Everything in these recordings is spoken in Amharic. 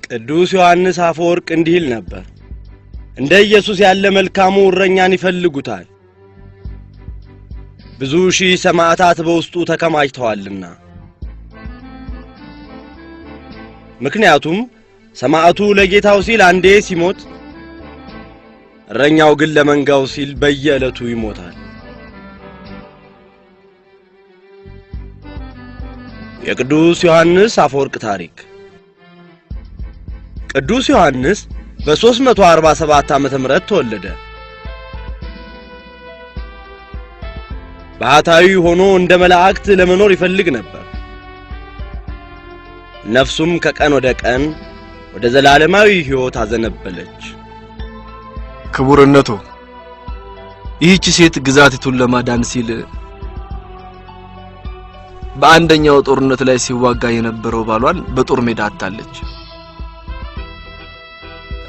ቅዱስ ዮሐንስ አፈወርቅ እንዲህ ይል ነበር እንደ ኢየሱስ ያለ መልካሙ እረኛን ይፈልጉታል ብዙ ሺህ ሰማዕታት በውስጡ ተከማችተዋልና ምክንያቱም ሰማዕቱ ለጌታው ሲል አንዴ ሲሞት እረኛው ግን ለመንጋው ሲል በየዕለቱ ይሞታል የቅዱስ ዮሐንስ አፈወርቅ ታሪክ ቅዱስ ዮሐንስ በ347 ዓመተ ምህረት ተወለደ ባህታዊ ሆኖ እንደ መላእክት ለመኖር ይፈልግ ነበር ነፍሱም ከቀን ወደ ቀን ወደ ዘላለማዊ ሕይወት አዘነበለች ክቡርነቱ ይህች ሴት ግዛቲቱን ለማዳን ሲል በአንደኛው ጦርነት ላይ ሲዋጋ የነበረው ባሏን በጦር ሜዳ አጣለች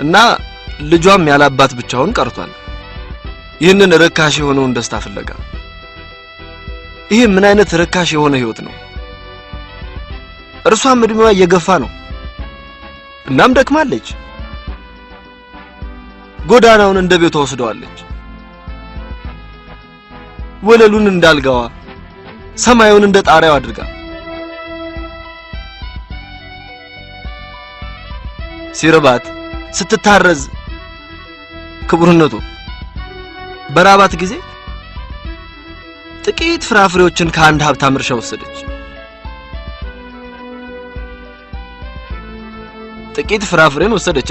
እና ልጇም ያላባት ብቻውን ቀርቷል ይህንን ረካሽ የሆነውን ደስታ ፍለጋ ይሄ ምን አይነት ረካሽ የሆነ ህይወት ነው እርሷም እድሜዋ እየገፋ ነው እናም ደክማለች ጎዳናውን እንደ ቤቷ ወስደዋለች ወለሉን እንዳልጋዋ ሰማዩን እንደ ጣሪያው አድርጋ ሲርባት ስትታረዝ ክቡርነቱ በራባት ጊዜ ጥቂት ፍራፍሬዎችን ከአንድ ሀብታም እርሻ ወሰደች ጥቂት ፍራፍሬን ወሰደች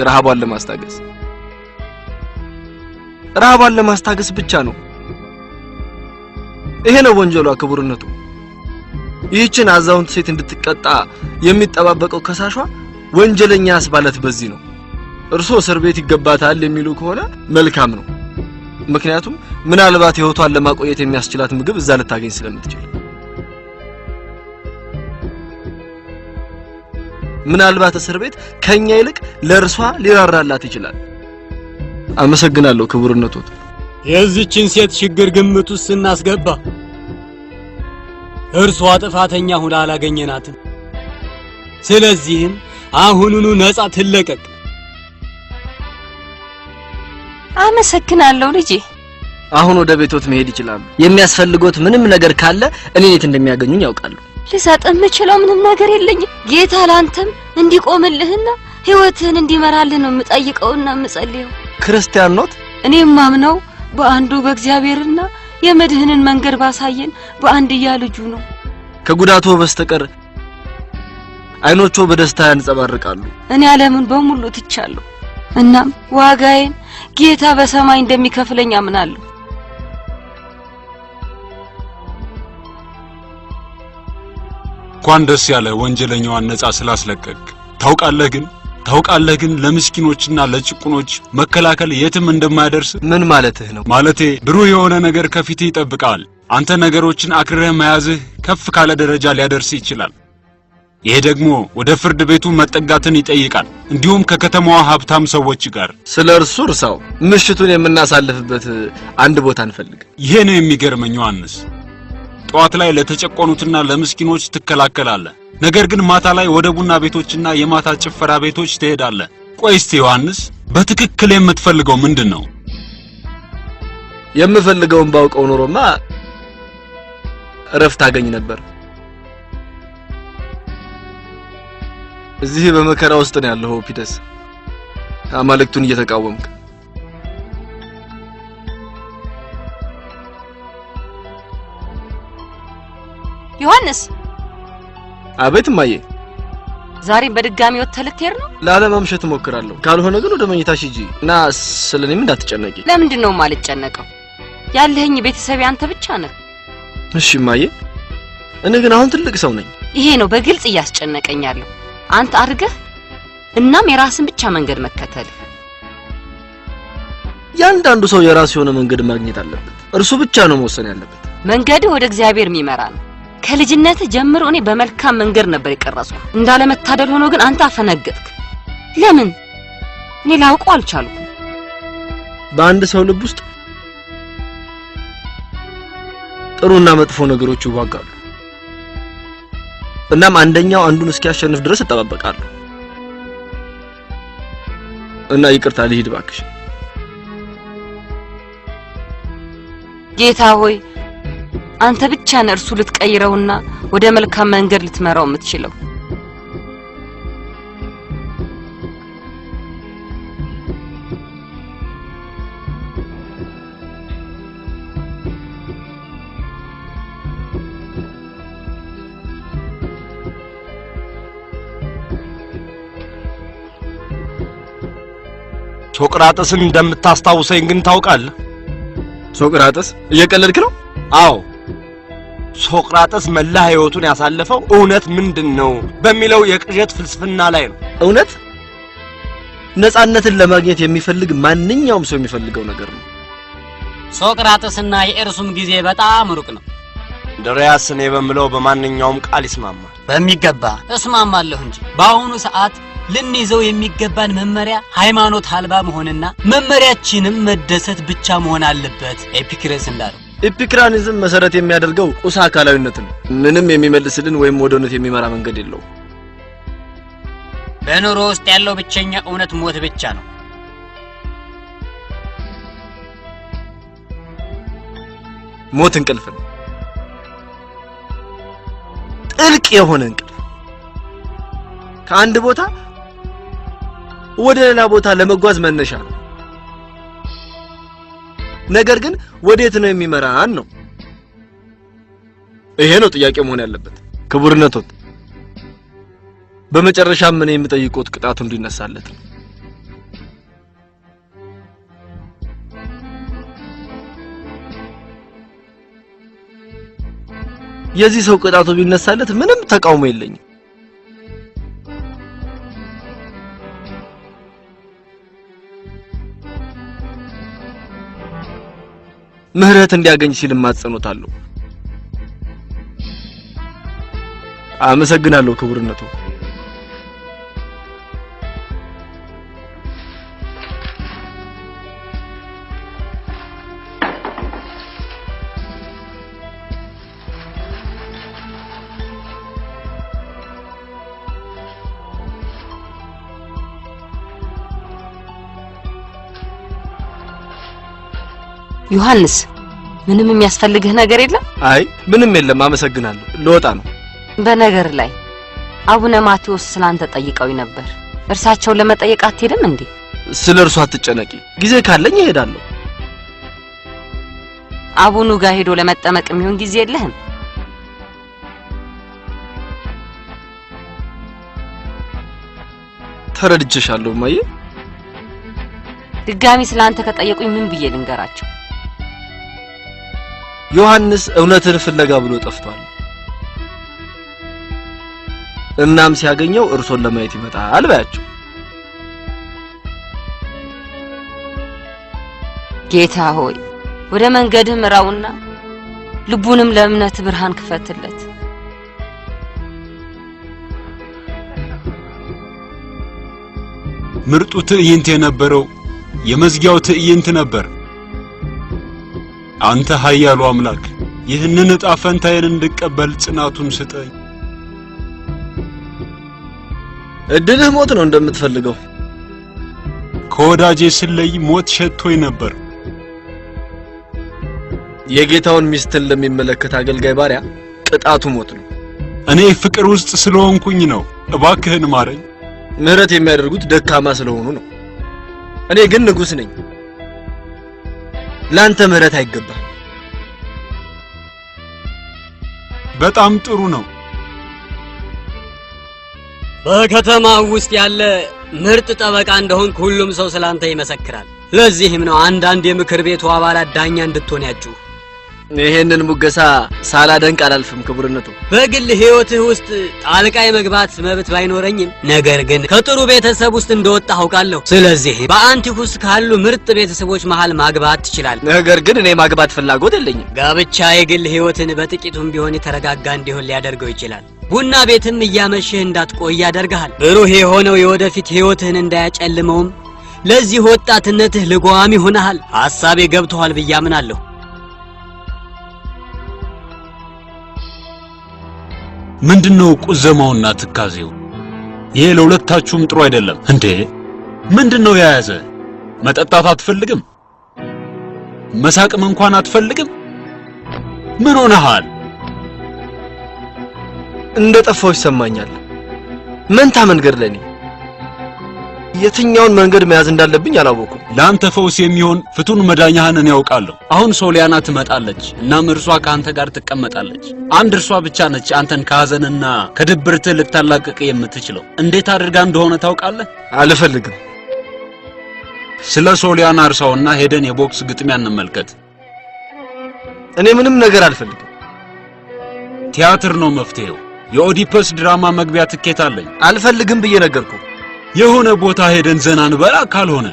ረሃቧን ለማስታገስ ብቻ ነው ይሄ ነው ወንጀሏ ክቡርነቱ ይህችን አዛውንት ሴት እንድትቀጣ የሚጠባበቀው ከሳሿ ወንጀለኛ ያስባለት በዚህ ነው እርሶ እስር ቤት ይገባታል የሚሉ ከሆነ መልካም ነው ምክንያቱም ምናልባት ህይወቷን ለማቆየት የሚያስችላት ምግብ እዛ ልታገኝ ስለምትችል ምናልባት እስር ቤት ከኛ ይልቅ ለርሷ ሊራራላት ይችላል አመሰግናለሁ ክቡርነቱ የዚህችን ሴት ችግር ግምት ውስጥ እናስገባ እርሷ ጥፋተኛ ሆና አላገኘናትም ስለዚህም አሁኑኑ ነፃ ትለቀቅ አመሰግናለሁ ልጄ አሁን ወደ ቤቶት መሄድ ይችላል የሚያስፈልጎት ምንም ነገር ካለ እኔ የት እንደሚያገኙኝ ያውቃሉ ልሰጥ የምችለው ምንም ነገር የለኝም ጌታ ላንተም እንዲቆምልህና ህይወትህን እንዲመራልህ ነው የምጠይቀውና የምጸልየው ክርስቲያን ኖት እኔም ማምነው በአንዱ በእግዚአብሔርና የመድህንን መንገድ ባሳየን በአንድያ ልጁ ነው ከጉዳቱ በስተቀር አይኖቹ በደስታ ያንጸባርቃሉ እኔ ዓለምን በሙሉ ትቻለሁ እናም ዋጋዬን ጌታ በሰማይ እንደሚከፍለኝ አምናለሁ እንኳን ደስ ያለ ወንጀለኛዋን ነፃ ስላስለቀቅ ታውቃለህ ግን ለምስኪኖችና ለጭቁኖች መከላከል የትም እንደማይደርስ ምን ማለትህ ነው ማለቴ ብሩህ የሆነ ነገር ከፊት ይጠብቃል አንተ ነገሮችን አክረህ መያዝህ ከፍ ካለ ደረጃ ሊያደርስ ይችላል ይሄ ደግሞ ወደ ፍርድ ቤቱ መጠጋትን ይጠይቃል እንዲሁም ከከተማዋ ሀብታም ሰዎች ጋር ስለርሱ እርሳው ምሽቱን የምናሳልፍበት አንድ ቦታ እንፈልግ ይሄ ነው የሚገርመኝ ዮሐንስ ጧት ላይ ለተጨቆኑትና ለምስኪኖች ትከላከላለህ ነገር ግን ማታ ላይ ወደ ቡና ቤቶችና የማታ ጭፈራ ቤቶች ትሄዳለህ ቆይ እስቲ ዮሐንስ በትክክል የምትፈልገው ምንድነው? የምፈልገውን ባውቀው ኖሮማ እረፍት አገኝ ነበር። እዚህ በመከራ ውስጥ ነው ያለው ፒተስ፣ አማልክቱን እየተቃወምክ። ዮሐንስ። አቤት እማዬ። ዛሬ በድጋሚ ወጥተህ ልትሄድ ነው? ላለማምሸት እሞክራለሁ። ካልሆነ ግን ወደ መኝታሽ ሂጂ እና ስለኔም እንዳትጨነቂ። ለምንድን ነው የማልጨነቀው? ያለህኝ ቤተሰብ አንተ ብቻ ነህ። እሺ እማዬ፣ እኔ ግን አሁን ትልቅ ሰው ነኝ። ይሄ ነው በግልጽ እያስጨነቀኝ ያለው። አንተ አድርገህ እናም የራስን ብቻ መንገድ መከተል። ያንዳንዱ ሰው የራሱ የሆነ መንገድ ማግኘት አለበት። እርሱ ብቻ ነው መወሰን ያለበት። መንገድ ወደ እግዚአብሔር የሚመራ ነው። ከልጅነት ጀምሮ እኔ በመልካም መንገድ ነበር የቀረጽኩ። እንዳለመታደል ሆኖ ግን አንተ አፈነገጥክ። ለምን? እኔ ላውቀው አልቻልኩም። በአንድ ሰው ልብ ውስጥ ጥሩና መጥፎ ነገሮች ይዋጋሉ። እናም አንደኛው አንዱን እስኪያሸንፍ ድረስ እጠባበቃለሁ። እና ይቅርታ ልሂድ እባክሽ። ጌታ ሆይ አንተ ብቻ ነህ እርሱ ልትቀይረውና ወደ መልካም መንገድ ልትመራው የምትችለው። ሶቅራጥስን እንደምታስታውሰኝ ግን ታውቃለህ? ሶቅራጥስ? እየቀለድክ ነው? አዎ። ሶቅራጥስ መላ ህይወቱን ያሳለፈው እውነት ምንድነው በሚለው የቅዠት ፍልስፍና ላይ ነው። እውነት ነፃነትን ለማግኘት የሚፈልግ ማንኛውም ሰው የሚፈልገው ነገር ነው። ሶቅራጥስና የእርሱም ጊዜ በጣም ሩቅ ነው። ድሪያስ እኔ በምለው በማንኛውም ቃል ይስማማል። በሚገባ እስማማለሁ እንጂ በአሁኑ ሰዓት ልንይዘው የሚገባን መመሪያ ሃይማኖት አልባ መሆንና መመሪያችንም መደሰት ብቻ መሆን አለበት። ኤፒክረስ እንዳለው ኤፒክራኒዝም መሰረት የሚያደርገው ቁስ አካላዊነትን ምንም የሚመልስልን ወይም ወደ እውነት የሚመራ መንገድ የለውም። በኑሮ ውስጥ ያለው ብቸኛ እውነት ሞት ብቻ ነው። ሞት እንቅልፍ ነው። ጥልቅ የሆነ እንቅልፍ ከአንድ ቦታ ወደ ሌላ ቦታ ለመጓዝ መነሻ ነው። ነገር ግን ወዴት ነው የሚመራን ነው? ይሄ ነው ጥያቄ መሆን ያለበት። ክቡርነቶት፣ በመጨረሻም ምን የምጠይቁት ቅጣቱ እንዲነሳለት ነው። የዚህ ሰው ቅጣቱ ቢነሳለት ምንም ተቃውሞ የለኝም። ምህረት እንዲያገኝ ሲል ማጽኖታለሁ። አመሰግናለሁ ክቡርነቱ። ዮሐንስ ምንም የሚያስፈልግህ ነገር የለም? አይ ምንም የለም፣ አመሰግናለሁ። ልወጣ ነው። በነገር ላይ አቡነ ማቴዎስ ስላንተ ጠይቀው ነበር። እርሳቸውን ለመጠየቅ አትሄድም እንዴ? ስለርሱ አትጨነቂ፣ ጊዜ ካለኝ እሄዳለሁ። አቡኑ ጋር ሄዶ ለመጠመቅ የሚሆን ጊዜ የለህም? ተረድቼሻለሁ ማየ። ድጋሚ ስላንተ ከጠየቁኝ ምን ብዬ ልንገራቸው? ዮሐንስ እውነትን ፍለጋ ብሎ ጠፍቷል። እናም ሲያገኘው እርሶን ለማየት ይመጣል ባያቸው። ጌታ ሆይ ወደ መንገድህ ምራውና ልቡንም ለእምነት ብርሃን ክፈትለት። ምርጡ ትዕይንት የነበረው የመዝጊያው ትዕይንት ነበር። አንተ ኃያሉ አምላክ ይህንን ዕጣ ፈንታዬን እንድቀበል ጽናቱን ስጠኝ። እድልህ ሞት ነው እንደምትፈልገው። ከወዳጄ ስለይ ሞት ሸቶኝ ነበር። የጌታውን ሚስትን ለሚመለከት አገልጋይ ባሪያ ቅጣቱ ሞት ነው። እኔ ፍቅር ውስጥ ስለሆንኩኝ ነው። እባክህን ማረኝ። ምህረት የሚያደርጉት ደካማ ስለሆኑ ነው። እኔ ግን ንጉስ ነኝ። ላንተ ምህረት አይገባም። በጣም ጥሩ ነው። በከተማው ውስጥ ያለ ምርጥ ጠበቃ እንደሆንክ ሁሉም ሰው ስላንተ ይመሰክራል። ለዚህም ነው አንዳንድ የምክር ቤቱ አባላት ዳኛ እንድትሆን ያጩ። ይሄንን ሙገሳ ሳላደንቅ አላልፍም ክቡርነቱ። በግል ህይወትህ ውስጥ ጣልቃ የመግባት መብት ባይኖረኝም ነገር ግን ከጥሩ ቤተሰብ ውስጥ እንደወጣህ አውቃለሁ። ስለዚህ በአንቲኩስ ካሉ ምርጥ ቤተሰቦች መሃል ማግባት ትችላለህ። ነገር ግን እኔ ማግባት ፍላጎት የለኝም። ጋብቻ የግል ህይወትን በጥቂቱም ቢሆን የተረጋጋ እንዲሆን ሊያደርገው ይችላል። ቡና ቤትም እያመሸህ እንዳትቆይ ያደርግሃል። ብሩህ የሆነው የወደፊት ህይወትህን እንዳያጨልመውም ለዚህ ወጣትነትህ ልጓም ይሆናል። ሐሳቤ ገብቶሃል ብዬ አምናለሁ። ምንድነው ቁዘማውና ትካዜው? ይሄ ለሁለታችሁም ጥሩ አይደለም እንዴ? ምንድነው የያዘ? መጠጣት አትፈልግም? መሳቅም እንኳን አትፈልግም? ምን ሆነሃል? እንደጠፋው ይሰማኛል። መንታ መንገድ ለኔ የትኛውን መንገድ መያዝ እንዳለብኝ አላወኩም። ለአንተ ፈውስ የሚሆን ፍቱን መዳኛህን እኔ ያውቃለሁ። አሁን ሶሊያና ትመጣለች እናም እርሷ ከአንተ ጋር ትቀመጣለች። አንድ እርሷ ብቻ ነች አንተን ከሐዘንና ከድብርት ልታላቅቅ የምትችለው። እንዴት አድርጋ እንደሆነ ታውቃለህ? አልፈልግም። ስለ ሶሊያና እርሳውና ሄደን የቦክስ ግጥሚያ እንመልከት። እኔ ምንም ነገር አልፈልግም። ቲያትር ነው መፍትሄው። የኦዲፐስ ድራማ መግቢያ ትኬት አለኝ። አልፈልግም ብዬ ነገርኩ። የሆነ ቦታ ሄደን ዘና እንበላ። ካልሆነ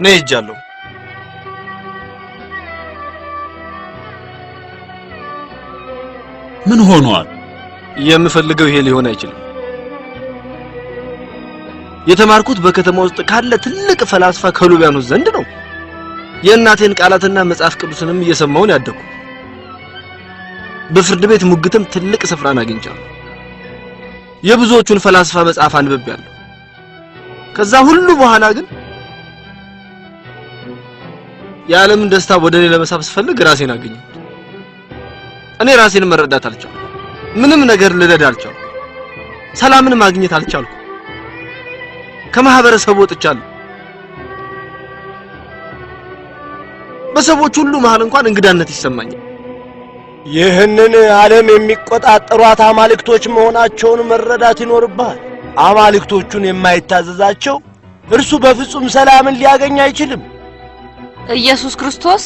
ነይ ሄጃለሁ። ምን ሆኗል? የምፈልገው ይሄ ሊሆን አይችልም። የተማርኩት በከተማ ውስጥ ካለ ትልቅ ፈላስፋ ከሉቢያኖስ ዘንድ ነው። የእናቴን ቃላትና መጽሐፍ ቅዱስንም እየሰማሁ ነው ያደግኩት። በፍርድ ቤት ሙግትም ትልቅ ስፍራን አግኝቻለሁ። የብዙዎቹን ፈላስፋ መጽሐፍ አንብቤያለሁ። ከዛ ሁሉ በኋላ ግን የዓለምን ደስታ ወደ እኔ ለመሳብ ስፈልግ ራሴን አገኘሁት። እኔ ራሴን መረዳት አልቻልኩም። ምንም ነገር ልረዳ አልቻልኩም። ሰላምን ማግኘት አልቻልኩም። ከማህበረሰቡ ወጥቻለሁ። በሰዎች ሁሉ መሃል እንኳን እንግዳነት ይሰማኛል። ይህንን ዓለም የሚቆጣጠሯት አማልክቶች መሆናቸውን መረዳት ይኖርብሃል። አማልክቶቹን የማይታዘዛቸው እርሱ በፍጹም ሰላምን ሊያገኝ አይችልም። ኢየሱስ ክርስቶስ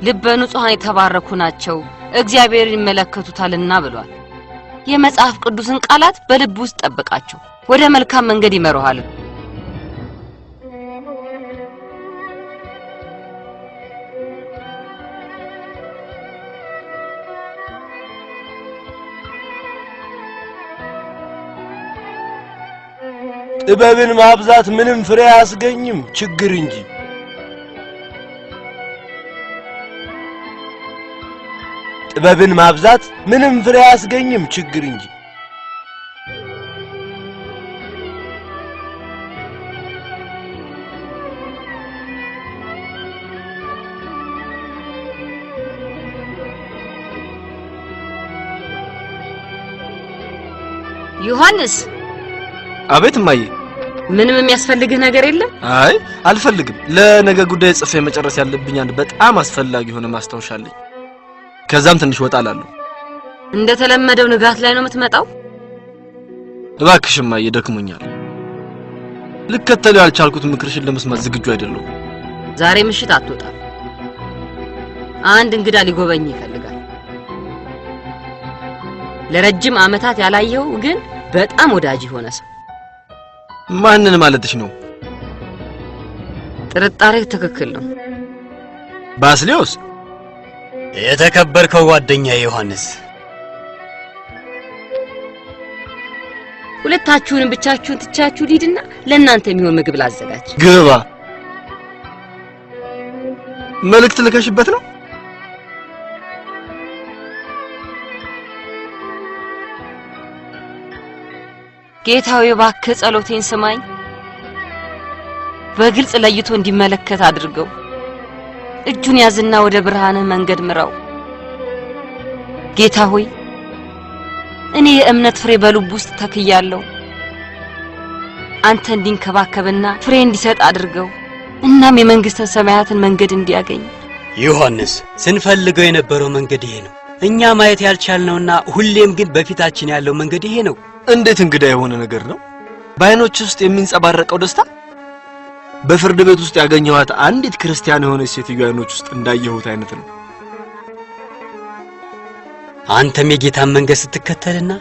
ልበ ንጹሃን የተባረኩ ናቸው እግዚአብሔርን ይመለከቱታልና ብሏል። የመጽሐፍ ቅዱስን ቃላት በልብ ውስጥ ጠብቃቸው፣ ወደ መልካም መንገድ ይመሩሃል። ጥበብን ማብዛት ምንም ፍሬ አያስገኝም፣ ችግር እንጂ። ጥበብን ማብዛት ምንም ፍሬ አያስገኝም፣ ችግር እንጂ። ዮሐንስ። አቤት እማዬ። ምንም የሚያስፈልግህ ነገር የለም? አይ አልፈልግም። ለነገ ጉዳይ ጽፌ መጨረስ ያለብኝ አንድ በጣም አስፈላጊ ሆነ ማስታወሻ አለኝ። ከዛም ትንሽ ወጣ እላለሁ። እንደተለመደው ንጋት ላይ ነው የምትመጣው? እባክሽ እማዬ፣ ደክሞኛል። ልከተል ያልቻልኩት ምክርሽን ለመስማት ዝግጁ አይደለሁም። ዛሬ ምሽት አትወጣም። አንድ እንግዳ ሊጎበኝ ይፈልጋል። ለረጅም ዓመታት ያላየው ግን በጣም ወዳጅ ሆነ ሰው። ማንን ማለትሽ ነው? ጥርጣሬ ትክክል ነው። ባስሌዎስ። የተከበርከው ጓደኛ ዮሐንስ፣ ሁለታችሁንም ብቻችሁን ትቻችሁ ሊድና ለእናንተ የሚሆን ምግብ ላዘጋጅ። ግባ። መልእክት ልከሽበት ነው? ጌታዬ እባክህ ጸሎቴን ስማኝ። በግልጽ ለይቶ እንዲመለከት አድርገው። እጁን ያዝና ወደ ብርሃንህ መንገድ ምራው። ጌታ ሆይ እኔ የእምነት ፍሬ በልቡ ውስጥ ተክያለሁ። አንተ እንዲንከባከብና ፍሬ እንዲሰጥ አድርገው። እናም የመንግስተ ሰማያትን መንገድ እንዲያገኝ። ዮሐንስ ስንፈልገው የነበረው መንገድ ይሄ ነው። እኛ ማየት ያልቻልነውና ሁሌም ግን በፊታችን ያለው መንገድ ይሄ ነው። እንዴት እንግዳ የሆነ ነገር ነው! በአይኖች ውስጥ የሚንጸባረቀው ደስታ በፍርድ ቤት ውስጥ ያገኘኋት አንዲት ክርስቲያን የሆነች ሴትዮ አይኖች ውስጥ እንዳየሁት አይነት ነው። አንተም የጌታን መንገድ ስትከተልና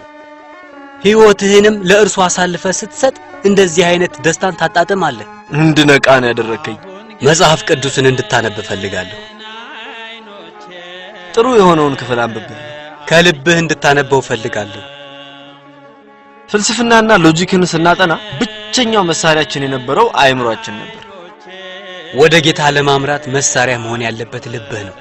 ሕይወትህንም ለእርሱ አሳልፈ ስትሰጥ እንደዚህ አይነት ደስታን ታጣጥማለህ። እንድነቃ ነው ያደረከኝ። መጽሐፍ ቅዱስን እንድታነብ ፈልጋለሁ። ጥሩ የሆነውን ክፍል አንብቤያለሁ። ከልብህ እንድታነበው ፈልጋለሁ። ፍልስፍናና ሎጂክን ስናጠና ብቸኛው መሳሪያችን የነበረው አእምሮአችን ነበር። ወደ ጌታ ለማምራት መሳሪያ መሆን ያለበት ልብህ ነው።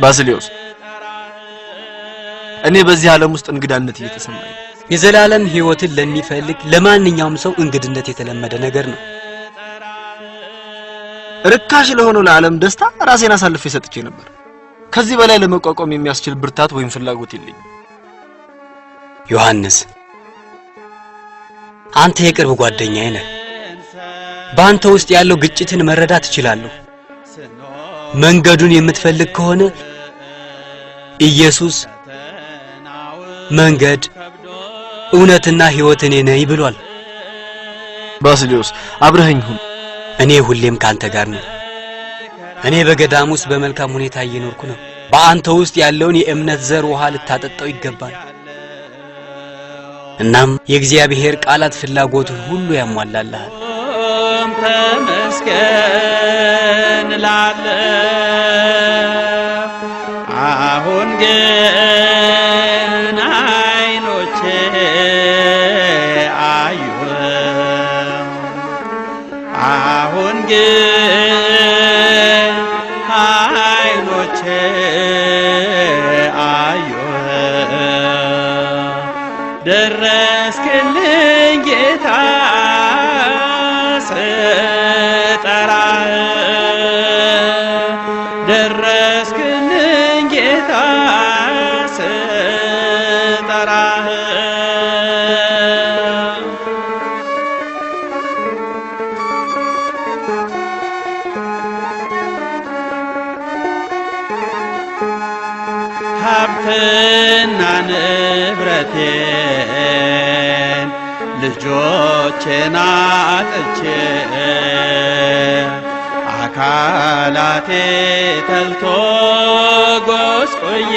ባስልዮስ እኔ በዚህ ዓለም ውስጥ እንግዳነት እየተሰማኝ ነው። የዘላለም ሕይወትን ለሚፈልግ ለማንኛውም ሰው እንግድነት የተለመደ ነገር ነው። ርካሽ ለሆነው ለዓለም ደስታ ራሴን አሳልፌ ሰጥቼ ነበር። ከዚህ በላይ ለመቋቋም የሚያስችል ብርታት ወይም ፍላጎት የለኝም። ዮሐንስ አንተ የቅርብ ጓደኛዬ ነህ። በአንተ ውስጥ ያለው ግጭትን መረዳት እችላለሁ። መንገዱን የምትፈልግ ከሆነ ኢየሱስ መንገድ እውነትና ሕይወት እኔ ነኝ ብሏል። ባስልዮስ አብረኸኝ ሁን። እኔ ሁሌም ካንተ ጋር ነኝ። እኔ በገዳም ውስጥ በመልካም ሁኔታ እየኖርኩ ነው። በአንተ ውስጥ ያለውን የእምነት ዘር ውሃ ልታጠጣው ይገባል። እናም የእግዚአብሔር ቃላት ፍላጎትን ሁሉ ያሟላልሃል። ተመስገን ላለ አሁን ግን አይኖቼ አዩ አሁን ግን አይኖቼ አዩ ደረስክልኝ ጌታ ስጠራህ ደረስክልኝ ጌታ ስጠራህ ሀብትና ንብረቴን ልጆቼን አጥቼ አካላቴ ተልቶ ጎስቆዬ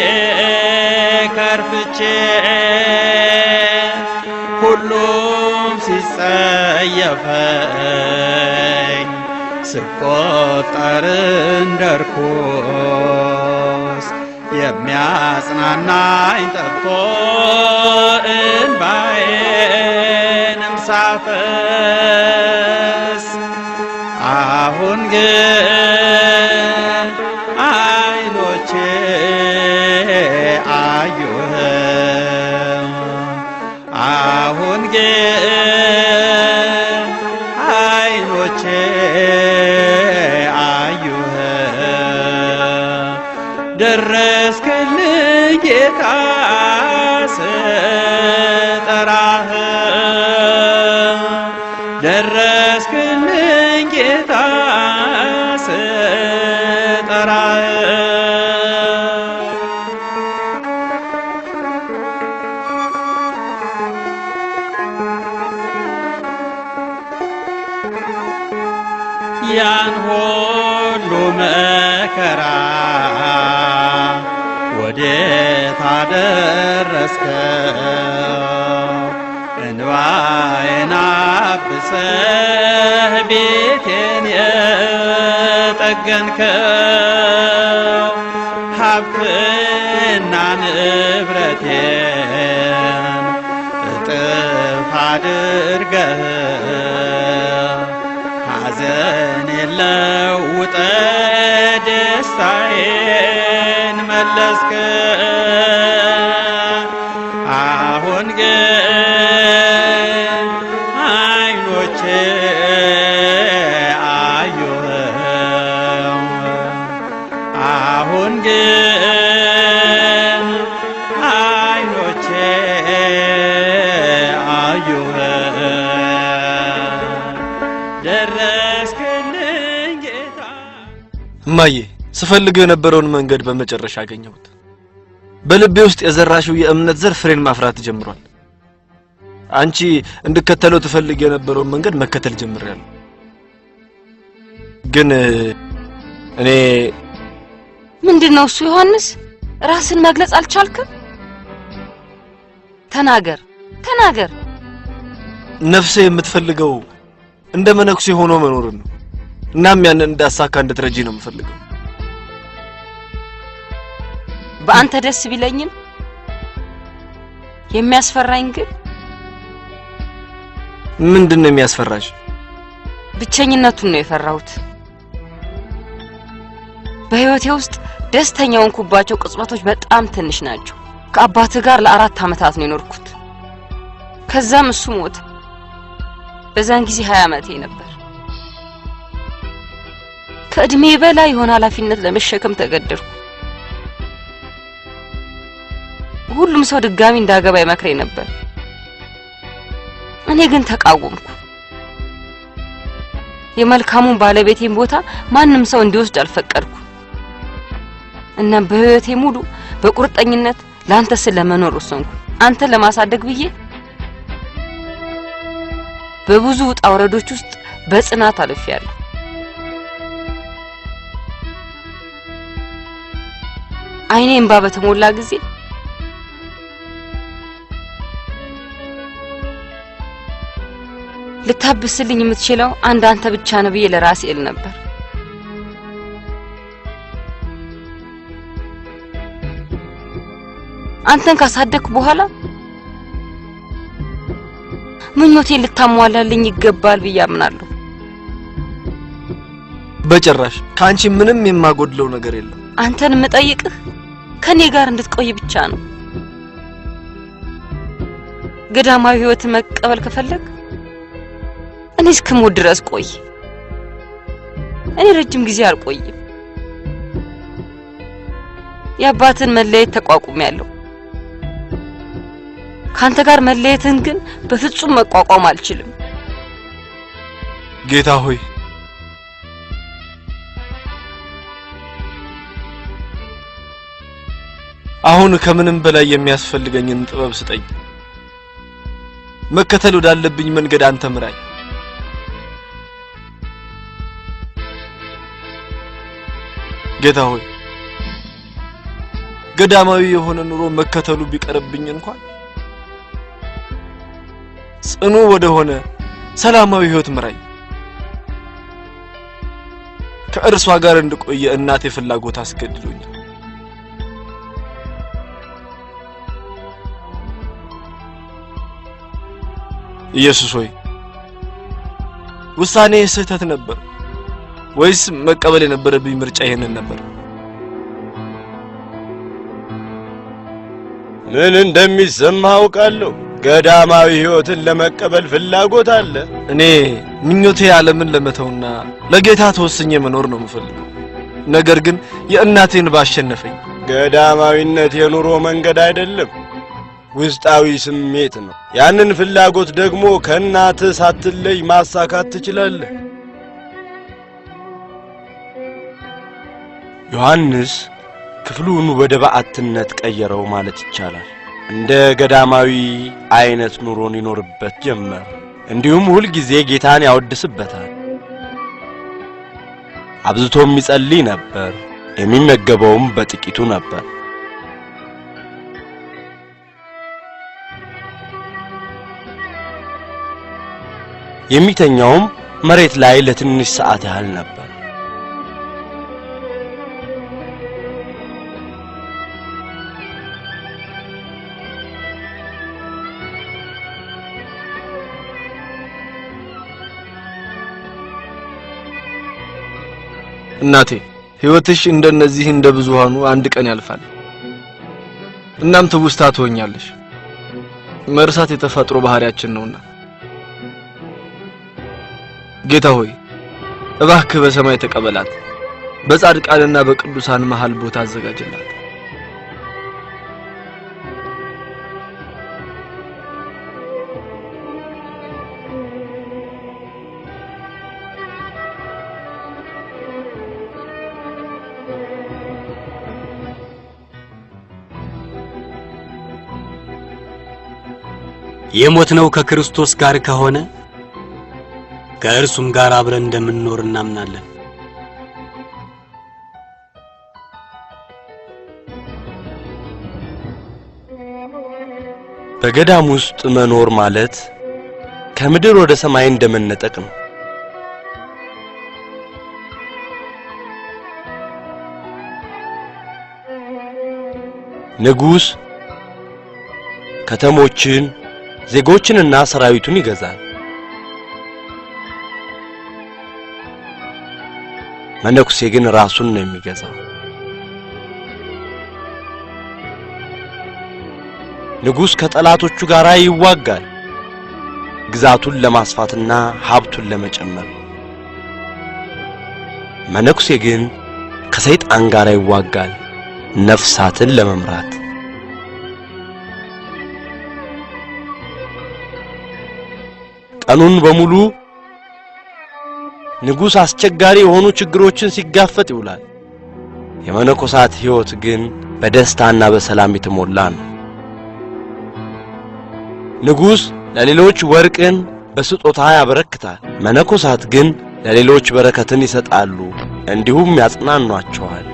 ከርፍቼ ሁሉም ሲጸየፈኝ ስቆጠር እንደርኩስ የሚያጽናናኝ ጠፍቶ እንባዬንም ሳፈስ አሁን ግን አይኖቼ አዩህ አሁን ግን አይኖቼ አዩህ ደረስክልኝ ጌታ ስጠራህ ደረስክልኝ ጌታ ስጠራህ ያን ሁሉ መከራ ወዴት አደረስከው? እንባዬን አብሰህ ቤቴን የጠገንከው ሀብትና ንብረቴን እጥፍ አድርገህ ሐዘኔን ለውጠህ ደስታዬን መለስከው። አይኖቼ አዩህ አሁን ግን አይኖቼ አዩህ ደረስክልኝ ጌታ። እማዬ ስፈልገው የነበረውን መንገድ በመጨረሻ አገኘሁት። በልቤ ውስጥ የዘራሽው የእምነት ዘር ፍሬን ማፍራት ጀምሯል። አንቺ እንድከተለው ትፈልግ የነበረውን መንገድ መከተል ጀምሬያለሁ። ግን እኔ ምንድነው እሱ? ዮሐንስ ራስን መግለጽ አልቻልክም? ተናገር። ነፍሴ የምትፈልገው እንደ መነኩሴ ሆኖ መኖር ነው። እናም ያንን እንዳሳካ እንድትረጂ ነው የምፈልገው። በአንተ ደስ ቢለኝም የሚያስፈራኝ ግን ምንድነው የሚያስፈራሽ? ብቸኝነቱን ነው የፈራሁት። በህይወቴ ውስጥ ደስተኛ ሆንኩባቸው ቅጽበቶች በጣም ትንሽ ናቸው። ከአባትህ ጋር ለ4 ዓመታት ነው የኖርኩት። ከዛም እሱ ሞተ። በዛን ጊዜ 20 ዓመቴ ነበር። ከእድሜ በላይ የሆነ ኃላፊነት ለመሸከም ተገደድኩ። ሁሉም ሰው ድጋሚ እንዳገባ ይመክረኝ ነበር። እኔ ግን ተቃወምኩ። የመልካሙን ባለቤቴን ቦታ ማንም ሰው እንዲወስድ አልፈቀድኩ። እና በህይወቴ ሙሉ በቁርጠኝነት ላንተ ስለመኖር ወሰንኩ። አንተ ለማሳደግ ብዬ በብዙ ውጣ ውረዶች ውስጥ በጽናት አልፌያለሁ። አይኔ እንባ በተሞላ ጊዜ ልታብስልኝ የምትችለው አንተ ብቻ ነህ ብዬ ለራሴ እል ነበር። አንተን ካሳደግኩ በኋላ ምኞቴን ልታሟላልኝ ይገባል ብዬ አምናለሁ። በጭራሽ ካንቺ ምንም የማጎድለው ነገር የለም። አንተን የምጠይቅህ ከኔ ጋር እንድትቆይ ብቻ ነው። ገዳማዊ ህይወት መቀበል ከፈለግ እኔ እስክሞት ድረስ ቆይ። እኔ ረጅም ጊዜ አልቆይም። የአባትን መለየት ተቋቁሜያለሁ። ካንተ ጋር መለየትን ግን በፍጹም መቋቋም አልችልም። ጌታ ሆይ አሁን ከምንም በላይ የሚያስፈልገኝን ጥበብ ስጠኝ። መከተል ወዳለብኝ መንገድ አንተ ምራኝ። ጌታ ሆይ ገዳማዊ የሆነ ኑሮ መከተሉ ቢቀርብኝ እንኳን ጽኑ ወደ ሆነ ሰላማዊ ህይወት ምራኝ። ከእርሷ ጋር እንድቆየ እናቴ ፍላጎት አስገድዶኛል። ኢየሱስ ሆይ ውሳኔ ስህተት ነበር ወይስ መቀበል የነበረብኝ ምርጫ ይሄንን ነበር? ምን እንደሚሰማ አውቃለሁ። ገዳማዊ ህይወትን ለመቀበል ፍላጎት አለ። እኔ ምኞቴ ዓለምን ለመተውና ለጌታ ተወስኜ መኖር ነው የምፈልገው። ነገር ግን የእናቴን ባሸነፈኝ። ገዳማዊነት የኑሮ መንገድ አይደለም፣ ውስጣዊ ስሜት ነው። ያንን ፍላጎት ደግሞ ከእናትህ ሳትለይ ማሳካት ትችላለህ። ዮሐንስ ክፍሉን ወደ በዓትነት ቀየረው ማለት ይቻላል። እንደ ገዳማዊ አይነት ኑሮን ይኖርበት ጀመር። እንዲሁም ሁል ጊዜ ጌታን ያወድስበታል። አብዝቶም ይጸልይ ነበር። የሚመገበውም በጥቂቱ ነበር። የሚተኛውም መሬት ላይ ለትንሽ ሰዓት ያህል ነበር። እናቴ ህይወትሽ እንደነዚህ እንደ ብዙሃኑ አንድ ቀን ያልፋል። እናም ትውስታ ትሆኛለሽ። መርሳት የተፈጥሮ ባህሪያችን ነውና ጌታ ሆይ እባክህ በሰማይ ተቀበላት፣ በጻድቃንና በቅዱሳን መሃል ቦታ አዘጋጅላት። የሞትነው ከክርስቶስ ጋር ከሆነ ከእርሱም ጋር አብረን እንደምንኖር እናምናለን። በገዳም ውስጥ መኖር ማለት ከምድር ወደ ሰማይ እንደመነጠቅ ነው። ንጉስ ከተሞችን፣ ዜጎችንና ሰራዊቱን ይገዛል። መነኩሴ ግን ራሱን ነው የሚገዛው። ንጉስ ከጠላቶቹ ጋር ይዋጋል፣ ግዛቱን ለማስፋትና ሀብቱን ለመጨመር። መነኩሴ ግን ከሰይጣን ጋር ይዋጋል፣ ነፍሳትን ለመምራት። ቀኑን በሙሉ ንጉስ አስቸጋሪ የሆኑ ችግሮችን ሲጋፈጥ ይውላል። የመነኮሳት ሕይወት ግን በደስታና በሰላም የተሞላ ነው። ንጉስ ለሌሎች ወርቅን በስጦታ ያበረክታል። መነኮሳት ግን ለሌሎች በረከትን ይሰጣሉ፣ እንዲሁም ያጽናኗቸዋል።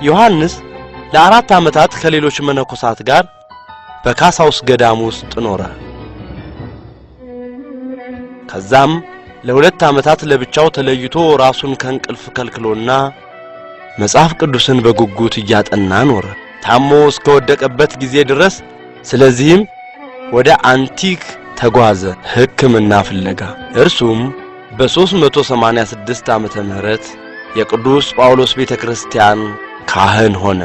ዮሐንስ ለ4 ዓመታት ከሌሎች መነኮሳት ጋር በካሳውስ ገዳም ውስጥ ኖረ። ከዛም ለ2 ዓመታት ለብቻው ተለይቶ ራሱን ከእንቅልፍ ከልክሎና መጽሐፍ ቅዱስን በጉጉት እያጠና ኖረ፣ ታሞ እስከወደቀበት ጊዜ ድረስ። ስለዚህም ወደ አንቲክ ተጓዘ ሕክምና ፍለጋ። እርሱም በ386 ዓመተ ምህረት የቅዱስ ጳውሎስ ቤተክርስቲያን ካህን ሆነ።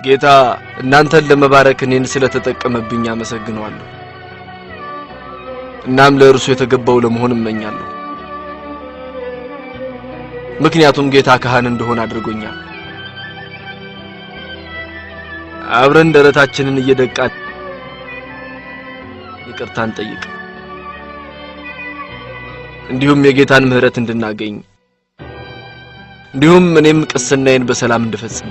ጌታ እናንተን ለመባረክ እኔን ስለተጠቀመብኝ አመሰግነዋለሁ። እናም ለእርሱ የተገባው ለመሆን እመኛለሁ። ምክንያቱም ጌታ ካህን እንደሆነ አድርጎኛል። አብረን ደረታችንን እየደቃን ይቅርታን ጠይቅ፣ እንዲሁም የጌታን ምህረት እንድናገኝ፣ እንዲሁም እኔም ቅስናዬን በሰላም እንድፈጽም።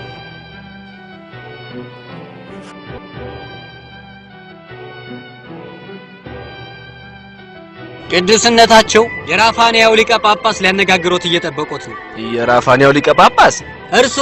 ቅዱስነታቸው የራፋንያው ሊቀ ጳጳስ ሊያነጋግሮት እየጠበቁት ነው። የራፋንያው ሊቀ ጳጳስ እርሶ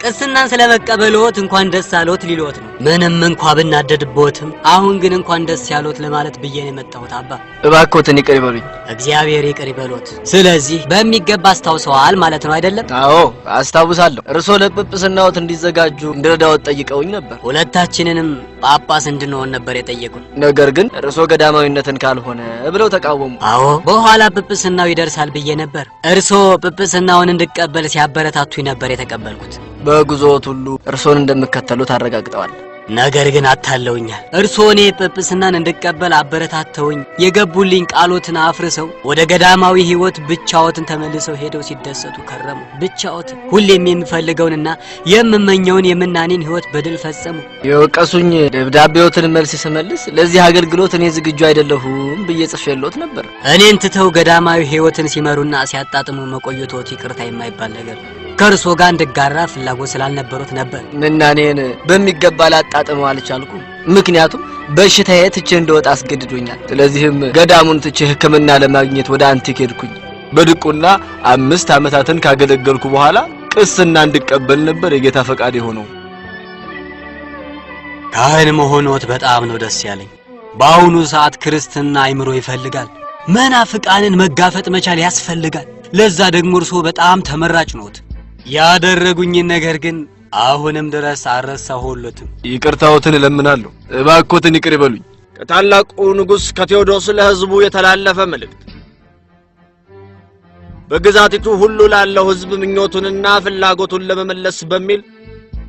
ቅስናን ስለመቀበልዎት እንኳን ደስ አሎት ሊሎት ነው። ምንም እንኳን ብናደድቦትም አሁን ግን እንኳን ደስ ያሎት ለማለት ብዬ ነው የመጣሁት። አባ እባክዎትን ይቅር ይበሉኝ። እግዚአብሔር ይቅር ይበሎት። ስለዚህ በሚገባ አስታውሰዋል ማለት ነው አይደለም? አዎ አስታውሳለሁ። እርሶ ለጵጵስናዎት እንዲዘጋጁ እንድረዳዎት ጠይቀውኝ ነበር። ሁለታችንንም ጳጳስ እንድንሆን ነበር የጠየቁን። ነገር ግን እርሶ ገዳማዊነትን ካልሆነ ብለው ተቃወሙ። አዎ በኋላ ጵጵስናው ይደርሳል ብዬ ነበር። እርሶ ጵጵስናውን እንድቀበል ሲያበረታቱኝ ነበር የተቀበልኩት። በጉዞዎት ሁሉ እርሶን እንደምከተሉት አረጋግጠዋል። ነገር ግን አታለውኛል። እርሶ እኔ ጵጵስናን እንድቀበል አበረታተውኝ የገቡልኝ ቃሎትን አፍርሰው ወደ ገዳማዊ ሕይወት ብቻዎትን ተመልሰው ሄደው ሲደሰቱ ከረሙ። ብቻዎትን ሁሌም የምፈልገውንና የምመኘውን የምናኔን ሕይወት በድል ፈጸሙ። የወቀሱኝ ደብዳቤዎትን መልስ ስመልስ ለዚህ አገልግሎት እኔ ዝግጁ አይደለሁም ብዬ ጽፌልዎት ነበር። እኔን ትተው ገዳማዊ ሕይወትን ሲመሩና ሲያጣጥሙ መቆየቶት ይቅርታ የማይባል ነገር ነው። ከእርሶ ጋር እንድጋራ ፍላጎት ስላልነበሩት ነበር። ምናኔን በሚገባ ላጣጥመው አልቻልኩም። ምክንያቱም በሽታዬ ትቼ እንደወጣ አስገድዶኛል። ስለዚህም ገዳሙን ትቼ ሕክምና ለማግኘት ወደ አንቲክ ሄድኩኝ። በድቁና 5 ዓመታትን ካገለገልኩ በኋላ ቅስና እንድቀበል ነበር የጌታ ፈቃድ የሆነው። ካህን መሆኖት በጣም ነው ደስ ያለኝ። በአሁኑ ሰዓት ክርስትና አይምሮ ይፈልጋል። መናፍቃንን መጋፈጥ መቻል ያስፈልጋል። ለዛ ደግሞ እርሶ በጣም ተመራጭ ነዎት። ያደረጉኝን ነገር ግን አሁንም ድረስ አልረሳሁሎትም። ይቅርታዎትን እለምናለሁ። እባክዎትን ይቅር ይበሉኝ። ከታላቁ ንጉሥ ከቴዎዶስ ለሕዝቡ የተላለፈ መልእክት። በግዛቲቱ ሁሉ ላለው ሕዝብ ምኞቱንና ፍላጎቱን ለመመለስ በሚል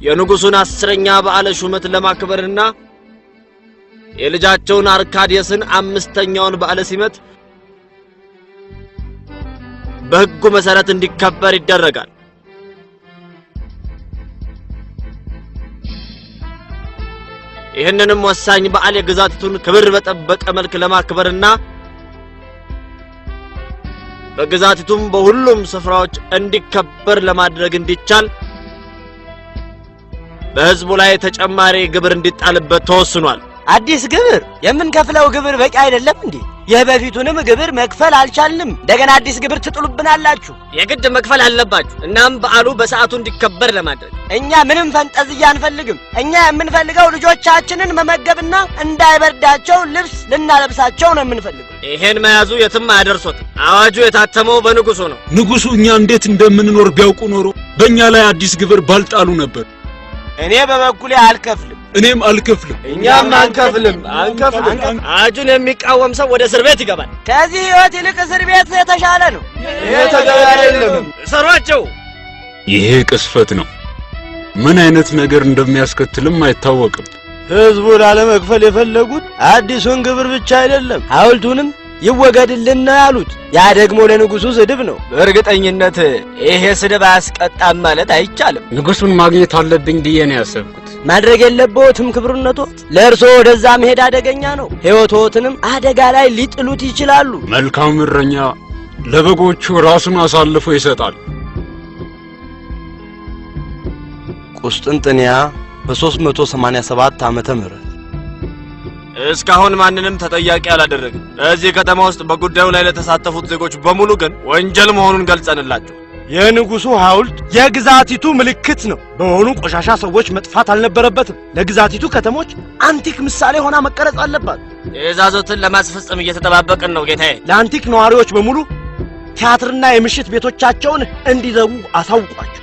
የንጉሡን 10ኛ በዓለ ሹመት ለማክበርና የልጃቸውን አርካዲየስን 5ኛውን በዓለ ሲመት በሕጉ መሠረት እንዲከበር ይደረጋል። ይህንንም ወሳኝ በዓል የግዛቲቱን ክብር በጠበቀ መልክ ለማክበርና በግዛቲቱም በሁሉም ስፍራዎች እንዲከበር ለማድረግ እንዲቻል በሕዝቡ ላይ ተጨማሪ ግብር እንዲጣልበት ተወስኗል። አዲስ ግብር? የምንከፍለው ግብር በቂ አይደለም እንዴ? የበፊቱንም ግብር መክፈል አልቻልንም። እንደገና አዲስ ግብር ትጥሉብናላችሁ። የግድ መክፈል አለባችሁ። እናም በዓሉ በሰዓቱ እንዲከበር ለማድረግ እኛ ምንም ፈንጠዝያ አንፈልግም። እኛ የምንፈልገው ልጆቻችንን መመገብና እንዳይበርዳቸው ልብስ ልናለብሳቸው ነው የምንፈልገው። ይሄን መያዙ የትም አያደርሶትም። አዋጁ የታተመው በንጉሡ ነው። ንጉሡ እኛ እንዴት እንደምንኖር ቢያውቁ ኖሮ በእኛ ላይ አዲስ ግብር ባልጣሉ ነበር። እኔ በበኩሌ አልከፍልም። እኔም አልከፍልም። እኛም አንከፍልም። አዋጁን የሚቃወም ሰው ወደ እስር ቤት ይገባል። ከዚህ ሕይወት ይልቅ እስር ቤት የተሻለ ነው። ይሄ ተገቢ አይደለም። እሰሯቸው። ይሄ ቅስፈት ነው። ምን አይነት ነገር እንደሚያስከትልም አይታወቅም። ሕዝቡ ላለመክፈል የፈለጉት አዲሱን ግብር ብቻ አይደለም፣ ሐውልቱንም ይወገድልን ነው ያሉት። ያ ደግሞ ለንጉሡ ስድብ ነው። በእርግጠኝነት ይሄ ስድብ አያስቀጣም ማለት አይቻልም። ንጉሡን ማግኘት አለብኝ ብዬ ነው ያሰብኩት። ማድረግ የለበትም ክብርነቶት። ለእርሶ ወደዛ መሄድ አደገኛ ነው። ሕይወቶትንም አደጋ ላይ ሊጥሉት ይችላሉ። መልካም እረኛ ለበጎቹ ራሱን አሳልፎ ይሰጣል። ቁስጥንጥንያ በ387 ዓመተ ምህረት እስካሁን ማንንም ተጠያቂ አላደረግም። እዚህ ከተማ ውስጥ በጉዳዩ ላይ ለተሳተፉት ዜጎች በሙሉ ግን ወንጀል መሆኑን ገልጸንላቸው። የንጉሡ ሐውልት የግዛቲቱ ምልክት ነው። በሆኑ ቆሻሻ ሰዎች መጥፋት አልነበረበትም። ለግዛቲቱ ከተሞች አንቲክ ምሳሌ ሆና መቀረጽ አለባት። ትዕዛዞትን ለማስፈጸም እየተጠባበቅን ነው ጌታዬ። ለአንቲክ ነዋሪዎች በሙሉ ቲያትርና የምሽት ቤቶቻቸውን እንዲዘጉ አሳውቋቸው።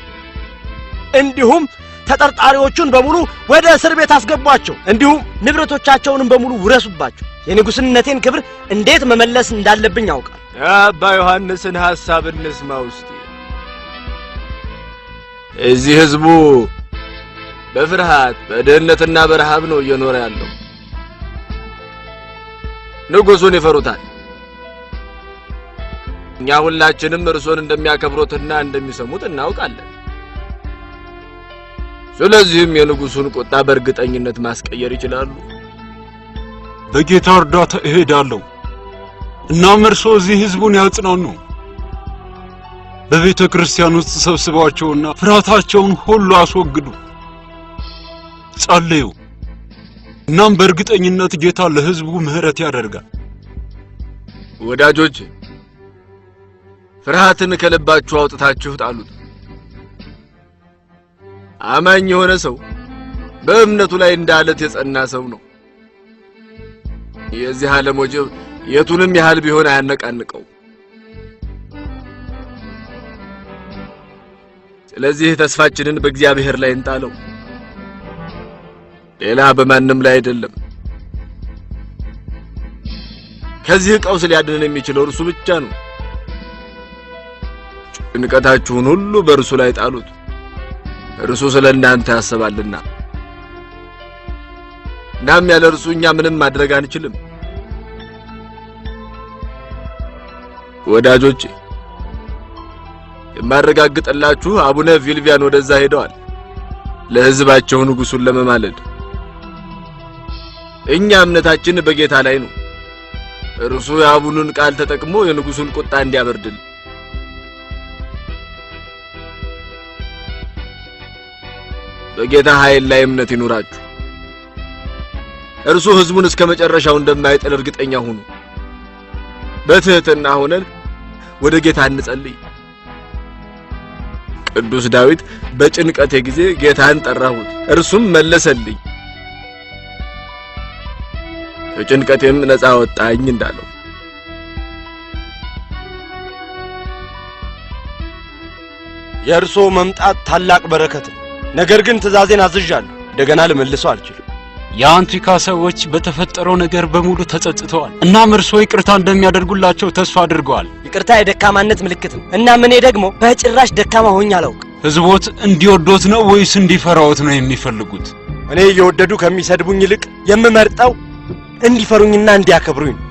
እንዲሁም ተጠርጣሪዎቹን በሙሉ ወደ እስር ቤት አስገቧቸው። እንዲሁም ንብረቶቻቸውንም በሙሉ ውረሱባቸው። የንጉሥነቴን ክብር እንዴት መመለስ እንዳለብኝ ያውቃል። አባ ዮሐንስን ሐሳብ እንስማ ውስጥ እዚህ ሕዝቡ በፍርሃት በድህነትና በረሃብ ነው እየኖረ ያለው። ንጉሡን ይፈሩታል። እኛ ሁላችንም እርሶን እንደሚያከብሩትና እንደሚሰሙት እናውቃለን። ስለዚህም የንጉሡን ቁጣ በእርግጠኝነት ማስቀየር ይችላሉ። በጌታ እርዳታ እሄዳለሁ። እናም እርሶ እዚህ ሕዝቡን ያጽናኑ። በቤተ ክርስቲያን ውስጥ ሰብስባቸውና ፍርሃታቸውን ሁሉ አስወግዱ። ጸልዩ። እናም በእርግጠኝነት ጌታ ለሕዝቡ ምሕረት ያደርጋል። ወዳጆች፣ ፍርሃትን ከልባችሁ አውጥታችሁ ጣሉት። አማኝ የሆነ ሰው በእምነቱ ላይ እንዳለት የጸና ሰው ነው። የዚህ ዓለም ወጀብ የቱንም ያህል ቢሆን አያነቃንቀው። ስለዚህ ተስፋችንን በእግዚአብሔር ላይ እንጣለው፣ ሌላ በማንም ላይ አይደለም። ከዚህ ቀውስ ሊያድነን የሚችለው እርሱ ብቻ ነው። ጭንቀታችሁን ሁሉ በእርሱ ላይ ጣሉት፣ እርሱ ስለ እናንተ ያስባልና። እናም ያለ እርሱ እኛ ምንም ማድረግ አንችልም። ወዳጆቼ፣ የማረጋግጥላችሁ አቡነ ቪልቪያን ወደዛ ሄደዋል ለሕዝባቸው ንጉሡን ለመማለድ። እኛ እምነታችን በጌታ ላይ ነው። እርሱ የአቡኑን ቃል ተጠቅሞ የንጉሡን ቁጣ እንዲያበርድል በጌታ ኃይል ላይ እምነት ይኑራችሁ። እርሱ ሕዝቡን እስከ መጨረሻው እንደማይጥል እርግጠኛ ሁኑ። በትህትና ሆነን ወደ ጌታ እንጸልይ። ቅዱስ ዳዊት በጭንቀቴ ጊዜ ጌታን ጠራሁት፣ እርሱም መለሰልኝ፣ ከጭንቀቴም ነፃ ወጣኝ እንዳለው። የእርሶ መምጣት ታላቅ በረከት ነው። ነገር ግን ትእዛዜን አዝዣለሁ፣ እንደገና ልመልሰው አልችልም። የአንቲካ ሰዎች በተፈጠረው ነገር በሙሉ ተጸጽተዋል። እናም እርሶ ይቅርታ እንደሚያደርጉላቸው ተስፋ አድርገዋል። ይቅርታ የደካማነት ምልክት ነው እና እኔ ደግሞ በጭራሽ ደካማ ሆኜ አላውቅም። ህዝቦት እንዲወዶት ነው ወይስ እንዲፈራዎት ነው የሚፈልጉት? እኔ እየወደዱ ከሚሰድቡኝ ይልቅ የምመርጠው እንዲፈሩኝና እንዲያከብሩኝ ነው።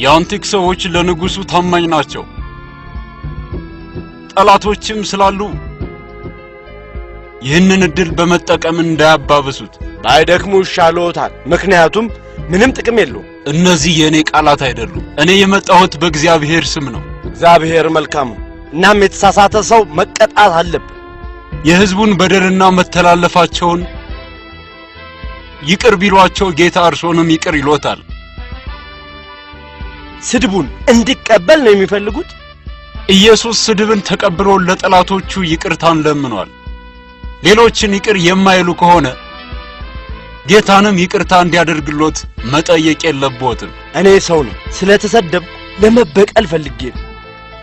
የአንቲክ ሰዎች ለንጉሱ ታማኝ ናቸው። ጠላቶችም ስላሉ ይህንን እድል በመጠቀም እንዳያባብሱት ባይደክሙ ይሻሎታል። ምክንያቱም ምንም ጥቅም የለውም። እነዚህ የኔ ቃላት አይደሉም። እኔ የመጣሁት በእግዚአብሔር ስም ነው። እግዚአብሔር መልካም ነው። እናም የተሳሳተ ሰው መቀጣት አለበት። የህዝቡን በደልና መተላለፋቸውን ይቅር ቢሏቸው ጌታ እርሶንም ይቅር ይሎታል። ስድቡን እንዲቀበል ነው የሚፈልጉት? ኢየሱስ ስድብን ተቀብሎ ለጠላቶቹ ይቅርታን ለምኗል። ሌሎችን ይቅር የማይሉ ከሆነ ጌታንም ይቅርታ እንዲያደርግሎት መጠየቅ የለቦትም። እኔ ሰው ነኝ። ስለተሰደብኩ ለመበቀል ፈልጌ ነው።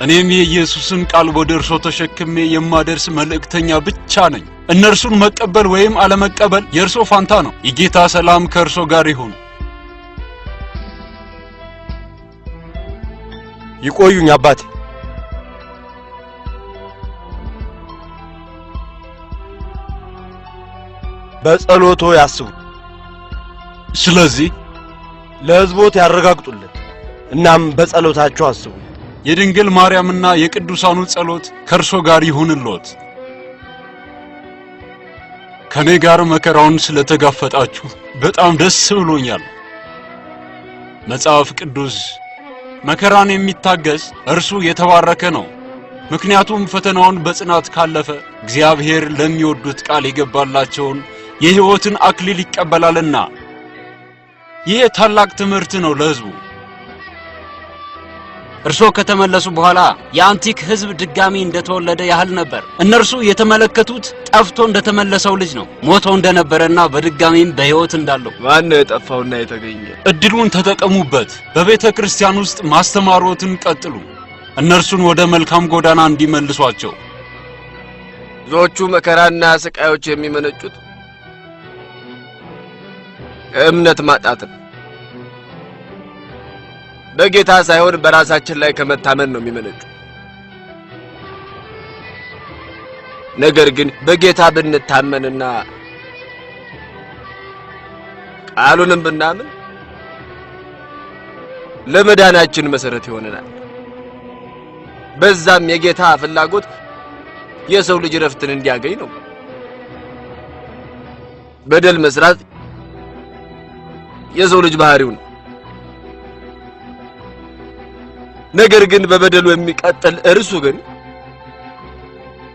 እኔም የኢየሱስን ቃል ወደ እርሶ ተሸክሜ የማደርስ መልእክተኛ ብቻ ነኝ። እነርሱን መቀበል ወይም አለመቀበል የእርሶ ፋንታ ነው። የጌታ ሰላም ከእርሶ ጋር ይሁን። ይቆዩኝ አባቴ። በጸሎቶ ያስቡ። ስለዚህ ለሕዝቦት ያረጋግጡለት። እናም በጸሎታቸው አስቡ። የድንግል ማርያምና የቅዱሳኑ ጸሎት ከእርሶ ጋር ይሁንልዎት። ከኔ ጋር መከራውን ስለተጋፈጣችሁ በጣም ደስ ብሎኛል። መጽሐፍ ቅዱስ መከራን የሚታገስ እርሱ የተባረከ ነው፣ ምክንያቱም ፈተናውን በጽናት ካለፈ እግዚአብሔር ለሚወዱት ቃል የገባላቸውን የሕይወትን አክሊል ይቀበላልና። ይህ ታላቅ ትምህርት ነው ለሕዝቡ። እርሶ ከተመለሱ በኋላ የአንቲክ ህዝብ ድጋሚ እንደተወለደ ያህል ነበር። እነርሱ የተመለከቱት ጠፍቶ እንደተመለሰው ልጅ ነው፣ ሞቶ እንደነበረና በድጋሚም በሕይወት እንዳለው። ማን ነው የጠፋውና የተገኘ? እድሉን ተጠቀሙበት። በቤተ ክርስቲያን ውስጥ ማስተማሮትን ቀጥሉ። እነርሱን ወደ መልካም ጎዳና እንዲመልሷቸው። ብዙዎቹ መከራና ስቃዮች የሚመነጩት እምነት ማጣት ነው። በጌታ ሳይሆን በራሳችን ላይ ከመታመን ነው የሚመነጩ። ነገር ግን በጌታ ብንታመንና ቃሉንም ብናምን ለመዳናችን መሰረት ይሆነናል። በዛም የጌታ ፍላጎት የሰው ልጅ ረፍትን እንዲያገኝ ነው። በደል መስራት የሰው ልጅ ባህሪው ነው። ነገር ግን በበደሉ የሚቀጥል እርሱ ግን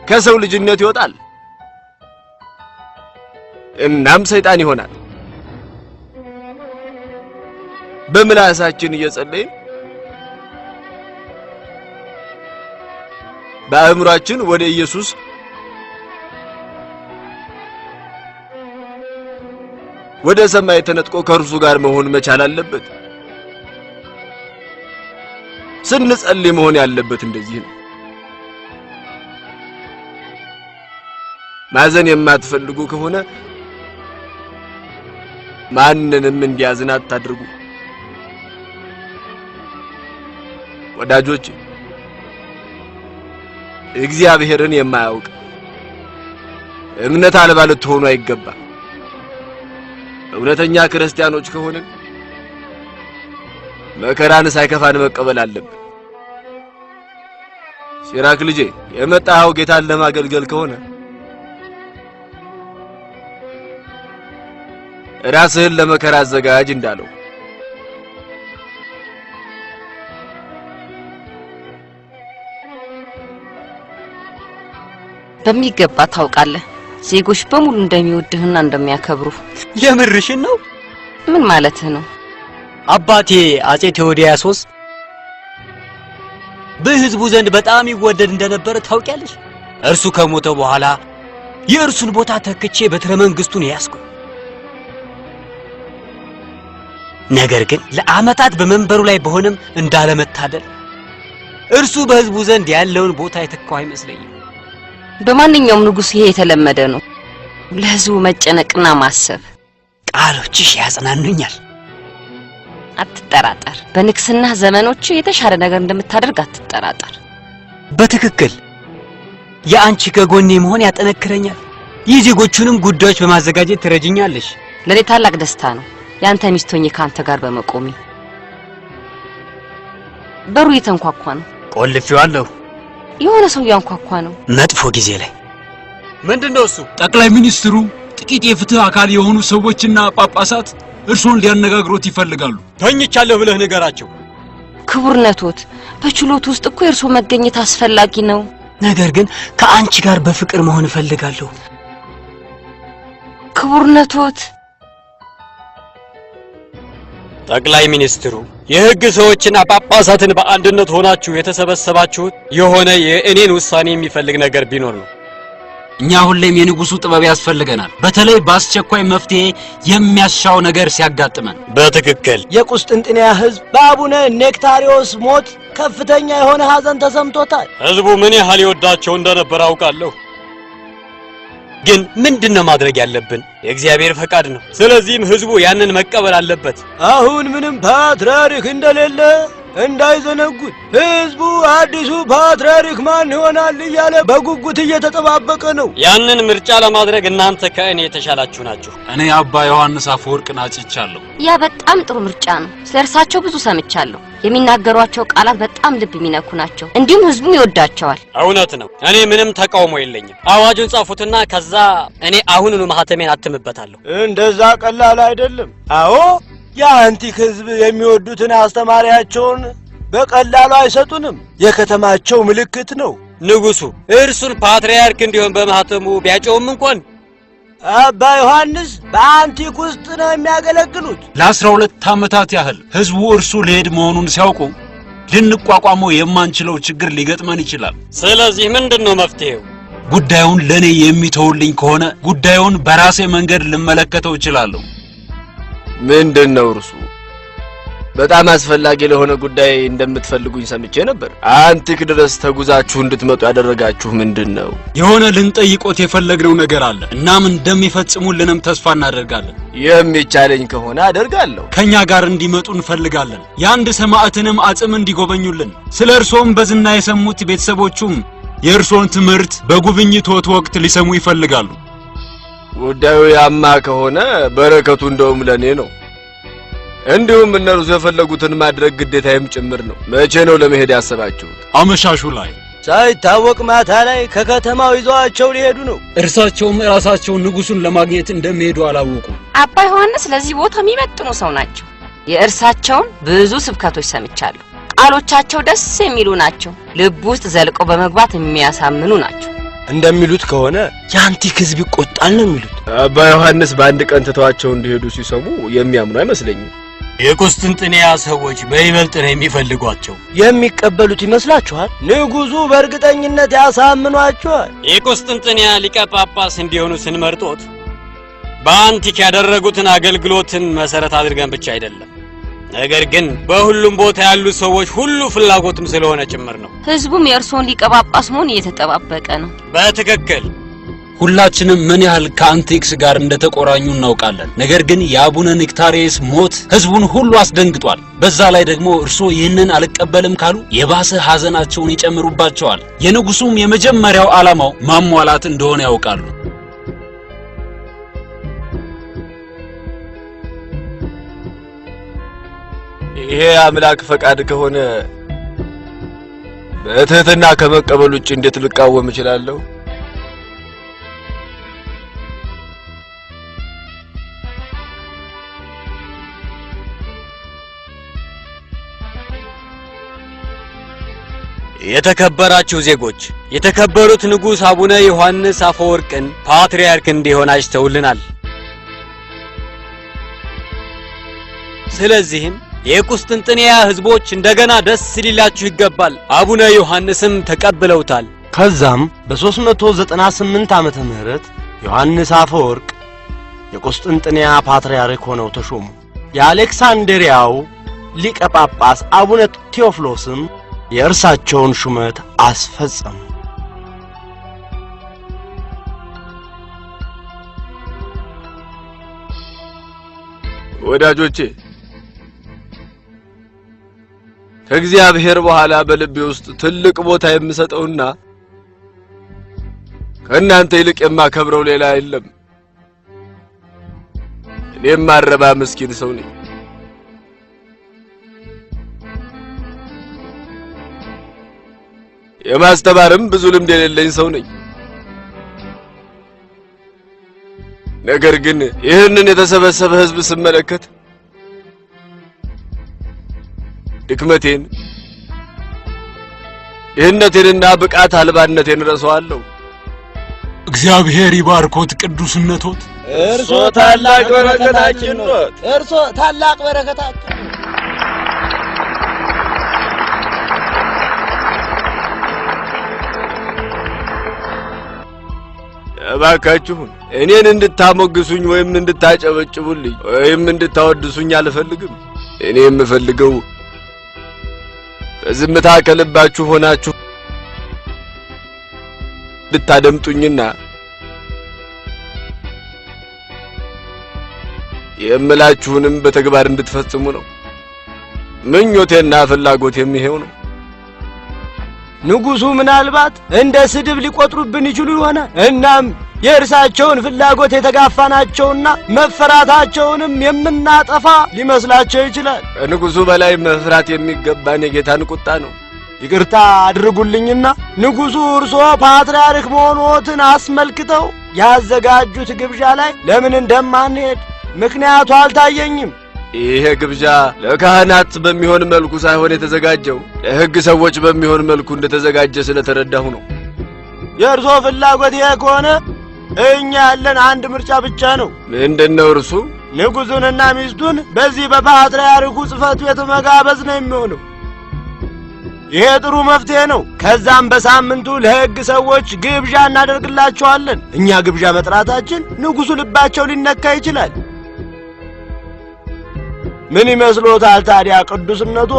ከሰው ልጅነት ይወጣል፣ እናም ሰይጣን ይሆናል። በምላሳችን እየጸለይን በአእምሯችን ወደ ኢየሱስ ወደ ሰማይ ተነጥቆ ከእርሱ ጋር መሆን መቻል አለበት። ስንጸልይ መሆን ያለበት እንደዚህ ነው። ማዘን የማትፈልጉ ከሆነ ማንንም እንዲያዝን አታድርጉ። ወዳጆች፣ እግዚአብሔርን የማያውቅ እምነት አልባ ልትሆኑ አይገባም። እውነተኛ ክርስቲያኖች ከሆንን መከራን ሳይከፋን መቀበል አለብን። ሲራክ ልጄ፣ የመጣኸው ጌታን ለማገልገል ከሆነ ራስህን ለመከራ አዘጋጅ እንዳለው በሚገባ ታውቃለህ። ዜጎች በሙሉ እንደሚወድህና እንደሚያከብሩ። የምርሽን ነው? ምን ማለትህ ነው? አባቴ አጼ ቴዎዲያሶስ በሕዝቡ ዘንድ በጣም ይወደድ እንደነበረ ታውቂያለሽ። እርሱ ከሞተ በኋላ የእርሱን ቦታ ተክቼ በትረ መንግስቱን ያስኩ። ነገር ግን ለዓመታት በመንበሩ ላይ በሆነም እንዳለመታደል እርሱ በሕዝቡ ዘንድ ያለውን ቦታ የተካው አይመስለኝም። በማንኛውም ንጉስ ይሄ የተለመደ ነው፣ ለሕዝቡ መጨነቅና ማሰብ። ቃሎችሽ ያጽናኑኛል። አትጠራጠር። በንግስና ዘመኖች የተሻለ ነገር እንደምታደርግ አትጠራጠር። በትክክል የአንቺ ከጎኔ መሆን ያጠነክረኛል። የዜጎቹንም ጉዳዮች በማዘጋጀት ትረጅኛለሽ። ለኔ ታላቅ ደስታ ነው ያንተ ሚስት ሆኜ ካንተ ጋር በመቆሜ። በሩ እየተንኳኳ ነው። ቆልፌዋለሁ። የሆነ ሰው ያንኳኳ ነው። መጥፎ ጊዜ ላይ ምንድነው እሱ? ጠቅላይ ሚኒስትሩ ጥቂት የፍትህ አካል የሆኑ ሰዎችና ጳጳሳት እርሶን ሊያነጋግሩት ይፈልጋሉ። ተኝቻለሁ ብለህ ንገራቸው። ክቡርነቶት፣ በችሎት ውስጥ እኮ የእርሶ መገኘት አስፈላጊ ነው። ነገር ግን ከአንቺ ጋር በፍቅር መሆን እፈልጋለሁ። ክቡርነቶት። ጠቅላይ ሚኒስትሩ የህግ ሰዎችና ጳጳሳትን በአንድነት ሆናችሁ የተሰበሰባችሁት የሆነ የእኔን ውሳኔ የሚፈልግ ነገር ቢኖር ነው። እኛ ሁሌም የንጉሱ ጥበብ ያስፈልገናል፣ በተለይ በአስቸኳይ መፍትሄ የሚያሻው ነገር ሲያጋጥመን። በትክክል የቁስጥንጥንያ ህዝብ በአቡነ ኔክታሪዮስ ሞት ከፍተኛ የሆነ ሐዘን ተሰምቶታል። ህዝቡ ምን ያህል ይወዳቸው እንደነበር አውቃለሁ። ግን ምንድነው ማድረግ ያለብን? የእግዚአብሔር ፈቃድ ነው። ስለዚህም ህዝቡ ያንን መቀበል አለበት። አሁን ምንም ፓትርያርክ እንደሌለ እንዳይዘነጉት። ህዝቡ አዲሱ ፓትርያርክ ማን ይሆናል እያለ በጉጉት እየተጠባበቀ ነው። ያንን ምርጫ ለማድረግ እናንተ ከእኔ የተሻላችሁ ናችሁ። እኔ አባ ዮሐንስ አፈወርቅን አጭቻለሁ። ያ በጣም ጥሩ ምርጫ ነው። ስለርሳቸው ብዙ ሰምቻለሁ። የሚናገሯቸው ቃላት በጣም ልብ የሚነኩ ናቸው። እንዲሁም ህዝቡም ይወዳቸዋል። እውነት ነው። እኔ ምንም ተቃውሞ የለኝም። አዋጁን ጻፉትና ከዛ እኔ አሁኑኑ ማህተሜን አትምበታለሁ። እንደዛ ቀላል አይደለም። አዎ የአንቲክ ህዝብ የሚወዱትን አስተማሪያቸውን በቀላሉ አይሰጡንም። የከተማቸው ምልክት ነው። ንጉሱ እርሱን ፓትርያርክ እንዲሆን በማህተሙ ቢያጨውም እንኳን አባ ዮሐንስ በአንቲክ ውስጥ ነው የሚያገለግሉት። ለ12 ዓመታት ያህል ህዝቡ እርሱ ሊሄድ መሆኑን ሲያውቁ ልንቋቋመው የማንችለው ችግር ሊገጥመን ይችላል። ስለዚህ ምንድነው መፍትሄው? ጉዳዩን ለኔ የሚተውልኝ ከሆነ ጉዳዩን በራሴ መንገድ ልመለከተው እችላለሁ። ምንድነው እርሱ? በጣም አስፈላጊ ለሆነ ጉዳይ እንደምትፈልጉኝ ሰምቼ ነበር። አንቲክ ድረስ ተጉዛችሁ እንድትመጡ ያደረጋችሁ ምንድነው? የሆነ ልንጠይቆት የፈለግነው ነገር አለ። እናም እንደሚፈጽሙልንም ተስፋ እናደርጋለን። የሚቻለኝ ከሆነ አደርጋለሁ። ከኛ ጋር እንዲመጡ እንፈልጋለን። የአንድ ሰማዕትንም አጽም እንዲጎበኙልን። ስለ እርሶም በዝና የሰሙት ቤተሰቦቹም የእርሶን ትምህርት በጉብኝቶት ወቅት ሊሰሙ ይፈልጋሉ። ጉዳዩ ያማ ከሆነ በረከቱ እንደውም ለኔ ነው። እንዲሁም እነርሱ የፈለጉትን ማድረግ ግዴታዬም ጭምር ነው። መቼ ነው ለመሄድ ያሰባችሁት? አመሻሹ ላይ ሳይታወቅ ማታ ላይ ከከተማው ይዘዋቸው ሊሄዱ ነው። እርሳቸውም ራሳቸው ንጉሱን ለማግኘት እንደሚሄዱ አላወቁም። አባ ዮሐንስ ለዚህ ቦታ የሚመጥኑ ሰው ናቸው። የእርሳቸውን ብዙ ስብከቶች ሰምቻለሁ። ቃሎቻቸው ደስ የሚሉ ናቸው። ልብ ውስጥ ዘልቀው በመግባት የሚያሳምኑ ናቸው። እንደሚሉት ከሆነ የአንቲክ ህዝብ ይቆጣል ነው የሚሉት። አባ ዮሐንስ በአንድ ቀን ትተዋቸው እንዲሄዱ ሲሰሙ የሚያምኑ አይመስለኝም። የቁስጥንጥንያ ሰዎች በይበልጥ ነው የሚፈልጓቸው። የሚቀበሉት ይመስላችኋል? ንጉሱ በእርግጠኝነት ያሳምኗቸዋል። የቁስጥንጥንያ ሊቀ ጳጳስ እንዲሆኑ ስንመርጦት በአንቲክ ያደረጉትን አገልግሎትን መሰረት አድርገን ብቻ አይደለም፣ ነገር ግን በሁሉም ቦታ ያሉ ሰዎች ሁሉ ፍላጎትም ስለሆነ ጭምር ነው። ህዝቡም የእርሶን ሊቀ ጳጳስ መሆን እየተጠባበቀ ነው። በትክክል ሁላችንም ምን ያህል ከአንቲክስ ጋር እንደተቆራኙ እናውቃለን። ነገር ግን የአቡነ ኔክታሪዮስ ሞት ህዝቡን ሁሉ አስደንግጧል። በዛ ላይ ደግሞ እርሶ ይህንን አልቀበልም ካሉ የባሰ ሐዘናቸውን ይጨምሩባቸዋል። የንጉሱም የመጀመሪያው ዓላማው ማሟላት እንደሆነ ያውቃሉ። ይሄ አምላክ ፈቃድ ከሆነ በትህትና ከመቀበል ውጭ እንዴት ልቃወም እችላለሁ? የተከበራችሁ ዜጎች፣ የተከበሩት ንጉስ አቡነ ዮሐንስ አፈወርቅን ፓትርያርክ እንዲሆን አጭተውልናል። ስለዚህም የቁስጥንጥንያ ህዝቦች እንደገና ደስ ሊላችሁ ይገባል። አቡነ ዮሐንስም ተቀብለውታል። ከዛም በ398 ዓመተ ምህረት ዮሐንስ አፈወርቅ የቁስጥንጥንያ ፓትርያርክ ሆነው ተሾሙ። የአሌክሳንድሪያው ሊቀ ጳጳስ አቡነ ቴዎፍሎስም የእርሳቸውን ሹመት አስፈጸሙ። ወዳጆቼ ከእግዚአብሔር በኋላ በልቤ ውስጥ ትልቅ ቦታ የምሰጠውና ከእናንተ ይልቅ የማከብረው ሌላ የለም። እኔም ማረባ ምስኪን ሰው ነኝ። የማስተማርም ብዙ ልምድ የሌለኝ ሰው ነኝ። ነገር ግን ይህንን የተሰበሰበ ሕዝብ ስመለከት ድክመቴን፣ ድህነቴንና ብቃት አልባነቴን ረሳዋለሁ። እግዚአብሔር ይባርኮት ቅዱስነቶት። እርሶ ታላቅ በረከታችን ኖት። እርሶ ታላቅ በረከታችን። እባካችሁን እኔን እንድታሞግሱኝ ወይም እንድታጨበጭቡልኝ ወይም እንድታወድሱኝ አልፈልግም። እኔ የምፈልገው በዝምታ ከልባችሁ ሆናችሁ እንድታደምጡኝና የምላችሁንም በተግባር እንድትፈጽሙ ነው። ምኞቴና ፍላጎቴም ይሄው ነው። ንጉሡ ምናልባት እንደ ስድብ ሊቆጥሩብን ይችሉ ይሆናል። እናም የእርሳቸውን ፍላጎት የተጋፋናቸውና መፈራታቸውንም የምናጠፋ ሊመስላቸው ይችላል። ከንጉሡ በላይ መፍራት የሚገባን የጌታን ቁጣ ነው። ይቅርታ አድርጉልኝና ንጉሡ እርሶ ፓትርያርክ መሆኖትን አስመልክተው ያዘጋጁት ግብዣ ላይ ለምን እንደማንሄድ ምክንያቱ አልታየኝም። ይሄ ግብዣ ለካህናት በሚሆን መልኩ ሳይሆን የተዘጋጀው ለሕግ ሰዎች በሚሆን መልኩ እንደተዘጋጀ ስለተረዳሁ ነው። የእርሶ ፍላጎት ይሄ ከሆነ እኛ ያለን አንድ ምርጫ ብቻ ነው። ምንድነው እርሱ? ንጉሡንና ሚስቱን በዚህ በፓትርያርኩ ጽሕፈት ቤት መጋበዝ ነው የሚሆነው። ይሄ ጥሩ መፍትሄ ነው። ከዛም በሳምንቱ ለሕግ ሰዎች ግብዣ እናደርግላቸዋለን። እኛ ግብዣ መጥራታችን ንጉሡ ልባቸው ሊነካ ይችላል። ምን ይመስሎታል ታዲያ ቅዱስነቶ?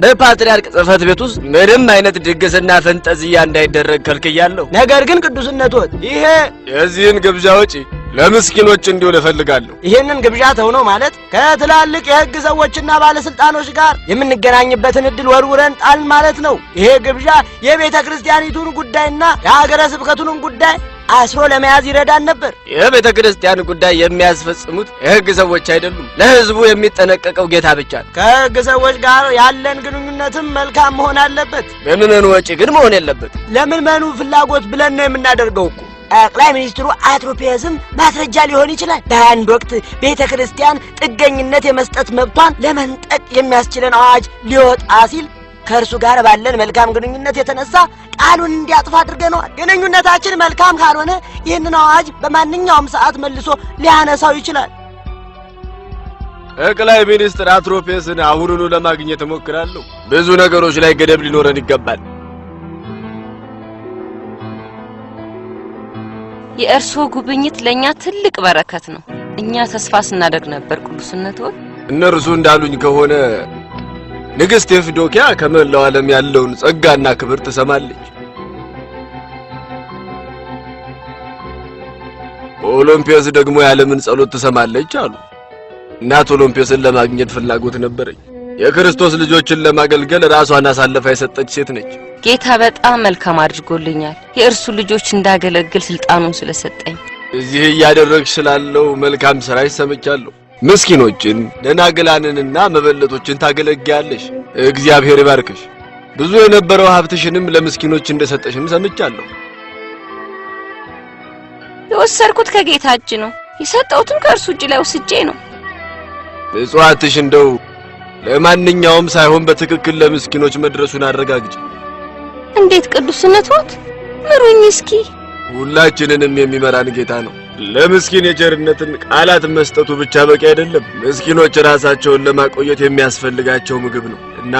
በፓትርያርክ ጽሕፈት ቤት ውስጥ ምንም አይነት ድግስና ፈንጠዝያ እንዳይደረግ ከልክያለሁ። ነገር ግን ቅዱስነቶ ይሄ የዚህን ግብዣ ወጪ ለምስኪኖች እንዲውል እፈልጋለሁ። ይሄንን ግብዣ ተውነው ማለት ከትላልቅ የሕግ ሰዎችና ባለስልጣኖች ጋር የምንገናኝበትን እድል ወርውረን ጣል ማለት ነው። ይሄ ግብዣ የቤተ ክርስቲያኒቱን ጉዳይና የሀገረ ስብከቱንም ጉዳይ አስሮ ለመያዝ ይረዳን ነበር። የቤተ ክርስቲያን ጉዳይ የሚያስፈጽሙት የሕግ ሰዎች አይደሉም፣ ለሕዝቡ የሚጠነቀቀው ጌታ ብቻ ነው። ከሕግ ሰዎች ጋር ያለን ግንኙነትም መልካም መሆን አለበት። በምዕመኑ ወጪ ግን መሆን የለበትም። ለምዕመኑ ፍላጎት ብለን ነው የምናደርገው እኮ። ጠቅላይ ሚኒስትሩ አትሮፒየስም ማስረጃ ሊሆን ይችላል። በአንድ ወቅት ቤተ ክርስቲያን ጥገኝነት የመስጠት መብቷን ለመንጠቅ የሚያስችለን አዋጅ ሊወጣ ሲል ከእርሱ ጋር ባለን መልካም ግንኙነት የተነሳ ቃሉን እንዲያጥፋ አድርገነዋል። ግንኙነታችን መልካም ካልሆነ ይህንን አዋጅ በማንኛውም ሰዓት መልሶ ሊያነሳው ይችላል። ጠቅላይ ሚኒስትር አትሮፒየስን አሁኑኑ ለማግኘት እሞክራለሁ። ብዙ ነገሮች ላይ ገደብ ሊኖረን ይገባል። የእርስዎ ጉብኝት ለኛ ትልቅ በረከት ነው። እኛ ተስፋ ስናደርግ ነበር ቅዱስነቶ። እነርሱ እንዳሉኝ ከሆነ ንግሥት ኤፍዶኪያ ከመላው ዓለም ያለውን ጸጋና ክብር ትሰማለች። ኦሎምፒየስ ደግሞ የዓለምን ጸሎት ትሰማለች አሉ። እናት ኦሎምፒየስን ለማግኘት ፍላጎት ነበረኝ። የክርስቶስ ልጆችን ለማገልገል ራሷን አሳልፋ የሰጠች ሴት ነች። ጌታ በጣም መልካም አድርጎልኛል፣ የእርሱ ልጆች እንዳገለግል ስልጣኑን ስለሰጠኝ። እዚህ እያደረግሽ ስላለው መልካም ሥራሽ ሰምቻለሁ። ምስኪኖችን ደናግላንንና መበለቶችን ታገለግያለሽ። እግዚአብሔር ይባርክሽ። ብዙ የነበረው ሀብትሽንም ለምስኪኖች እንደሰጠሽም ሰምቻለሁ። የወሰድኩት ከጌታ እጅ ነው፣ የሰጠሁትም ከእርሱ እጅ ላይ ወስጄ ነው። ምጽዋትሽ እንደው ለማንኛውም ሳይሆን በትክክል ለምስኪኖች መድረሱን አረጋግጪ። እንዴት ቅዱስነቶት? ምሩኝ እስኪ። ሁላችንንም የሚመራን ጌታ ነው። ለምስኪን የቸርነትን ቃላት መስጠቱ ብቻ በቂ አይደለም። ምስኪኖች ራሳቸውን ለማቆየት የሚያስፈልጋቸው ምግብ ነው እና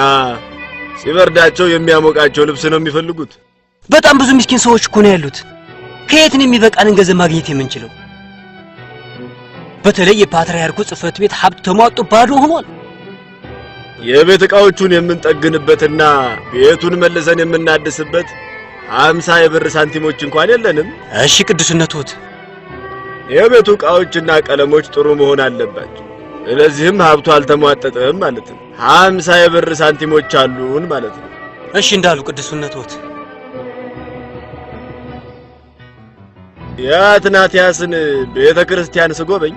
ሲበርዳቸው የሚያሞቃቸው ልብስ ነው የሚፈልጉት። በጣም ብዙ ምስኪን ሰዎች እኮ ነው ያሉት። ከየት ነው የሚበቃንን ገንዘብ ማግኘት የምንችለው? በተለይ የፓትርያርኩ ጽሕፈት ቤት ሀብት ተሟጦ ባዶ ሆኗል። የቤት ዕቃዎቹን የምንጠግንበትና ቤቱን መልሰን የምናድስበት 50 የብር ሳንቲሞች እንኳን የለንም። እሺ ቅዱስነቶት፣ የቤቱ ዕቃዎችና ቀለሞች ጥሩ መሆን አለባቸው። ስለዚህም ሀብቱ አልተሟጠጠም ማለት ነው። 50 የብር ሳንቲሞች አሉን ማለት ነው። እሺ እንዳሉ ቅዱስነቶት። የአትናቴያስን ቤተክርስቲያን ስጎበኝ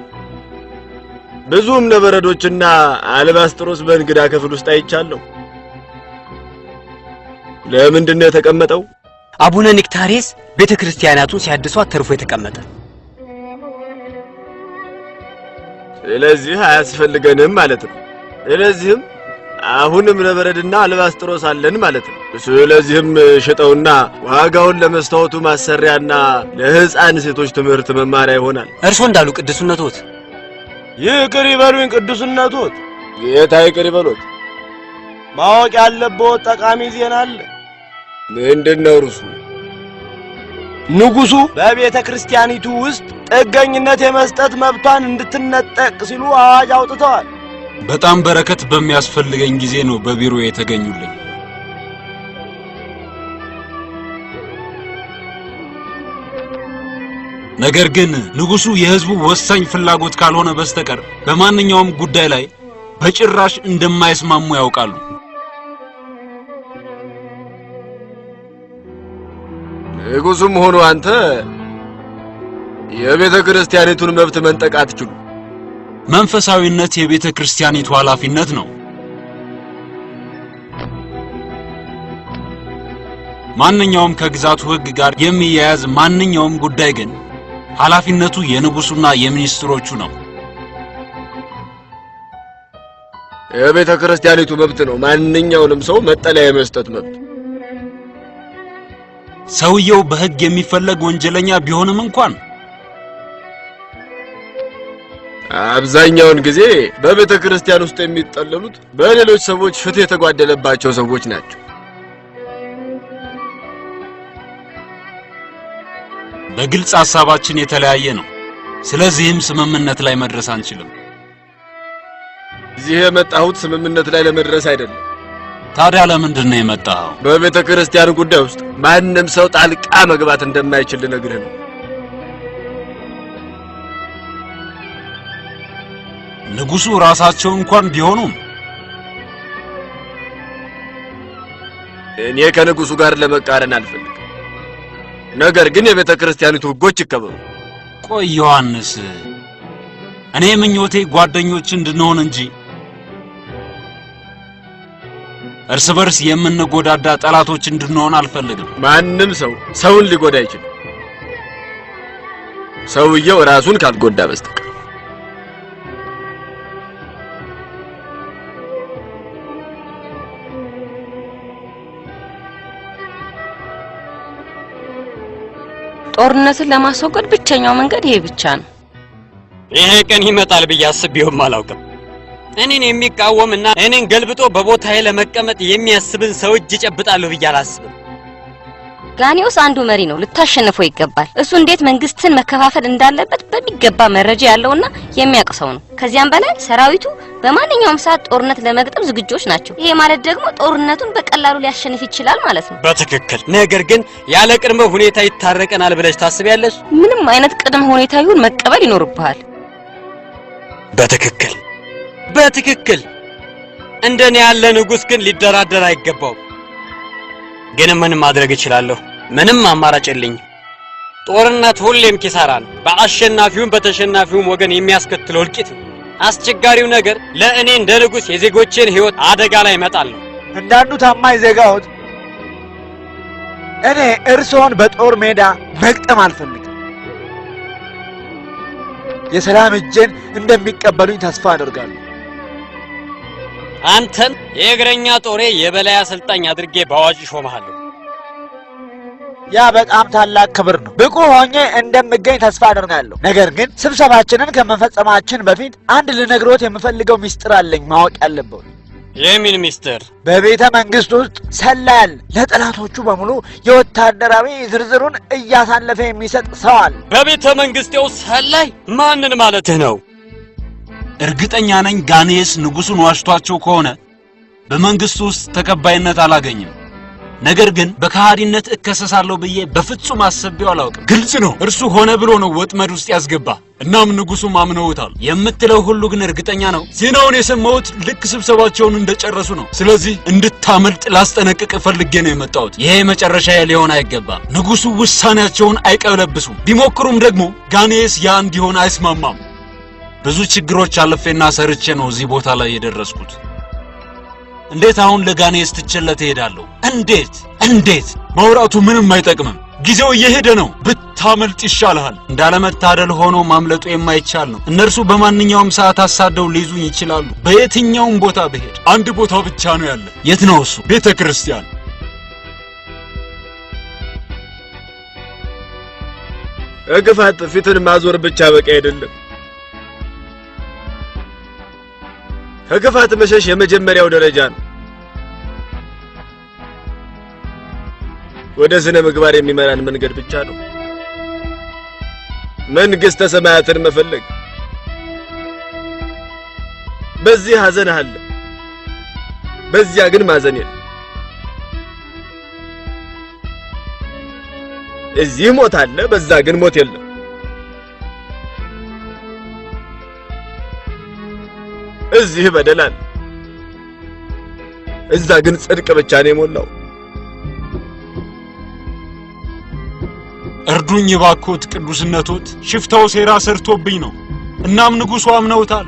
ብዙ እምነበረዶችና አልባስጥሮስ በእንግዳ ክፍል ውስጥ አይቻለሁ። ለምንድን ነው የተቀመጠው? አቡነ ኒክታሬስ ቤተክርስቲያናቱን ሲያድሱ ተርፎ የተቀመጠ። ስለዚህ አያስፈልገንም ማለት ነው። ስለዚህም አሁንም እምነበረድና አልባስጥሮስ አለን ማለት ነው። ስለዚህም ሽጠውና ዋጋውን ለመስታወቱ ማሰሪያና ለሕፃን ሴቶች ትምህርት መማሪያ ይሆናል። እርሶ እንዳሉ ቅዱስነቶት። ይቅር ይበሉኝ ቅዱስነቶት። ጌታ ይቅር ይበሉት። ማወቅ ያለበት ጠቃሚ ዜና አለ። ምንድነው እርሱ? ንጉሱ በቤተ ክርስቲያኒቱ ውስጥ ጥገኝነት የመስጠት መብቷን እንድትነጠቅ ሲሉ አዋጅ አውጥተዋል። በጣም በረከት በሚያስፈልገኝ ጊዜ ነው በቢሮ የተገኙልኝ። ነገር ግን ንጉሱ የህዝቡ ወሳኝ ፍላጎት ካልሆነ በስተቀር በማንኛውም ጉዳይ ላይ በጭራሽ እንደማይስማሙ ያውቃሉ። ንጉሱም ሆኖ አንተ የቤተ ክርስቲያኒቱን መብት መንጠቅ አትችሉ። መንፈሳዊነት የቤተ ክርስቲያኒቱ ኃላፊነት ነው። ማንኛውም ከግዛቱ ህግ ጋር የሚያያዝ ማንኛውም ጉዳይ ግን ኃላፊነቱ የንጉሱና የሚኒስትሮቹ ነው። የቤተ ክርስቲያኒቱ መብት ነው ማንኛውንም ሰው መጠለያ የመስጠት መብት። ሰውየው በህግ የሚፈለግ ወንጀለኛ ቢሆንም እንኳን አብዛኛውን ጊዜ በቤተ ክርስቲያን ውስጥ የሚጠለሉት በሌሎች ሰዎች ፍትህ የተጓደለባቸው ሰዎች ናቸው። በግልጽ ሐሳባችን የተለያየ ነው። ስለዚህም ስምምነት ላይ መድረስ አንችልም። እዚህ የመጣሁት ስምምነት ላይ ለመድረስ አይደለም። ታዲያ ለምንድን ነው የመጣኸው? በቤተ ክርስቲያን ጉዳይ ውስጥ ማንንም ሰው ጣልቃ መግባት እንደማይችል ልነግርህ ነው። ንጉሱ ራሳቸው እንኳን ቢሆኑም እኔ ከንጉሱ ጋር ለመቃረን አልፈልግም። ነገር ግን የቤተ ክርስቲያኒቱ ህጎች ይከበሩ። ቆይ ዮሐንስ፣ እኔ ምኞቴ ጓደኞች እንድንሆን እንጂ እርስ በርስ የምንጎዳዳ ጠላቶች እንድንሆን አልፈልግም። ማንም ሰው ሰውን ሊጎዳ አይችልም፣ ሰውየው ራሱን ካልጎዳ በስተቀር። ጦርነትን ለማስወገድ ብቸኛው መንገድ ይሄ ብቻ ነው። ይሄ ቀን ይመጣል ብዬ አስቤውም አላውቅም። እኔን የሚቃወምና እኔን ገልብጦ በቦታዬ ለመቀመጥ የሚያስብን ሰው እጅ ጨብጣለሁ ብዬ አላስብም። ጋኒዮስ አንዱ መሪ ነው፣ ልታሸንፈው ይገባል። እሱ እንዴት መንግስትን መከፋፈል እንዳለበት በሚገባ መረጃ ያለውና የሚያውቅ ሰው ነው። ከዚያም በላይ ሰራዊቱ በማንኛውም ሰዓት ጦርነት ለመግጠም ዝግጆች ናቸው። ይሄ ማለት ደግሞ ጦርነቱን በቀላሉ ሊያሸንፍ ይችላል ማለት ነው። በትክክል። ነገር ግን ያለ ቅድመ ሁኔታ ይታረቀናል ብለሽ ታስቢያለሽ? ምንም አይነት ቅድመ ሁኔታ ይሁን መቀበል ይኖርብሃል። በትክክል በትክክል። እንደኔ ያለ ንጉስ ግን ሊደራደር አይገባው። ግን ምን ማድረግ እችላለሁ? ምንም አማራጭ የለኝም። ጦርነት ሁሌም ኪሳራ ነው። በአሸናፊውም በተሸናፊውም ወገን የሚያስከትለው እልቂት ነው። አስቸጋሪው ነገር ለእኔ እንደ ንጉስ የዜጎችን ህይወት አደጋ ላይ መጣል ነው። እንዳንዱ ታማኝ ዜጋዎት እኔ እርሶን በጦር ሜዳ መቅጠም አልፈልግም። የሰላም እጄን እንደሚቀበሉኝ ተስፋ አደርጋለሁ። አንተን የእግረኛ ጦሬ የበላይ አሰልጣኝ አድርጌ በአዋጅ ሾመሃለሁ። ያ በጣም ታላቅ ክብር ነው። ብቁ ሆኜ እንደምገኝ ተስፋ አደርጋለሁ። ነገር ግን ስብሰባችንን ከመፈጸማችን በፊት አንድ ልነግሮት የምፈልገው ሚስጥር አለኝ ማወቅ ያለበት። የምን ሚስጥር? በቤተ መንግስት ውስጥ ሰላል ለጠላቶቹ በሙሉ የወታደራዊ ዝርዝሩን እያሳለፈ የሚሰጥ ሰው አለ። በቤተ መንግስቴው ሰላይ? ማንን ማለትህ ነው? እርግጠኛ ነኝ ጋኒዮስ ንጉሱን ዋሽቷቸው ከሆነ በመንግስቱ ውስጥ ተቀባይነት አላገኝም። ነገር ግን በከሃዲነት እከሰሳለሁ ብዬ በፍጹም አስቤው አላውቅም። ግልጽ ነው፣ እርሱ ሆነ ብሎ ነው ወጥመድ ውስጥ ያስገባ። እናም ንጉሡም አምነውታል። የምትለው ሁሉ ግን እርግጠኛ ነው? ዜናውን የሰማሁት ልክ ስብሰባቸውን እንደጨረሱ ነው። ስለዚህ እንድታመልጥ ላስጠነቅቅ ፈልጌ ነው የመጣሁት። ይሄ መጨረሻ ሊሆን አይገባም። ንጉሡ ውሳኔያቸውን አይቀለብሱም። ቢሞክሩም ደግሞ ጋኔስ ያ እንዲሆን አይስማማም። ብዙ ችግሮች አልፌና ሰርቼ ነው እዚህ ቦታ ላይ የደረስኩት። እንዴት አሁን ለጋኔስ ትችለት እሄዳለሁ? እንዴት? ማውራቱ ምንም አይጠቅምም። ጊዜው እየሄደ ነው። ብታመልጥ ይሻልሃል። እንዳለመታደል ሆኖ ማምለጡ የማይቻል ነው። እነርሱ በማንኛውም ሰዓት አሳደው ሊይዙኝ ይችላሉ። በየትኛውም ቦታ ብሄድ አንድ ቦታ ብቻ ነው ያለ። የት ነው እሱ? ቤተ ክርስቲያን። እግፋት ፊትን ማዞር ብቻ በቂ አይደለም። ከክፋት መሸሽ የመጀመሪያው ደረጃ ነው። ወደ ስነ ምግባር የሚመራን መንገድ ብቻ ነው። መንግሥተ ሰማያትን መፈለግ። በዚህ ሐዘን አለ፣ በዚያ ግን ማዘን የለም። እዚህ ሞት አለ፣ በዛ ግን ሞት የለም። እዚህ በደል አለ፣ እዛ ግን ጽድቅ ብቻ ነው የሞላው። እርዱኝ ባኮት ቅዱስነቶት፣ ሽፍታው ሴራ ሰርቶብኝ ነው። እናም ንጉሡ አምነውታል።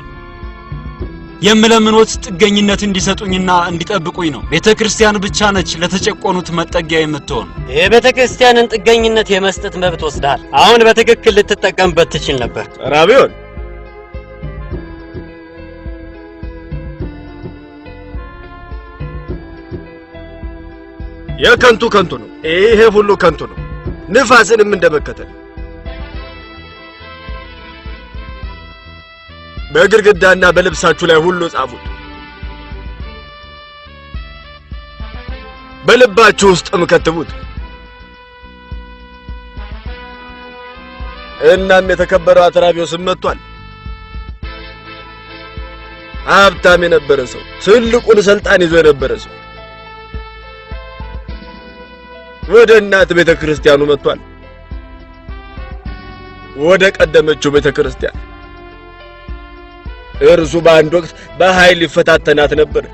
የምለምኖት ጥገኝነት እንዲሰጡኝና እንዲጠብቁኝ ነው። ቤተክርስቲያን ብቻ ነች ለተጨቆኑት መጠጊያ የምትሆን። የቤተክርስቲያንን ጥገኝነት የመስጠት መብት ወስደሃል። አሁን በትክክል ልትጠቀምበት ትችል ነበር። ራቢዮን የከንቱ ነው። ይሄ ሁሉ ከንቱ ነው። ንፋስንም እንደመከተል በግድግዳና በልብሳችሁ ላይ ሁሉ ጻፉት፣ በልባችሁ ውስጥም ከትቡት። እናም የተከበረው አትራቢዮስም መጥቷል። ሀብታም የነበረ ሰው፣ ትልቁን ስልጣን ይዞ የነበረ ሰው ወደ እናት ቤተክርስቲያኑ መጥቷል። ወደ ቀደመችው ቤተክርስቲያን። እርሱ በአንድ ወቅት በኃይል ይፈታተናት ነበር፣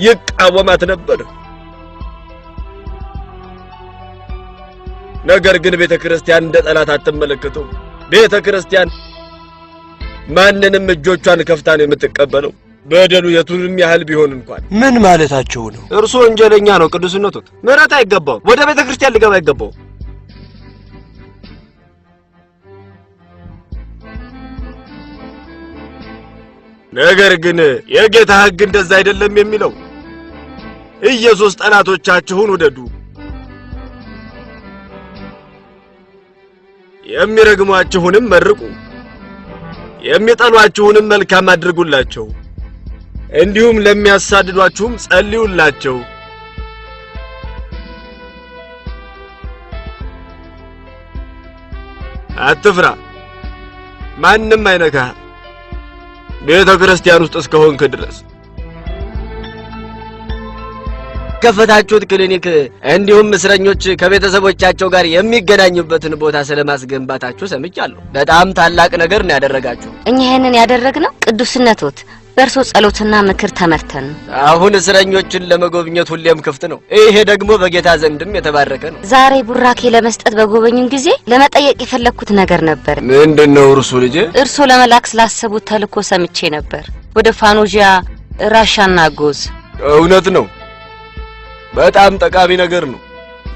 ይቃወማት ነበር። ነገር ግን ቤተክርስቲያን እንደ ጠላት አትመለከተው። ቤተክርስቲያን ማንንም እጆቿን ከፍታ ነው የምትቀበለው፣ በደሉ የቱንም ያህል ቢሆን እንኳን። ምን ማለታቸው ነው? እርሱ ወንጀለኛ ነው ቅዱስነቶት። ምህረት አይገባው፣ ወደ ቤተክርስቲያን ሊገባ አይገባው። ነገር ግን የጌታ ሕግ እንደዛ አይደለም የሚለው። ኢየሱስ ጠላቶቻችሁን ውደዱ፣ የሚረግሟችሁንም መርቁ፣ የሚጠሏችሁንም መልካም አድርጉላቸው፣ እንዲሁም ለሚያሳድዷችሁም ጸልዩላቸው። አትፍራ፣ ማንም አይነካህ ቤተ ክርስቲያን ውስጥ እስከሆንክ ድረስ። ከፈታችሁት ክሊኒክ እንዲሁም እስረኞች ከቤተሰቦቻቸው ጋር የሚገናኙበትን ቦታ ስለማስገንባታችሁ ሰምቻለሁ። በጣም ታላቅ ነገር ነው ያደረጋችሁ። እኛ ይሄንን ያደረግነው ቅዱስነቶት በእርሶ ጸሎትና ምክር ተመርተን። አሁን እስረኞችን ለመጎብኘት ሁሌም ክፍት ነው። ይሄ ደግሞ በጌታ ዘንድም የተባረከ ነው። ዛሬ ቡራኬ ለመስጠት በጎበኙን ጊዜ ለመጠየቅ የፈለኩት ነገር ነበር። ምንድነው እርሱ? ልጄ እርሶ ለመላክ ስላሰቡት ተልኮ ሰምቼ ነበር፣ ወደ ፋኖጂያ፣ ራሻና ጎዝ። እውነት ነው፣ በጣም ጠቃሚ ነገር ነው።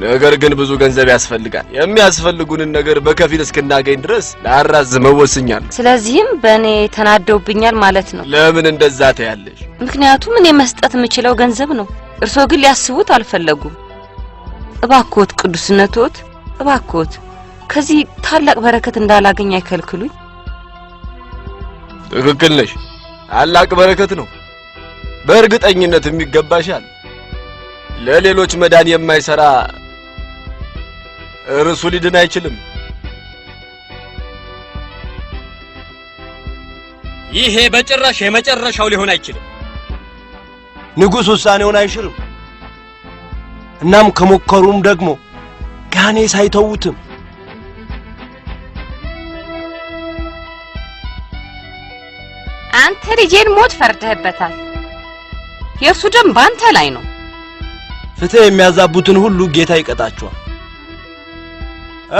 ነገር ግን ብዙ ገንዘብ ያስፈልጋል። የሚያስፈልጉንን ነገር በከፊል እስክናገኝ ድረስ ላራዝመው ወስኛለሁ። ስለዚህም በእኔ ተናደውብኛል ማለት ነው። ለምን እንደዛ ታያለሽ? ምክንያቱም እኔ መስጠት የምችለው ገንዘብ ነው፣ እርሶ ግን ሊያስቡት አልፈለጉም። እባክዎት ቅዱስነቶት፣ እባክዎት ከዚህ ታላቅ በረከት እንዳላገኝ አይከልክሉኝ። ትክክል ነሽ፣ ታላቅ በረከት ነው። በእርግጠኝነት የሚገባሻል። ለሌሎች መዳን የማይሰራ እርሱ ሊድን አይችልም። ይሄ በጭራሽ የመጨረሻው ሊሆን አይችልም። ንጉሥ ውሳኔውን አይሽርም። እናም ከሞከሩም ደግሞ ጋኔስ አይተውትም። አንተ ልጄን ሞት ፈርደህበታል። የእርሱ ደም ባንተ ላይ ነው። ፍትህ የሚያዛቡትን ሁሉ ጌታ ይቀጣቸዋል።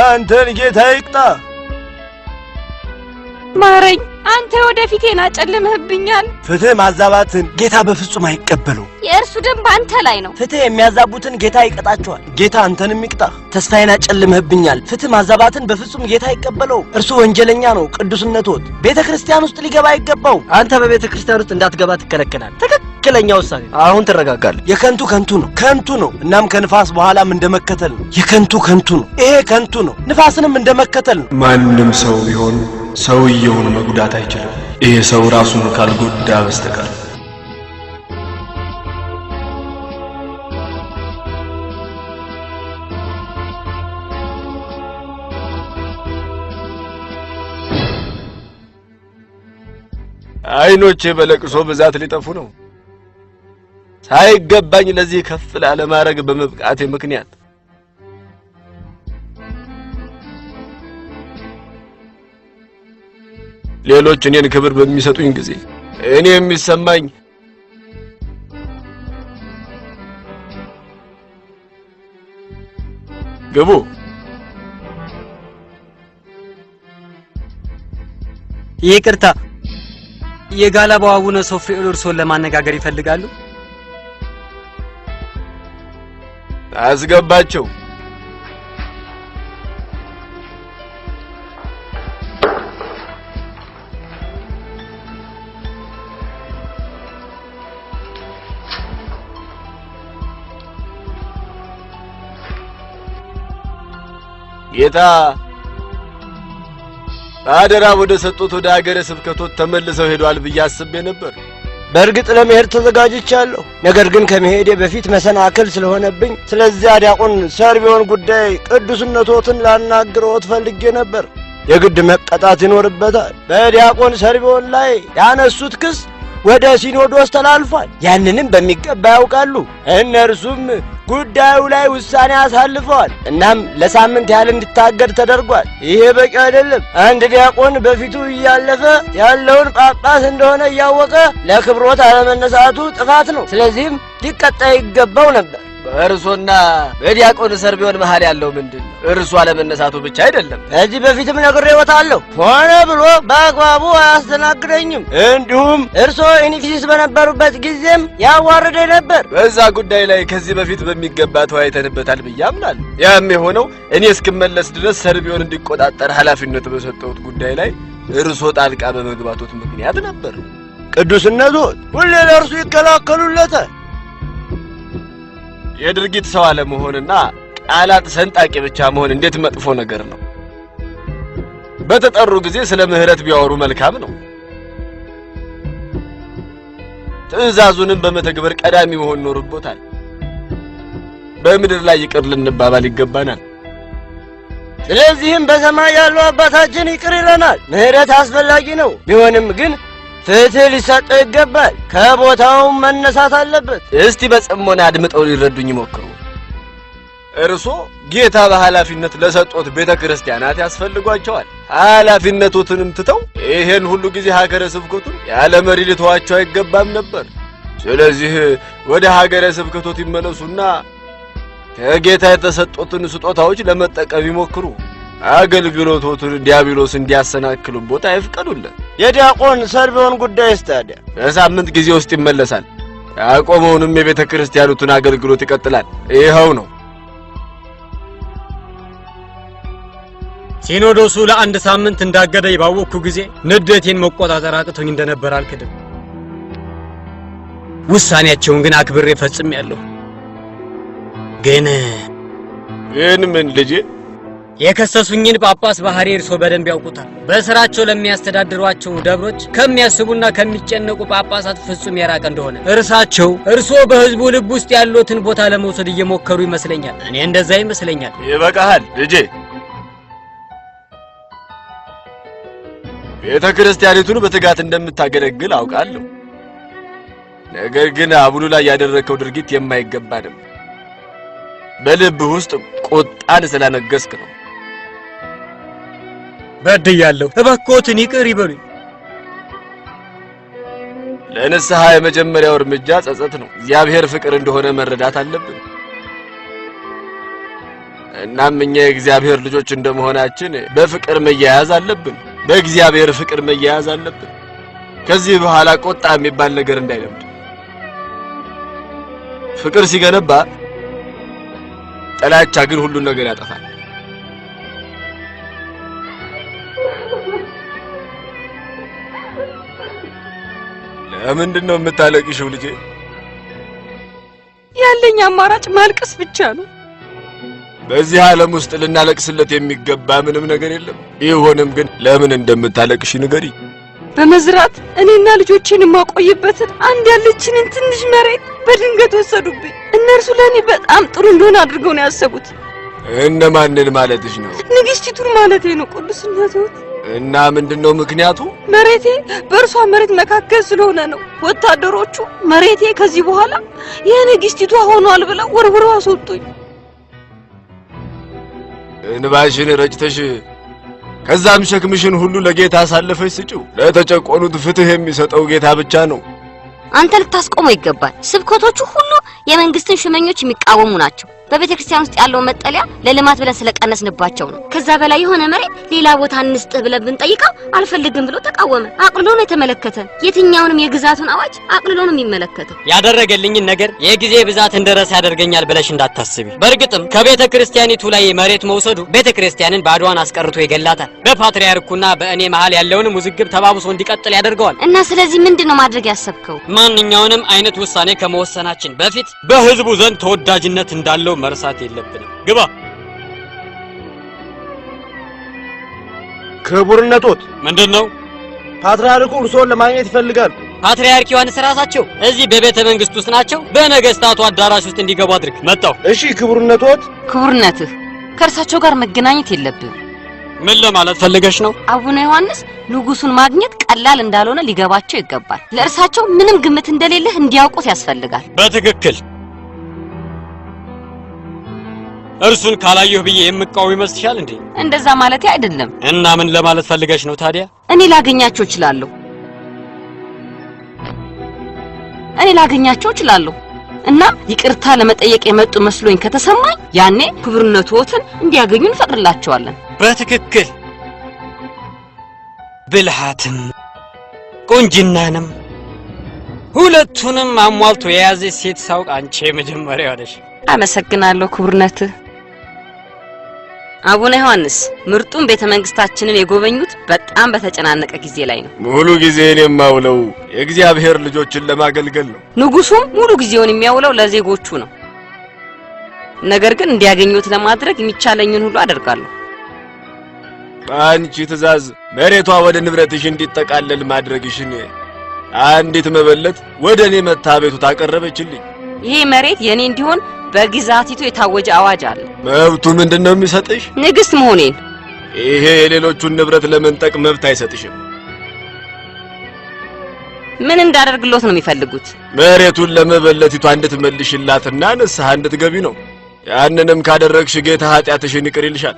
አንተን ጌታ ይቅጣ። ማረኝ፣ አንተ ወደፊቴን አጨልመህብኛል። ፍትህ ማዛባትን ጌታ በፍጹም አይቀበለው። የእርሱ ደም ባንተ ላይ ነው። ፍትህ የሚያዛቡትን ጌታ ይቀጣቸዋል። ጌታ አንተንም ይቅጣ። ተስፋዬን አጨልመህብኛል። ፍትህ ማዛባትን በፍጹም ጌታ አይቀበለው። እርሱ ወንጀለኛ ነው። ቅዱስነትዎት ቤተ ክርስቲያን ውስጥ ሊገባ አይገባው። አንተ በቤተ ክርስቲያን ውስጥ እንዳትገባ ትከለከላል። ትክክለኛ ውሳኔ። አሁን ትረጋጋለህ። የከንቱ ከንቱ ነው፣ ከንቱ ነው። እናም ከንፋስ በኋላም እንደመከተል ነው። የከንቱ ከንቱ ነው። ይሄ ከንቱ ነው። ንፋስንም እንደመከተል ነው። ማንም ሰው ቢሆን ሰውየውን መጉዳት አይችልም። ይሄ ሰው ራሱን ካልጎዳ በስተቀር። አይኖቼ በለቅሶ ብዛት ሊጠፉ ነው። ሳይገባኝ ለዚህ ከፍ ላለ ማዕረግ በመብቃቴ ምክንያት ሌሎች እኔን ክብር በሚሰጡኝ ጊዜ እኔ የሚሰማኝ ግቡ። ይቅርታ፣ የጋላባው አቡነ ሶፍሪኦል እርሶን ለማነጋገር ይፈልጋሉ? አስገባቸው። ጌታ አደራ ወደ ሰጡት ወደ ሀገረ ስብከቶት ተመልሰው ሄዷል ብዬ አስቤ ነበር። በእርግጥ ለመሄድ ተዘጋጅቻለሁ። ነገር ግን ከመሄዴ በፊት መሰናክል ስለሆነብኝ ስለዚያ ዲያቆን ሰርቢዮን ጉዳይ ቅዱስነቶትን ላናግረዎት ፈልጌ ነበር። የግድ መቀጣት ይኖርበታል። በዲያቆን ሰርቢዮን ላይ ያነሱት ክስ ወደ ሲኖዶስ ተላልፏል። ያንንም በሚገባ ያውቃሉ። እነርሱም ጉዳዩ ላይ ውሳኔ አሳልፈዋል። እናም ለሳምንት ያህል እንዲታገድ ተደርጓል። ይሄ በቂ አይደለም። አንድ ዲያቆን በፊቱ እያለፈ ያለውን ጳጳስ እንደሆነ እያወቀ ለክብሮት አለመነሳቱ ጥፋት ነው። ስለዚህም ሊቀጣ ይገባው ነበር። በእርሶና በዲያቆን ሰርቢዮን መሃል ያለው ምንድን ነው? እርሱ አለመነሳቱ ብቻ አይደለም። ከዚህ በፊትም ነግሬዎታለሁ። ሆነ ብሎ በአግባቡ አያስተናግደኝም። እንዲሁም እርሶ ኢኒፊሲስ በነበሩበት ጊዜም ያዋርደ ነበር። በዛ ጉዳይ ላይ ከዚህ በፊት በሚገባ ተወያይተንበታል ብዬ አምናለሁ። ያም የሆነው እኔ እስክመለስ ድረስ ሰርቢዮን እንዲቆጣጠር ኃላፊነት በሰጠሁት ጉዳይ ላይ እርሶ ጣልቃ በመግባቶት ምክንያት ነበር። ቅዱስነቱ ሁሌ ለእርሱ ይከላከሉለታል። የድርጊት ሰው አለመሆንና ቃላት ሰንጣቂ ብቻ መሆን እንዴት መጥፎ ነገር ነው። በተጠሩ ጊዜ ስለ ምህረት ቢያወሩ መልካም ነው። ትዕዛዙንም በመተግበር ቀዳሚ መሆን ኖርቦታል። በምድር ላይ ይቅር ልንባባል ይገባናል። ስለዚህም በሰማይ ያለው አባታችን ይቅር ይለናል። ምህረት አስፈላጊ ነው። ቢሆንም ግን ፍትህ ሊሰጠው ይገባል። ከቦታውም መነሳት አለበት። እስቲ በጽሞና አድምጠው ሊረዱኝ ይሞክሩ። እርሶ ጌታ በኃላፊነት ለሰጡት ቤተ ክርስቲያናት ያስፈልጓቸዋል። ኃላፊነቶትንም ትተው ይሄን ሁሉ ጊዜ ሀገረ ስብከቱን ያለ መሪ ሊተዋቸው አይገባም ነበር። ስለዚህ ወደ ሀገረ ስብከቶት ይመለሱና ከጌታ የተሰጡትን ስጦታዎች ለመጠቀም ይሞክሩ። አገልግሎቶቱን ዲያብሎስ እንዲያሰናክሉበት አይፍቀዱለት። የዲያቆን ሰርቢዮን ጉዳይ ታዲያ በሳምንት ጊዜ ውስጥ ይመለሳል። ያቆመውንም የቤተ ክርስቲያኑትን አገልግሎት ይቀጥላል። ይኸው ነው። ሲኖዶሱ ለአንድ ሳምንት እንዳገደኝ ባወቅኩ ጊዜ ንዴቴን መቆጣጠር አቅቶኝ እንደነበር አልክድም። ውሳኔያቸውን ግን አክብሬ ፈጽሜያለሁ። ግን ምን ልጄ? የከሰሱኝን ጳጳስ ባህሪ እርሶ በደንብ ያውቁታል። በስራቸው ለሚያስተዳድሯቸው ደብሮች ከሚያስቡና ከሚጨነቁ ጳጳሳት ፍጹም የራቀ እንደሆነ እርሶ በህዝቡ ልብ ውስጥ ያሉትን ቦታ ለመውሰድ እየሞከሩ ይመስለኛል። እኔ እንደዛ ይመስለኛል። ይበቃሃል ልጄ። ቤተ ክርስቲያኒቱን በትጋት እንደምታገለግል አውቃለሁ። ነገር ግን አቡኑ ላይ ያደረከው ድርጊት የማይገባ ነው። በልብህ ውስጥ ቁጣን ስላነገስክ ነው። በድያለሁ፣ እባክዎትን ይቅር ይበሉኝ። ለንስሐ የመጀመሪያው እርምጃ ጸጸት ነው። እግዚአብሔር ፍቅር እንደሆነ መረዳት አለብን። እናም እኛ የእግዚአብሔር ልጆች እንደመሆናችን በፍቅር መያያዝ አለብን። በእግዚአብሔር ፍቅር መያያዝ አለብን። ከዚህ በኋላ ቁጣ የሚባል ነገር እንዳይለምድ። ፍቅር ሲገነባ፣ ጥላቻ ግን ሁሉን ነገር ያጠፋል። ለምንድን ነው የምታለቅሽው ልጄ? ያለኝ አማራጭ ማልቀስ ብቻ ነው። በዚህ ዓለም ውስጥ ልናለቅስለት የሚገባ ምንም ነገር የለም። ይሁንም ግን ለምን እንደምታለቅሽ ንገሪ። በመዝራት እኔና ልጆቼን የማቆይበትን አንድ ያለችንን ትንሽ መሬት በድንገት ወሰዱብኝ። እነርሱ ለኔ በጣም ጥሩ እንደሆነ አድርገው ነው ያሰቡት። እነማንን ማለትሽ ነው? ንግስቲቱን ማለቴ ነው ቅዱስነትዎት። እና ምንድነው ምክንያቱ? መሬቴ በእርሷ መሬት መካከል ስለሆነ ነው። ወታደሮቹ መሬቴ ከዚህ በኋላ የንግስቲቷ ሆኗል ብለው ወርውረው አስወጡኝ። እንባሽን ረጭተሽ ከዛም ሸክምሽን ሁሉ ለጌታ አሳልፈሽ ስጪው። ለተጨቆኑት ፍትህ የሚሰጠው ጌታ ብቻ ነው። አንተ ልታስቆመው ይገባል። ስብከቶቹ ሁሉ የመንግስትን ሽመኞች የሚቃወሙ ናቸው። በቤተክርስቲያን ውስጥ ያለው መጠለያ ለልማት ብለን ስለቀነስንባቸው ነው። ከዛ በላይ የሆነ መሬት ሌላ ቦታ እንስጥህ ብለን ብንጠይቀው አልፈልግም ብሎ ተቃወመ። አቅልሎ ነው የተመለከተን። የትኛውንም የግዛቱን አዋጅ አቅልሎ ነው የሚመለከተው። ያደረገልኝን ነገር የጊዜ ብዛት እንደረስ ያደርገኛል ብለሽ እንዳታስቢ። በእርግጥም ከቤተክርስቲያኒቱ ላይ መሬት መውሰዱ ቤተክርስቲያንን ባዷን አስቀርቶ ይገላታል። በፓትርያርኩና በእኔ መሃል ያለውንም ውዝግብ ተባብሶ እንዲቀጥል ያደርገዋል። እና ስለዚህ ምንድነው ማድረግ ያሰብከው? ማንኛውንም አይነት ውሳኔ ከመወሰናችን በፊት በህዝቡ ዘንድ ተወዳጅነት እንዳለው መርሳት የለብንም። ግባ። ክቡርነቶት። ምንድነው? ፓትርያርኩ እርሶን ለማግኘት ይፈልጋል። ፓትርያርክ ዮሐንስ ራሳቸው እዚህ በቤተ መንግስት ውስጥ ናቸው። በነገስታቱ አዳራሽ ውስጥ እንዲገቡ አድርግ። መጣው። እሺ ክቡርነቶት። ክቡርነትህ ከእርሳቸው ጋር መገናኘት የለብህም። ምን ለማለት ፈልገሽ ነው? አቡነ ዮሐንስ ንጉሱን ማግኘት ቀላል እንዳልሆነ ሊገባቸው ይገባል። ለእርሳቸው ምንም ግምት እንደሌለህ እንዲያውቁት ያስፈልጋል። በትክክል እርሱን ካላየሁ ብዬ የምቃወም ይመስልሻል እንዴ? እንደዛ ማለት አይደለም። እና ምን ለማለት ፈልገሽ ነው ታዲያ? እኔ ላገኛቸው እችላለሁ። እና ይቅርታ ለመጠየቅ የመጡ መስሎኝ ከተሰማኝ ያኔ ክቡርነትዎትን እንዲያገኙ እንፈቅድላቸዋለን። በትክክል ብልሃትም ቁንጅናንም ሁለቱንም አሟልቶ የያዘ ሴት ሳውቅ አንቺ የመጀመሪያው ነሽ። አመሰግናለሁ ክቡርነትህ። አቡነ ዮሐንስ ምርጡን ቤተ መንግስታችንን የጎበኙት በጣም በተጨናነቀ ጊዜ ላይ ነው። ሙሉ ጊዜን የማውለው የእግዚአብሔር ልጆችን ለማገልገል ነው። ንጉሱም ሙሉ ጊዜውን የሚያውለው ለዜጎቹ ነው። ነገር ግን እንዲያገኙት ለማድረግ የሚቻለኝን ሁሉ አደርጋለሁ። በአንቺ ትእዛዝ መሬቷ ወደ ንብረትሽ እንዲጠቃለል ማድረግሽን አንዲት መበለት ወደ እኔ መታ ቤቱን አቀረበችልኝ። ይሄ መሬት የኔ እንዲሆን በግዛቲቱ የታወጀ አዋጅ አለ። መብቱ ምንድነው የሚሰጥሽ? ንግስት መሆኔን። ይሄ የሌሎቹን ንብረት ለመንጠቅ መብት አይሰጥሽም። ምን እንዳደርግሎት ነው የሚፈልጉት? መሬቱን ለመበለቲቷ እንድትመልሽላትና ንስሐ እንድትገቢ ነው። ያንንም ካደረግሽ ጌታ ኃጢአትሽን ይቅር ይልሻል።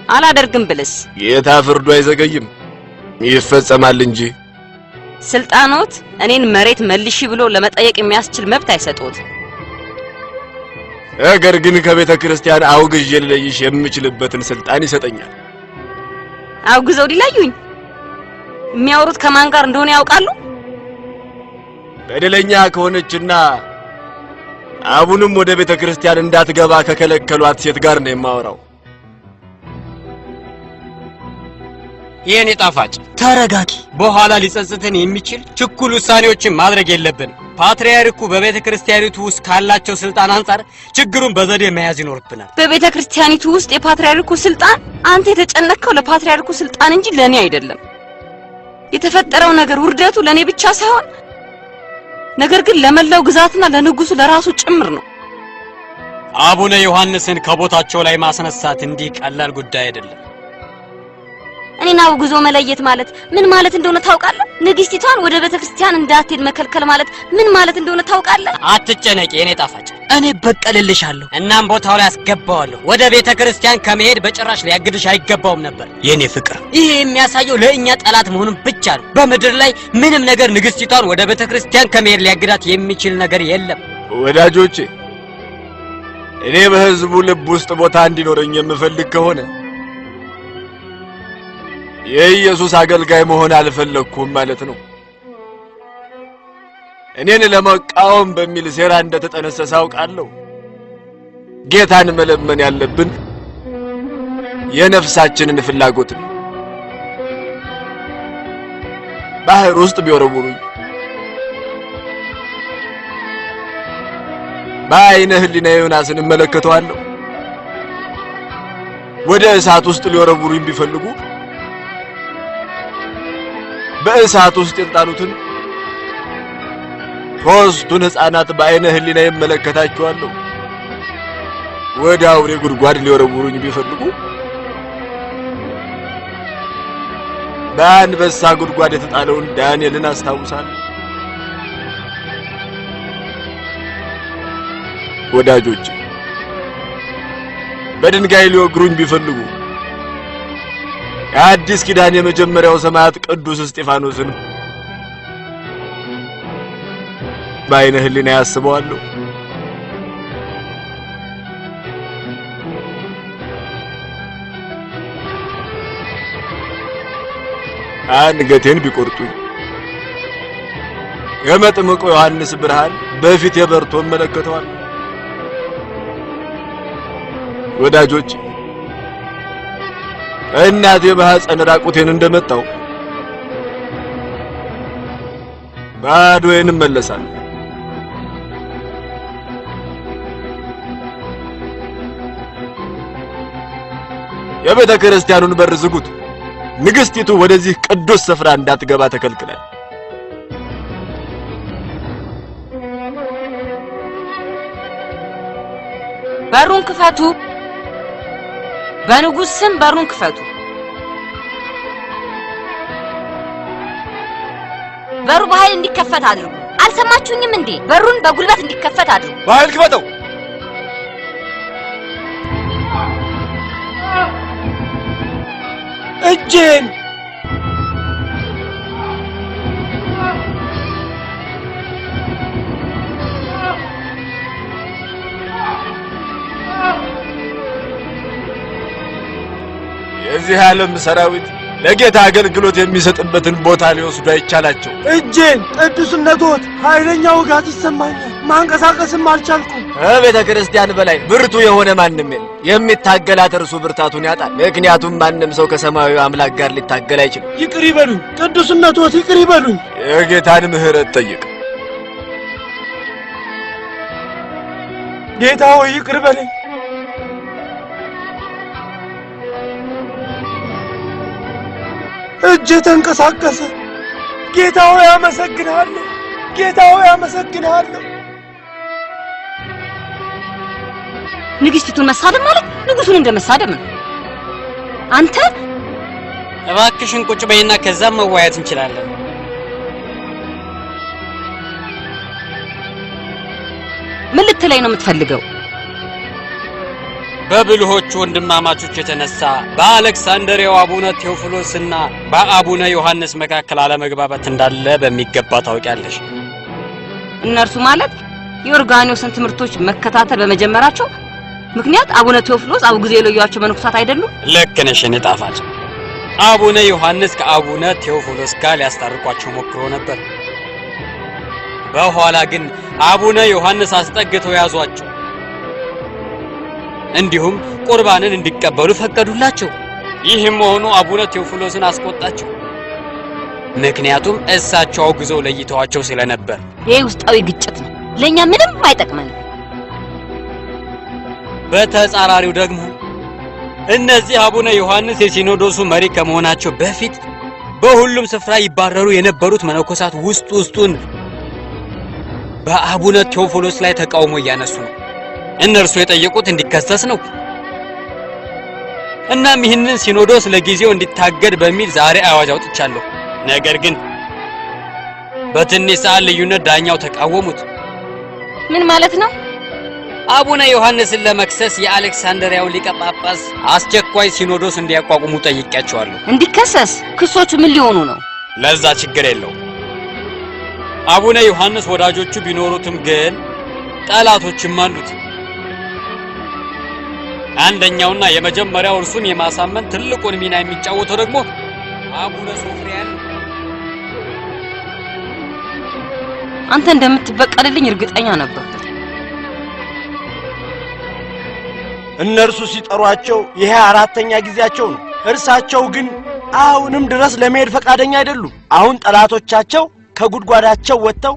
አላደርግም ብልስ? ጌታ ፍርዱ አይዘገይም፣ ይፈጸማል እንጂ። ስልጣኖት እኔን መሬት መልሺ ብሎ ለመጠየቅ የሚያስችል መብት አይሰጡት። ነገር ግን ከቤተ ክርስቲያን አውግዤ ልለይሽ የምችልበትን ስልጣን ይሰጠኛል። አውግዘው ሊለዩኝ? የሚያወሩት ከማን ጋር እንደሆነ ያውቃሉ? በደለኛ ከሆነችና አቡንም ወደ ቤተ ክርስቲያን እንዳትገባ ከከለከሏት ሴት ጋር ነው የማወራው። የኔ ጣፋጭ ተረጋጊ። በኋላ ሊጸጽተን የሚችል ችኩል ውሳኔዎችን ማድረግ የለብንም። ፓትርያርኩ በቤተ ክርስቲያኒቱ ውስጥ ካላቸው ስልጣን አንፃር ችግሩን በዘዴ መያዝ ይኖርብናል። በቤተ ክርስቲያኒቱ ውስጥ የፓትርያርኩ ስልጣን? አንተ የተጨነቀው ለፓትርያርኩ ስልጣን እንጂ ለኔ አይደለም። የተፈጠረው ነገር ውርደቱ ለኔ ብቻ ሳይሆን ነገር ግን ለመላው ግዛትና ለንጉሱ ለራሱ ጭምር ነው። አቡነ ዮሐንስን ከቦታቸው ላይ ማስነሳት እንዲህ ቀላል ጉዳይ አይደለም። እኔን አውግዞ መለየት ማለት ምን ማለት እንደሆነ ታውቃለህ? ንግስቲቷን ወደ ቤተክርስቲያን እንዳትሄድ መከልከል ማለት ምን ማለት እንደሆነ ታውቃለህ? አትጨነቂ የኔ ጣፋጭ፣ እኔ በቀልልሻለሁ። እናም ቦታው ላይ አስገባዋለሁ። ወደ ቤተክርስቲያን ከመሄድ በጭራሽ ሊያግድሽ አይገባውም ነበር የኔ ፍቅር። ይሄ የሚያሳየው ለእኛ ጠላት መሆኑን ብቻ ነው። በምድር ላይ ምንም ነገር ንግስቲቷን ወደ ቤተክርስቲያን ከመሄድ ሊያግዳት የሚችል ነገር የለም። ወዳጆቼ፣ እኔ በህዝቡ ልብ ውስጥ ቦታ እንዲኖረኝ የምፈልግ ከሆነ የኢየሱስ አገልጋይ መሆን አልፈለኩም ማለት ነው። እኔን ለመቃወም በሚል ሴራ እንደተጠነሰሰ አውቃለሁ። ጌታን መለመን ያለብን የነፍሳችንን ፍላጎት ነው። ባህር ውስጥ ቢወረውሩኝ፣ በዓይነ ህሊና ዮናስን እመለከተዋለሁ። ወደ እሳት ውስጥ ሊወረውሩኝ ቢፈልጉ በእሳት ውስጥ የተጣሉትን ሦስቱን ሕፃናት በዓይነ ህሊና እመለከታቸዋለሁ። ወደ አውሬ ጉድጓድ ሊወረውሩኝ ቢፈልጉ በአንበሳ ጉድጓድ የተጣለውን ዳንኤልን አስታውሳለሁ። ወዳጆቼ፣ በድንጋይ ሊወግሩኝ ቢፈልጉ የአዲስ ኪዳን የመጀመሪያው ሰማዕት ቅዱስ እስጢፋኖስን በዓይነ ህሊና ያስበዋለሁ። አንገቴን ቢቆርጡኝ የመጥምቁ ዮሐንስ ብርሃን በፊት የበርቶ እመለከተዋለሁ። ወዳጆች፣ እናቴ በሐፀን ራቁቴን እንደመጣው ባዶዬን እመለሳለሁ። የቤተ ክርስቲያኑን በር ዝጉት። ንግስቲቱ ወደዚህ ቅዱስ ስፍራ እንዳትገባ ተከልክላል። በሩን ክፈቱ። በንጉስ ስም በሩን ክፈቱ። በሩ በኃይል እንዲከፈት አድርጉ። አልሰማችሁኝም እንዴ? በሩን በጉልበት እንዲከፈት አድርጉ። በኃይል ክፈተው። እጄን የዚህ ዓለም ሰራዊት ለጌታ አገልግሎት የሚሰጥበትን ቦታ ሊወስዱ አይቻላቸው። እጄን ቅዱስነቶት ኃይለኛ ውጋት ይሰማኛል። ማንቀሳቀስም አልቻልኩም። ከቤተ ክርስቲያን በላይ ብርቱ የሆነ ማንም የለም። የሚታገላት እርሱ ብርታቱን ያጣል። ምክንያቱም ማንም ሰው ከሰማያዊ አምላክ ጋር ሊታገል አይችልም። ይቅር ይበሉኝ ቅዱስነቶት፣ ይቅር ይበሉኝ። የጌታን ምሕረት ጠይቅ። ጌታ ሆይ ይቅር በለኝ። እጄ ተንቀሳቀሰ። ጌታ ሆይ አመሰግንሃለሁ። ጌታ ሆይ አመሰግንሃለሁ። ንግስቲቱን መሳደብ ማለት ንጉሱን እንደመሳደብ ነው። አንተ እባክሽን ቁጭ በይና ከዛም መዋያት እንችላለን። ምን ልትለኝ ነው የምትፈልገው? በብልሆቹ ወንድማማቾች የተነሳ በአሌክሳንድሪያው አቡነ ቴዎፍሎስና በአቡነ ዮሐንስ መካከል አለመግባባት እንዳለ በሚገባ ታውቂያለሽ። እነርሱ ማለት የኦርጋኖስን ትምህርቶች መከታተል በመጀመራቸው ምክንያት አቡነ ቴዎፍሎስ አውግዘው የለዩዋቸው መነኮሳት አይደሉም? ልክ ነሽ የኔ ጣፋጭ። አቡነ ዮሐንስ ከአቡነ ቴዎፍሎስ ጋር ሊያስታርቋቸው ሞክሮ ነበር። በኋላ ግን አቡነ ዮሐንስ አስጠግተው ያዟቸው፣ እንዲሁም ቁርባንን እንዲቀበሉ ፈቀዱላቸው። ይህም መሆኑ አቡነ ቴዎፍሎስን አስቆጣቸው፣ ምክንያቱም እሳቸው አውግዘው ለይተዋቸው ስለነበር። ይሄ ውስጣዊ ግጭት ነው፣ ለኛ ምንም አይጠቅመንም። በተጻራሪው ደግሞ እነዚህ አቡነ ዮሐንስ የሲኖዶሱ መሪ ከመሆናቸው በፊት በሁሉም ስፍራ ይባረሩ የነበሩት መነኮሳት ውስጡን በአቡነ ቴዎፍሎስ ላይ ተቃውሞ እያነሱ ነው። እነርሱ የጠየቁት እንዲከሰስ ነው። እናም ይህንን ሲኖዶስ ለጊዜው እንዲታገድ በሚል ዛሬ አዋጅ አውጥቻለሁ። ነገር ግን በትንሽ ሰዓት ልዩነት ዳኛው ተቃወሙት። ምን ማለት ነው? አቡነ ዮሐንስን ለመክሰስ የአሌክሳንድሪያው ሊቀ ጳጳስ አስቸኳይ ሲኖዶስ እንዲያቋቁሙ ጠይቄያቸዋለሁ። እንዲከሰስ? ክሶቹ ምን ሊሆኑ ነው? ለዛ ችግር የለው። አቡነ ዮሐንስ ወዳጆቹ ቢኖሩትም ግን ጠላቶችም አሉት። አንደኛውና የመጀመሪያው እርሱን የማሳመን ትልቁን ሚና የሚጫወተው ደግሞ አቡነ ሶፍሪያን። አንተ እንደምትበቀልልኝ እርግጠኛ ነበር። እነርሱ ሲጠሯቸው ይሄ አራተኛ ጊዜያቸው ነው። እርሳቸው ግን አሁንም ድረስ ለመሄድ ፈቃደኛ አይደሉም። አሁን ጠላቶቻቸው ከጉድጓዳቸው ወጥተው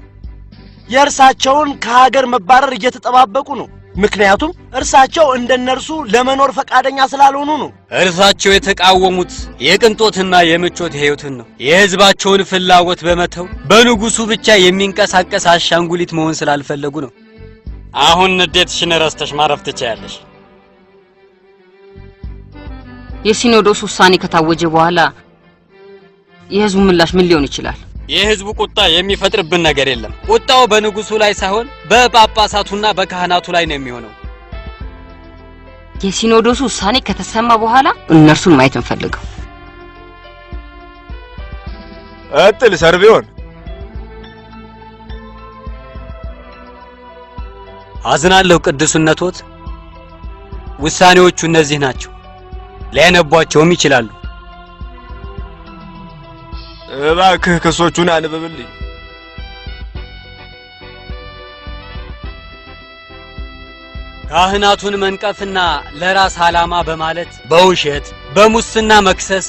የእርሳቸውን ከሀገር መባረር እየተጠባበቁ ነው። ምክንያቱም እርሳቸው እንደነርሱ ለመኖር ፈቃደኛ ስላልሆኑ ነው። እርሳቸው የተቃወሙት የቅንጦትና የምቾት ህይወትን ነው። የህዝባቸውን ፍላጎት በመተው በንጉሱ ብቻ የሚንቀሳቀስ አሻንጉሊት መሆን ስላልፈለጉ ነው። አሁን ንዴትሽን ረስተሽ ማረፍ ትችያለሽ። የሲኖዶስ ውሳኔ ከታወጀ በኋላ የህዝቡ ምላሽ ምን ሊሆን ይችላል? የህዝቡ ቁጣ የሚፈጥርብን ነገር የለም። ቁጣው በንጉሱ ላይ ሳይሆን በጳጳሳቱና በካህናቱ ላይ ነው የሚሆነው። የሲኖዶሱ ውሳኔ ከተሰማ በኋላ እነርሱን ማየት እንፈልገው። እጥል ሰርቢዮን አዝናለሁ ቅዱስነቶት። ውሳኔዎቹ እነዚህ ናቸው። ሊያነቧቸውም ይችላሉ። እባክህ ክሶቹን አንብብልኝ። ካህናቱን መንቀፍና ለራስ ዓላማ በማለት በውሸት በሙስና መክሰስ፣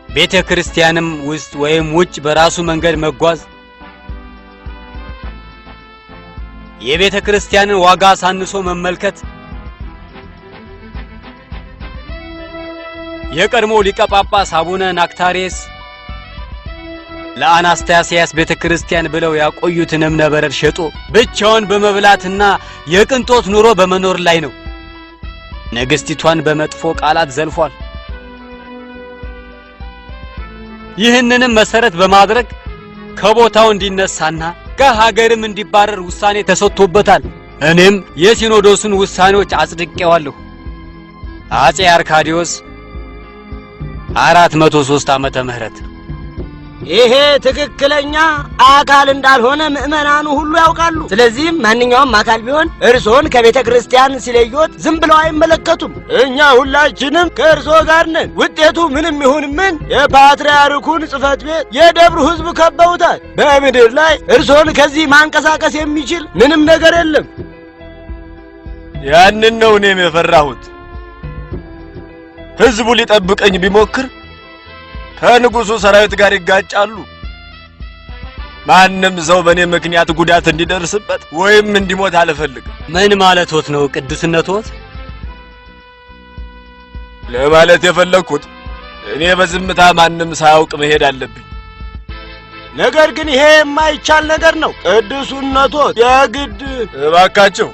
ቤተ ክርስቲያንም ውስጥ ወይም ውጭ በራሱ መንገድ መጓዝ፣ የቤተ ክርስቲያንን ዋጋ አሳንሶ መመልከት፣ የቀድሞ ሊቀ ጳጳስ አቡነ ናክታሪየስ ለአናስታሲያስ ቤተክርስቲያን ብለው ያቆዩትን እምነበረድ ሸጦ ብቻውን በመብላትና የቅንጦት ኑሮ በመኖር ላይ ነው። ንግስቲቷን በመጥፎ ቃላት ዘልፏል። ይህንንም መሰረት በማድረግ ከቦታው እንዲነሳና ከሀገርም እንዲባረር ውሳኔ ተሰጥቶበታል። እኔም የሲኖዶሱን ውሳኔዎች አጽድቄዋለሁ። አጼ አርካዲዮስ 403 ዓመተ ምህረት። ይሄ ትክክለኛ አካል እንዳልሆነ ምእመናኑ ሁሉ ያውቃሉ። ስለዚህም ማንኛውም አካል ቢሆን እርሶን ከቤተ ክርስቲያን ሲለዩት ዝም ብለው አይመለከቱም። እኛ ሁላችንም ከእርሶ ጋር ነን። ውጤቱ ምንም ይሁን ምን የፓትርያርኩን ጽሕፈት ቤት የደብሩ ሕዝብ ከበውታል። በምድር ላይ እርሶን ከዚህ ማንቀሳቀስ የሚችል ምንም ነገር የለም። ያንን ነው እኔም የፈራሁት። ሕዝቡ ሊጠብቀኝ ቢሞክር ከንጉሱ ሰራዊት ጋር ይጋጫሉ። ማንም ሰው በእኔ ምክንያት ጉዳት እንዲደርስበት ወይም እንዲሞት አልፈልግም። ምን ማለትዎት ነው ቅዱስነቶት? ለማለት የፈለኩት እኔ በዝምታ ማንም ሳያውቅ መሄድ አለብኝ። ነገር ግን ይሄ የማይቻል ነገር ነው ቅዱስነቶት። የግድ እባካችሁ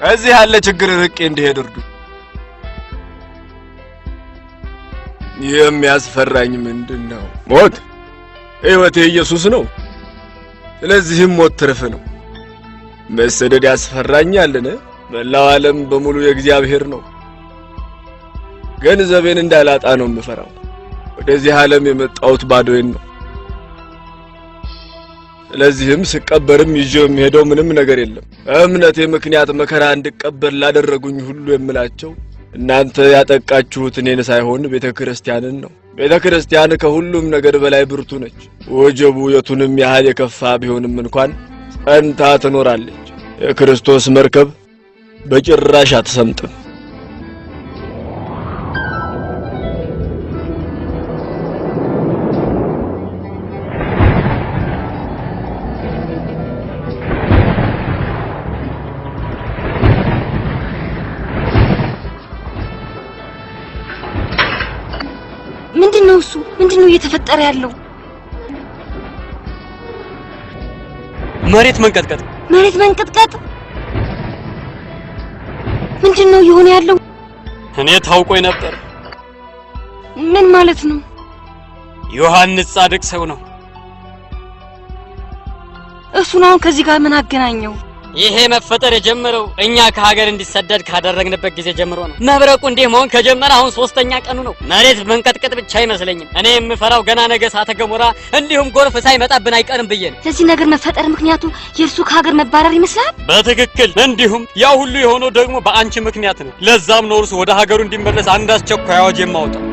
እዚህ ያለ ችግር ርቄ እንዲሄድ እርዱ። የሚያስፈራኝ ምንድነው? ሞት። ሕይወቴ ኢየሱስ ነው። ስለዚህም ሞት ትርፍ ነው። መሰደድ ያስፈራኛልን? መላው ዓለም በሙሉ የእግዚአብሔር ነው። ገንዘቤን እንዳላጣ ነው የምፈራው። ወደዚህ ዓለም የመጣሁት ባዶዬን ነው። ስለዚህም ስቀበርም ይዤው የሚሄደው ምንም ነገር የለም። እምነቴ ምክንያት መከራ እንድቀበል ላደረጉኝ ሁሉ የምላቸው እናንተ ያጠቃችሁት እኔን ሳይሆን ቤተ ክርስቲያንን ነው። ቤተ ክርስቲያን ከሁሉም ነገር በላይ ብርቱ ነች። ወጀቡ የቱንም ያህል የከፋ ቢሆንም እንኳን ጸንታ ትኖራለች። የክርስቶስ መርከብ በጭራሽ አትሰምጥም። ምንድነው እሱ? ምንድነው እየተፈጠረ ያለው? መሬት መንቀጥቀጥ። መሬት መንቀጥቀጥ? ምንድነው እየሆነ ያለው? እኔ ታውቆኝ ነበር። ምን ማለት ነው? ዮሐንስ ጻድቅ ሰው ነው። እሱን አሁን ከዚህ ጋር ምን አገናኘው? ይሄ መፈጠር የጀመረው እኛ ከሀገር እንዲሰደድ ካደረግንበት ጊዜ ጀምሮ ነው። መብረቁ እንዲህ መሆን ከጀመረ አሁን 3ኛ ቀኑ ነው። መሬት መንቀጥቀጥ ብቻ አይመስለኝም። እኔ የምፈራው ገና ነገ እሳተ ገሞራ እንዲሁም ጎርፍ ሳይመጣብን አይቀርም ብዬ ነው። ለዚህ ነገር መፈጠር ምክንያቱ የእርሱ ከሀገር መባረር ይመስላል? በትክክል። እንዲሁም ያ ሁሉ የሆነው ደግሞ በአንቺ ምክንያት ነው። ለዛም ነው እርሱ ወደ ሀገሩ እንዲመለስ አንድ አስቸኳይ አዋጅ የማወጣው።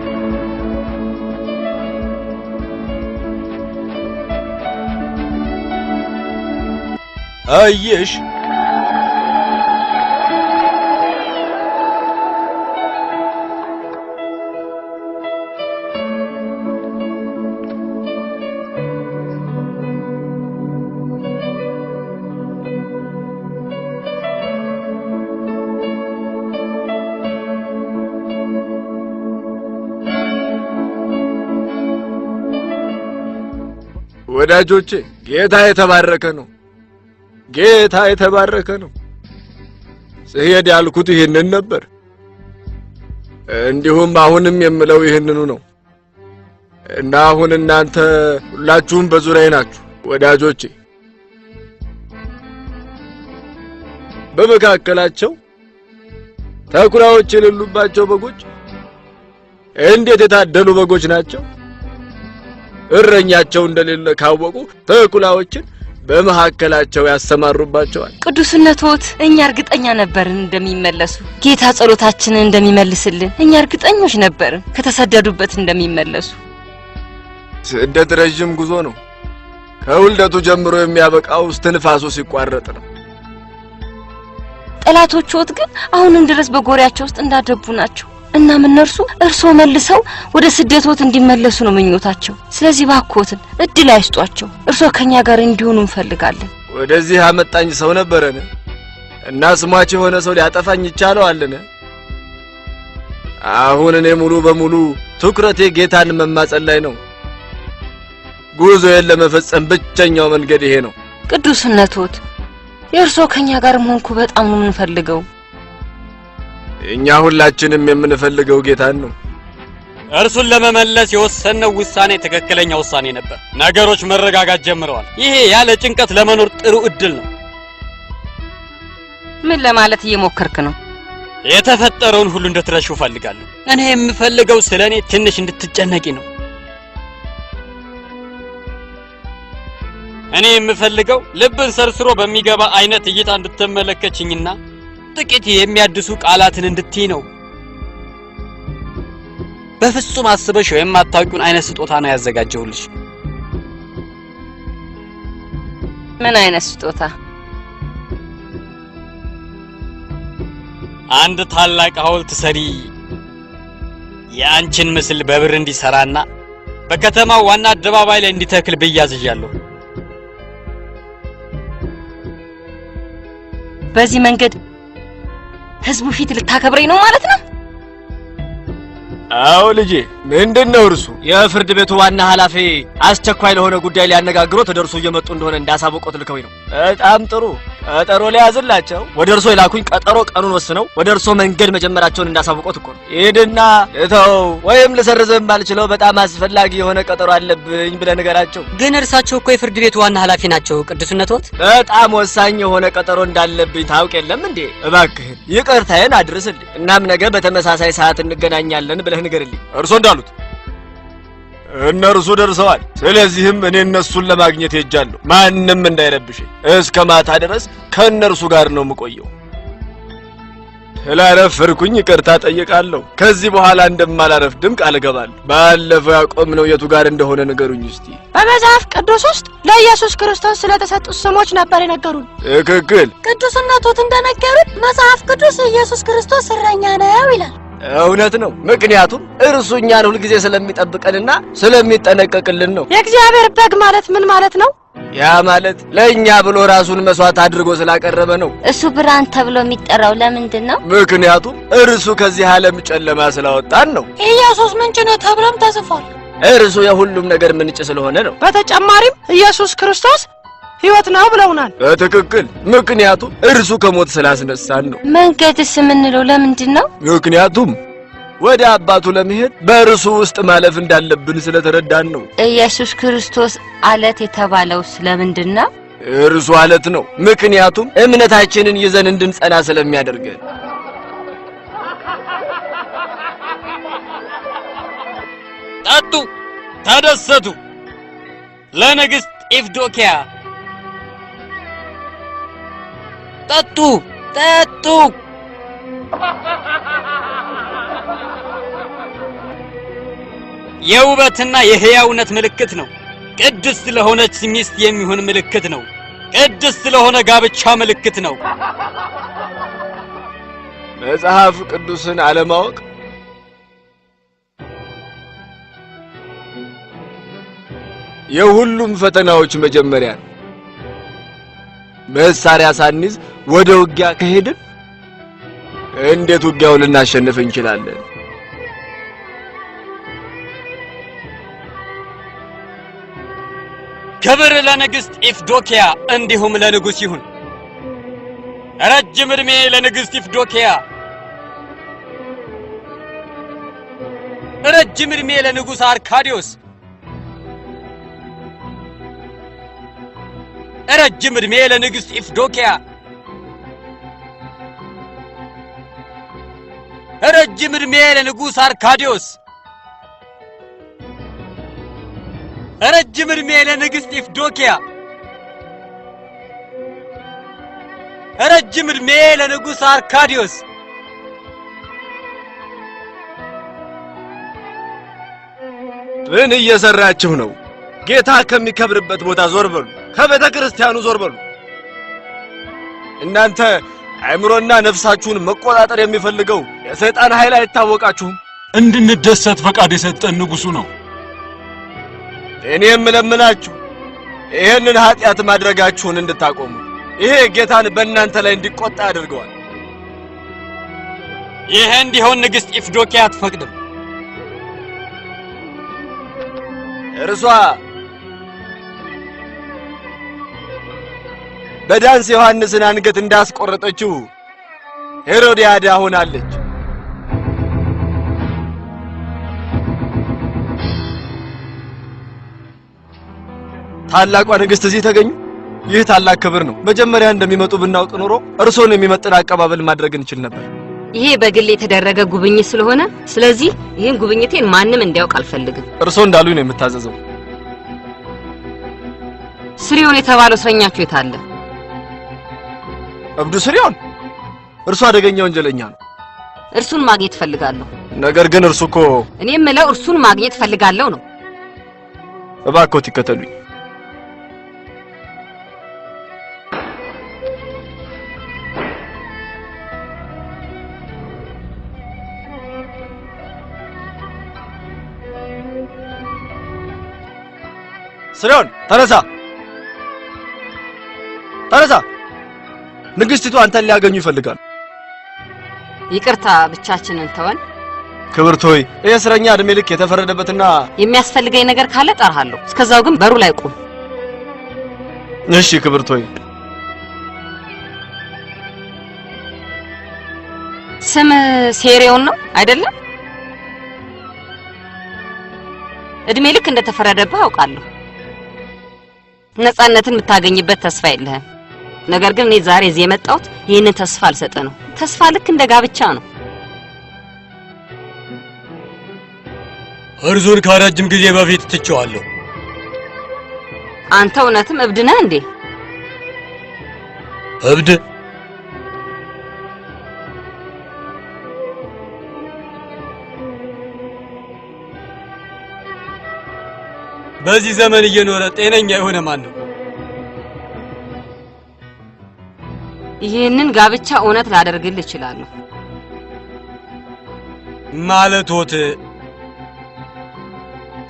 አየሽ፣ ወዳጆቼ ጌታ የተባረከ ነው። ጌታ የተባረከ ነው። ስሄድ ያልኩት ይሄንን ነበር። እንዲሁም አሁንም የምለው ይሄንኑ ነው። እና አሁን እናንተ ሁላችሁም በዙሪያዬ ናችሁ ወዳጆቼ። በመካከላቸው ተኩላዎች የሌሉባቸው በጎች እንዴት የታደሉ በጎች ናቸው! እረኛቸው እንደሌለ ካወቁ ተኩላዎችን በመካከላቸው ያሰማሩባቸዋል። ቅዱስነቶት እኛ እርግጠኛ ነበርን እንደሚመለሱ። ጌታ ጸሎታችንን እንደሚመልስልን እኛ እርግጠኞች ነበርን፣ ከተሰደዱበት እንደሚመለሱ። ስደት ረጅም ጉዞ ነው። ከውልደቱ ጀምሮ የሚያበቃው እስትንፋሱ ሲቋረጥ ነው። ጠላቶችዎት ግን አሁንም ድረስ በጎሪያቸው ውስጥ እንዳደቡ ናቸው። እናም እነርሱ እርሶ መልሰው ወደ ስደቶት እንዲመለሱ ነው ምኞታቸው። ስለዚህ ባክዎትን እድል አይስጧቸው። እርሶ ከኛ ጋር እንዲሆኑ እንፈልጋለን። ወደዚህ አመጣኝ ሰው ነበረን እና ስሟች የሆነ ሰው ሊያጠፋኝ ይቻለዋልን? አሁን እኔ ሙሉ በሙሉ ትኩረቴ ጌታን መማጸን ላይ ነው። ጉዞዬን ለመፈጸም ብቸኛው መንገድ ይሄ ነው። ቅዱስነቶት የእርሶ ከኛ ጋር መሆንኩ በጣም ነው የምንፈልገው። እኛ ሁላችንም የምንፈልገው ጌታን ነው። እርሱን ለመመለስ የወሰነው ውሳኔ ትክክለኛ ውሳኔ ነበር። ነገሮች መረጋጋት ጀምረዋል። ይሄ ያለ ጭንቀት ለመኖር ጥሩ እድል ነው። ምን ለማለት እየሞከርክ ነው? የተፈጠረውን ሁሉ እንድትረሺው ፈልጋለሁ። እኔ የምፈልገው ስለኔ ትንሽ እንድትጨነቂ ነው። እኔ የምፈልገው ልብን ሰርስሮ በሚገባ አይነት እይታ እንድትመለከችኝና ጥቂት የሚያድሱ ቃላትን እንድትይ ነው። በፍጹም አስበሽ የማታውቂውን አይነት ስጦታ ነው ያዘጋጀሁልሽ። ምን አይነት ስጦታ? አንድ ታላቅ ሐውልት ሰሪ የአንቺን ምስል በብር እንዲሰራና በከተማው ዋና አደባባይ ላይ እንዲተክል ብያዝዣለሁ። በዚህ መንገድ ህዝቡ ፊት ልታከብረኝ ነው ማለት ነው? አዎ ልጄ። ምንድነው እርሱ? የፍርድ ቤቱ ዋና ኃላፊ አስቸኳይ ለሆነ ጉዳይ ሊያነጋግሮት ወደ እርሱ እየመጡ እንደሆነ እንዳሳውቆት ልከውኝ ነው። በጣም ጥሩ። ቀጠሮ ሊያዝላቸው ወደ እርሶ የላኩኝ ቀጠሮ ቀኑን ወስነው ወደ እርሶ መንገድ መጀመራቸውን እንዳሳውቆት እኮ ነው። ሄድና ልተው ወይም ልሰርዘም ባልችለው በጣም አስፈላጊ የሆነ ቀጠሮ አለብኝ ብለህ ንገራቸው። ግን እርሳቸው እኮ የፍርድ ቤቱ ዋና ኃላፊ ናቸው ቅዱስነቶት። በጣም ወሳኝ የሆነ ቀጠሮ እንዳለብኝ ታውቅ የለም እንዴ? እባክህን ይቅርታዬን አድርስልኝ። እናም ነገ በተመሳሳይ ሰዓት እንገናኛለን ብለህ ንገርልኝ። እርሶ እንዳሉት እነርሱ ደርሰዋል። ስለዚህም እኔ እነሱን ለማግኘት ሄጃለሁ። ማንም እንዳይረብሽኝ እስከ ማታ ድረስ ከእነርሱ ጋር ነው የምቆየው። ስላረፈርኩኝ ይቅርታ ጠይቃለሁ። ከዚህ በኋላ እንደማላረፍድም ቃል እገባለሁ። ባለፈው ያቆምነው የቱ ጋር እንደሆነ ንገሩኝ እስቲ። በመጽሐፍ ቅዱስ ውስጥ ለኢየሱስ ክርስቶስ ስለተሰጡት ስሞች ነበር የነገሩን። ትክክል። ቅዱስነቶት እንደነገሩት መጽሐፍ ቅዱስ ኢየሱስ ክርስቶስ እረኛ ነው ይላል። እውነት ነው። ምክንያቱም እርሱ እኛን ሁልጊዜ ስለሚጠብቀንና ስለሚጠነቀቅልን ነው። የእግዚአብሔር በግ ማለት ምን ማለት ነው? ያ ማለት ለእኛ ብሎ ራሱን መስዋዕት አድርጎ ስላቀረበ ነው። እሱ ብርሃን ተብሎ የሚጠራው ለምንድን ነው? ምክንያቱም እርሱ ከዚህ ዓለም ጨለማ ስላወጣን ነው። ኢየሱስ ምንጭ ነው ተብሎም ተጽፏል። እርሱ የሁሉም ነገር ምንጭ ስለሆነ ነው። በተጨማሪም ኢየሱስ ክርስቶስ ሕይወት ነው ብለውናል። በትክክል። ምክንያቱም እርሱ ከሞት ስላስነሳን ነው። መንገድስ የምንለው ለምንድን ነው? ምክንያቱም ወደ አባቱ ለመሄድ በእርሱ ውስጥ ማለፍ እንዳለብን ስለተረዳን ነው። ኢየሱስ ክርስቶስ አለት የተባለው ስለምንድን ነው? እርሱ አለት ነው፣ ምክንያቱም እምነታችንን ይዘን እንድንጸና ስለሚያደርገን። ጠጡ፣ ተደሰቱ። ለንግሥት ኢፍዶክያ ጠጡ፣ ጠጡ። የውበትና የሕያውነት ምልክት ነው። ቅድስት ለሆነች ሚስት የሚሆን ምልክት ነው። ቅድስት ለሆነ ጋብቻ ምልክት ነው። መጽሐፍ ቅዱስን አለማወቅ የሁሉም ፈተናዎች መጀመሪያ ነው። መሳሪያ ሳንይዝ ወደ ውጊያ ከሄድን እንዴት ውጊያውን ልናሸንፍ እንችላለን? ክብር ለንግሥት ኢፍዶክያ እንዲሁም ለንጉሥ ይሁን። ረጅም ዕድሜ ለንግሥት ኢፍዶክያ፣ ረጅም ዕድሜ ለንጉሥ አርካዲዮስ፣ ረጅም ዕድሜ ለንግሥት ኢፍዶክያ፣ ረጅም ዕድሜ ለንጉሥ አርካዲዮስ፣ ረጅም ዕድሜ ለንግሥት ኢፍዶክያ፣ ረጅም ዕድሜ ለንጉሥ አርካዲዮስ። ምን እየሰራችሁ ነው? ጌታ ከሚከብርበት ቦታ ዞር በሉ። ከቤተ ክርስቲያኑ ዞር በሉ። እናንተ አእምሮና ነፍሳችሁን መቆጣጠር የሚፈልገው የሰይጣን ኃይል አይታወቃችሁም? እንድንደሰት ፈቃድ የሰጠን ንጉሡ ነው። እኔ የምለምናችሁ ይሄንን ኃጢአት ማድረጋችሁን እንድታቆሙ። ይሄ ጌታን በእናንተ ላይ እንዲቆጣ ያደርገዋል። ይሄ እንዲሆን ንግሥት ኢፍዶክያ አትፈቅድም። እርሷ በዳንስ ዮሐንስን አንገት እንዳስቆረጠችው ሄሮዲያዳ ሆናለች። ታላቋ ንግሥት እዚህ ተገኙ። ይህ ታላቅ ክብር ነው። መጀመሪያ እንደሚመጡ ብናውቅ ኖሮ እርሶን የሚመጥን አቀባበል ማድረግ እንችል ነበር። ይሄ በግል የተደረገ ጉብኝት ስለሆነ ስለዚህ ይህን ጉብኝቴን ማንም እንዲያውቅ አልፈልግም። እርሶ እንዳሉኝ ነው የምታዘዘው። ስሪዮን የተባለው እስረኛችሁ የት አለ? እብዱ ስሪዮን? እርሱ አደገኛ ወንጀለኛ ነው። እርሱን ማግኘት ፈልጋለሁ። ነገር ግን እርሱ እኮ እኔ የምለው እርሱን ማግኘት ፈልጋለሁ ነው። እባክዎት ይከተሉኝ። ስሪዮን ተነሳ፣ ተነሳ። ንግሥቲቱ አንተን ሊያገኙ ይፈልጋሉ። ይቅርታ፣ ብቻችንን ተወን። ክብርት ሆይ፣ ይህ እስረኛ ዕድሜ ልክ የተፈረደበትና የሚያስፈልገኝ ነገር ካለ ጠራሃለሁ። እስከዛው ግን በሩ ላይ ቁም። እሺ ክብርት ሆይ። ስም ሴሪዮን ነው አይደለም? ዕድሜ ልክ እንደተፈረደብህ አውቃለሁ። ነፃነትን የምታገኝበት ተስፋ የለህም። ነገር ግን እኔ ዛሬ እዚህ የመጣሁት ይህንን ተስፋ አልሰጠ ነው። ተስፋ ልክ እንደ ጋብቻ ነው። እርሱን ከረጅም ጊዜ በፊት ትቼዋለሁ። አንተ እውነትም እብድ ነህ እንዴ? እብድ? በዚህ ዘመን እየኖረ ጤነኛ የሆነ ማን ነው? ይህንን ጋብቻ እውነት ላደርግልህ እችላለሁ። ማለትዎት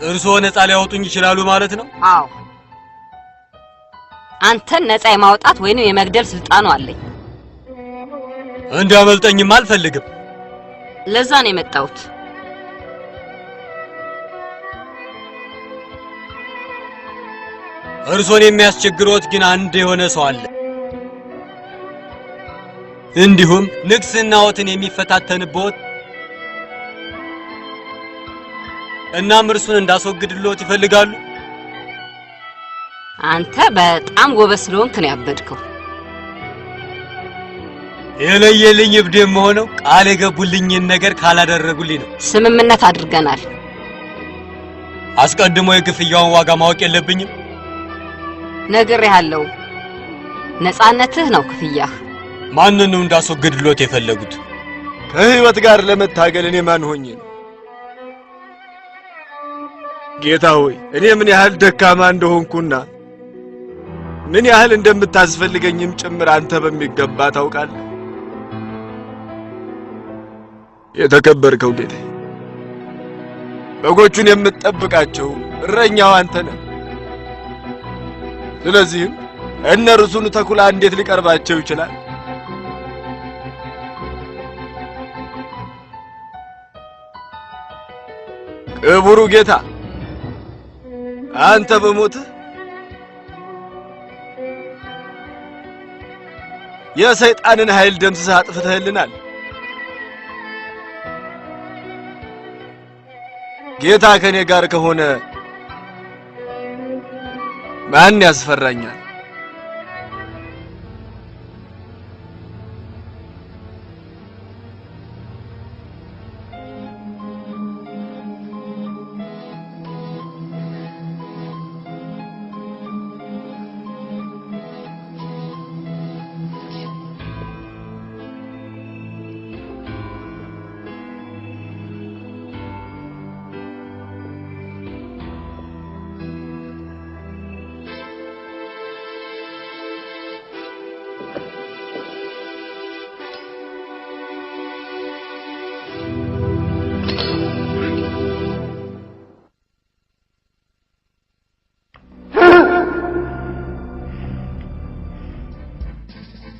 እርስዎ ነፃ ሊያወጡኝ ይችላሉ ማለት ነው? አዎ፣ አንተን ነፃ የማውጣት ወይንም የመግደል ስልጣኑ አለኝ። እንዲያመልጠኝም አልፈልግም። ለዛ ነው የመጣሁት። እርሶን የሚያስቸግሮት ግን አንድ የሆነ ሰው አለ። እንዲሁም ንግስናዎትን የሚፈታተንቦት እናም እርሱን እንዳስወግድልዎት ይፈልጋሉ? አንተ በጣም ጎበዝ ስለሆንክ ነው ያበድከው። የለየልኝ እብድ የምሆነው ቃል የገቡልኝን ነገር ካላደረጉልኝ ነው። ስምምነት አድርገናል። አስቀድሞ የክፍያውን ዋጋ ማወቅ የለብኝም? ነግሬሃለሁ። ነፃነትህ ነው ክፍያህ። ማንን ነው እንዳስወግድልዎት የፈለጉት? ከህይወት ጋር ለመታገል እኔ ማን ሆኜ ነው? ጌታ ሆይ እኔ ምን ያህል ደካማ እንደሆንኩና ምን ያህል እንደምታስፈልገኝም ጭምር አንተ በሚገባ ታውቃለህ። የተከበርከው ጌታ በጎቹን የምትጠብቃቸው እረኛው አንተ ነህ። ስለዚህም እነርሱን ተኩላ እንዴት ሊቀርባቸው ይችላል? ክቡሩ ጌታ አንተ በሞትህ የሰይጣንን ኃይል ደምስሰህ አጥፍተህልናል። ጌታ ከኔ ጋር ከሆነ ማን ያስፈራኛል?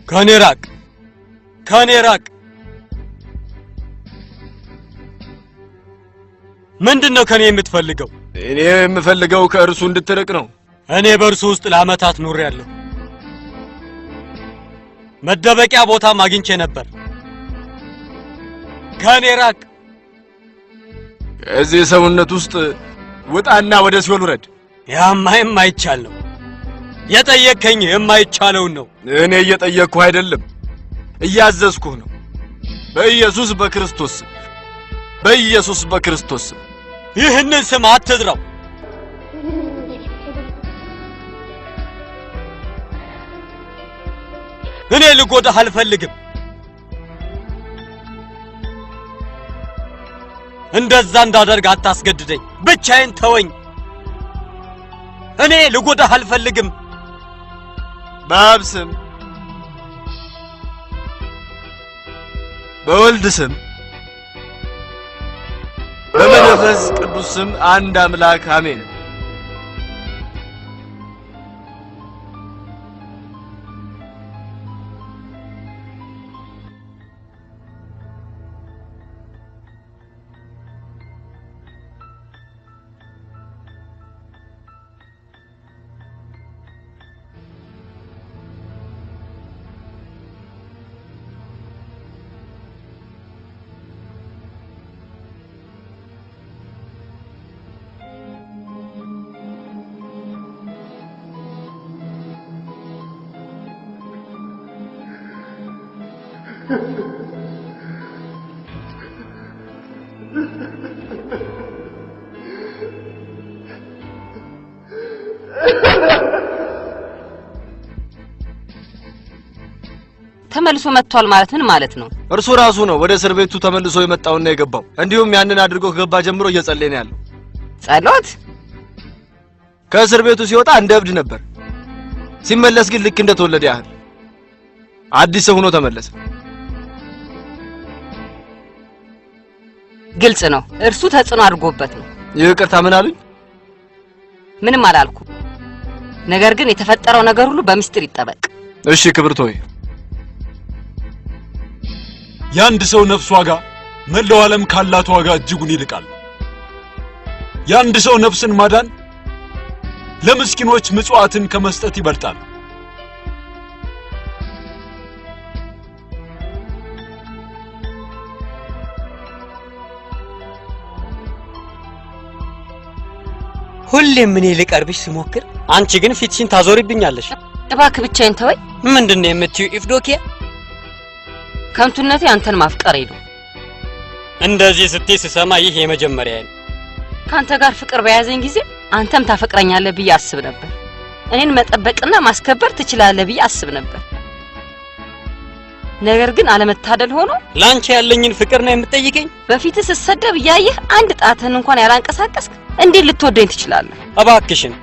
ከኔ ራቅ! ከኔ ራቅ! ምንድነው ከኔ የምትፈልገው? እኔ የምፈልገው ከእርሱ እንድትርቅ ነው። እኔ በእርሱ ውስጥ ለዓመታት ኖሬያለሁ። መደበቂያ ቦታም አግኝቼ ነበር። ከኔ ራቅ! ከዚህ ሰውነት ውስጥ ውጣና ወደ ሲኦል ውረድ። ያማ የማይቻል ነው። የጠየከኝ የማይቻለውን ነው። እኔ እየጠየቅኩህ አይደለም፣ እያዘዝኩህ ነው። በኢየሱስ በክርስቶስ ስም፣ በኢየሱስ በክርስቶስ ስም ይህንን ስም አትጥራው። እኔ ልጎዳህ አልፈልግም። እንደዛ እንዳደርግ አታስገድደኝ። ብቻዬን ተወኝ። እኔ ልጎዳህ አልፈልግም። በአብ ስም በወልድ ስም በመንፈስ ቅዱስ ስም አንድ አምላክ አሜን። ተመልሶ መጥቷል ማለት ምን ማለት ነው? እርሱ ራሱ ነው ወደ እስር ቤቱ ተመልሶ የመጣውና የገባው። እንዲሁም ያንን አድርጎ ከገባ ጀምሮ እየጸለየ ነው ያለው። ጸሎት? ከእስር ቤቱ ሲወጣ እንደ እብድ ነበር። ሲመለስ ግን ልክ እንደተወለደ ያህል አዲስ ሰው ሆኖ ተመለሰ። ግልጽ ነው፣ እርሱ ተጽዕኖ አድርጎበት ነው። ይቅርታ ምን አሉኝ? ምንም አላልኩ። ነገር ግን የተፈጠረው ነገር ሁሉ በሚስጥር ይጠበቅ። እሺ ክብርት ሆይ። የአንድ ሰው ነፍስ ዋጋ መላው ዓለም ካላት ዋጋ እጅጉን ይልቃል። የአንድ ሰው ነፍስን ማዳን ለምስኪኖች ምጽዋትን ከመስጠት ይበልጣል። ሁሌም እኔ ልቀርብሽ ስሞክር አንቺ ግን ፊትሽን ታዞሪብኛለሽ። እባክህ ብቻዬን ተወኝ። ምንድነው የምትዩ ኢፍዶኪያ? ከንቱነቴ አንተን ማፍቀሬ ነው። እንደዚህ ስትይ ስሰማ ይህ የመጀመሪያ ነው። ካንተ ጋር ፍቅር በያዘኝ ጊዜ አንተም ታፈቅረኛለህ ብዬ አስብ ነበር። እኔን መጠበቅና ማስከበር ትችላለህ ብዬ አስብ ነበር። ነገር ግን አለመታደል ሆኖ ላንቺ ያለኝን ፍቅር ነው የምትጠይቀኝ? በፊት ስሰደብ ያየህ አንድ ጣትህን እንኳን ያላንቀሳቀስክ እንዴት ልትወደኝ ትችላለህ? እባክሽን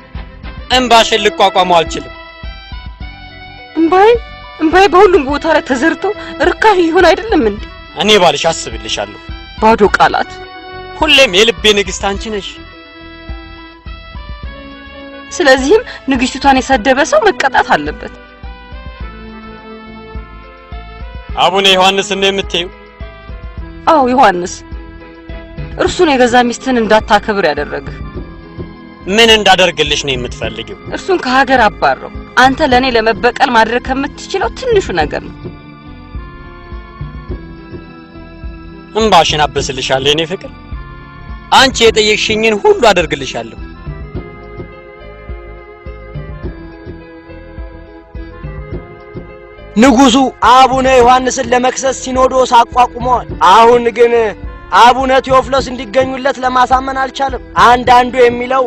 እንባሽን ልቋቋመው አልችልም። እንባይ በሁሉም ቦታ ላይ ተዘርተው ርካሽ ይሆን አይደለም እንዴ? እኔ ባልሽ አስብልሻለሁ። ባዶ ቃላት። ሁሌም የልቤ ንግስት አንቺ ነሽ። ስለዚህም ንግስቱን የሰደበ ሰው መቀጣት አለበት። አቡነ ዮሐንስ ነው የምትይው? አዎ ዮሐንስ፣ እርሱን የገዛ ሚስትን እንዳታከብር ያደረገ። ምን እንዳደርግልሽ ነው የምትፈልጊው? እርሱን ከሀገር አባረው። አንተ ለኔ ለመበቀል ማድረግ ከምትችለው ትንሹ ነገር ነው። እንባሽን አብስልሻለሁ የኔ ፍቅር። አንቺ የጠየቅሽኝን ሁሉ አደርግልሻለሁ። ንጉሱ አቡነ ዮሐንስን ለመክሰስ ሲኖዶስ አቋቁመዋል። አሁን ግን አቡነ ቴዎፍሎስ እንዲገኙለት ለማሳመን አልቻለም። አንዳንዱ የሚለው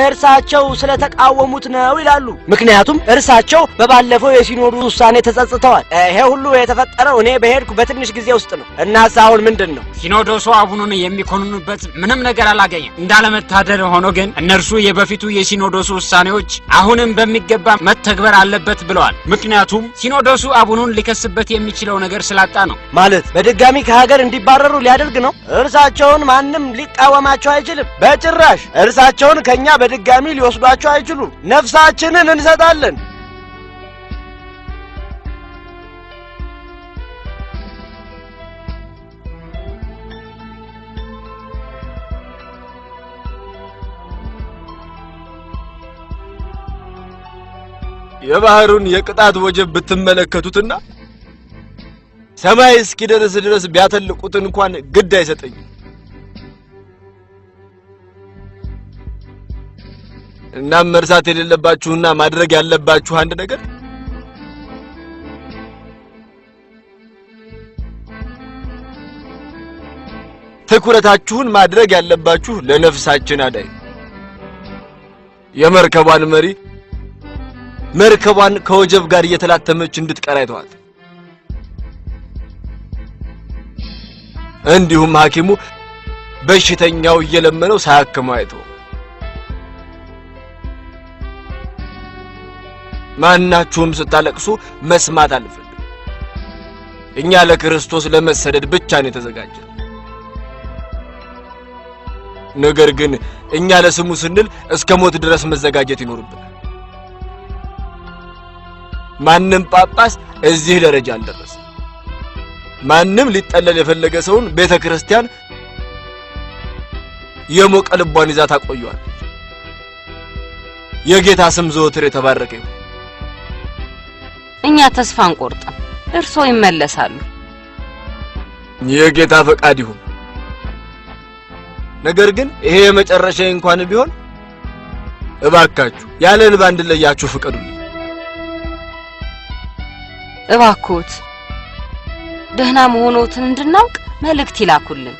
እርሳቸው ስለተቃወሙት ነው ይላሉ። ምክንያቱም እርሳቸው በባለፈው የሲኖዶስ ውሳኔ ተጸጽተዋል። ይሄ ሁሉ የተፈጠረው እኔ በሄድኩ በትንሽ ጊዜ ውስጥ ነው። እናስ አሁን ምንድነው? ሲኖዶሱ አቡኑን የሚኮንኑበት ምንም ነገር አላገኘም። እንዳለመታደል ሆኖ ግን እነርሱ የበፊቱ የሲኖዶሱ ውሳኔዎች አሁንም በሚገባ መተግበር አለበት ብለዋል። ምክንያቱም ሲኖዶሱ አቡኑን ሊከስበት የሚችለው ነገር ስላጣ ነው። ማለት በድጋሚ ከሀገር እንዲባረሩ ሊያደርግ ነው። እርሳቸውን ማንም ሊቃወማቸው አይችልም። በጭራሽ እርሳቸውን ከኛ በድጋሚ ሊወስዷቸው አይችሉም። ነፍሳችንን እንሰጣለን። የባህሩን የቅጣት ወጀብ ብትመለከቱትና ሰማይ እስኪደርስ ድረስ ቢያተልቁት እንኳን ግድ አይሰጠኝም። እናም መርሳት የሌለባችሁና ማድረግ ያለባችሁ አንድ ነገር ትኩረታችሁን ማድረግ ያለባችሁ ለነፍሳችን አዳኝ የመርከቧን መሪ መርከቧን ከወጀብ ጋር እየተላተመች እንድትቀር አይተዋት። እንዲሁም ሐኪሙ በሽተኛው እየለመነው ሳያክመው አይተው። ማናችሁም ስታለቅሱ መስማት አልፈልግም። እኛ ለክርስቶስ ለመሰደድ ብቻ ነው የተዘጋጀን። ነገር ግን እኛ ለስሙ ስንል እስከ ሞት ድረስ መዘጋጀት ይኖርብናል። ማንም ጳጳስ እዚህ ደረጃ አልደረሰ። ማንም ሊጠለል የፈለገ ሰውን ቤተክርስቲያን የሞቀ ልቧን ይዛ ታቆየዋለች። የጌታ ስም ዘወትር የተባረከ ይሁን። እኛ ተስፋ አንቆርጥም። እርሶ ይመለሳሉ። የጌታ ፈቃድ ይሁን። ነገር ግን ይሄ የመጨረሻ እንኳን ቢሆን እባካችሁ ያለ እንባ እንድለያችሁ ፍቀዱልኝ። እባክዎት ደህና መሆኖትን እንድናውቅ መልእክት ይላኩልን።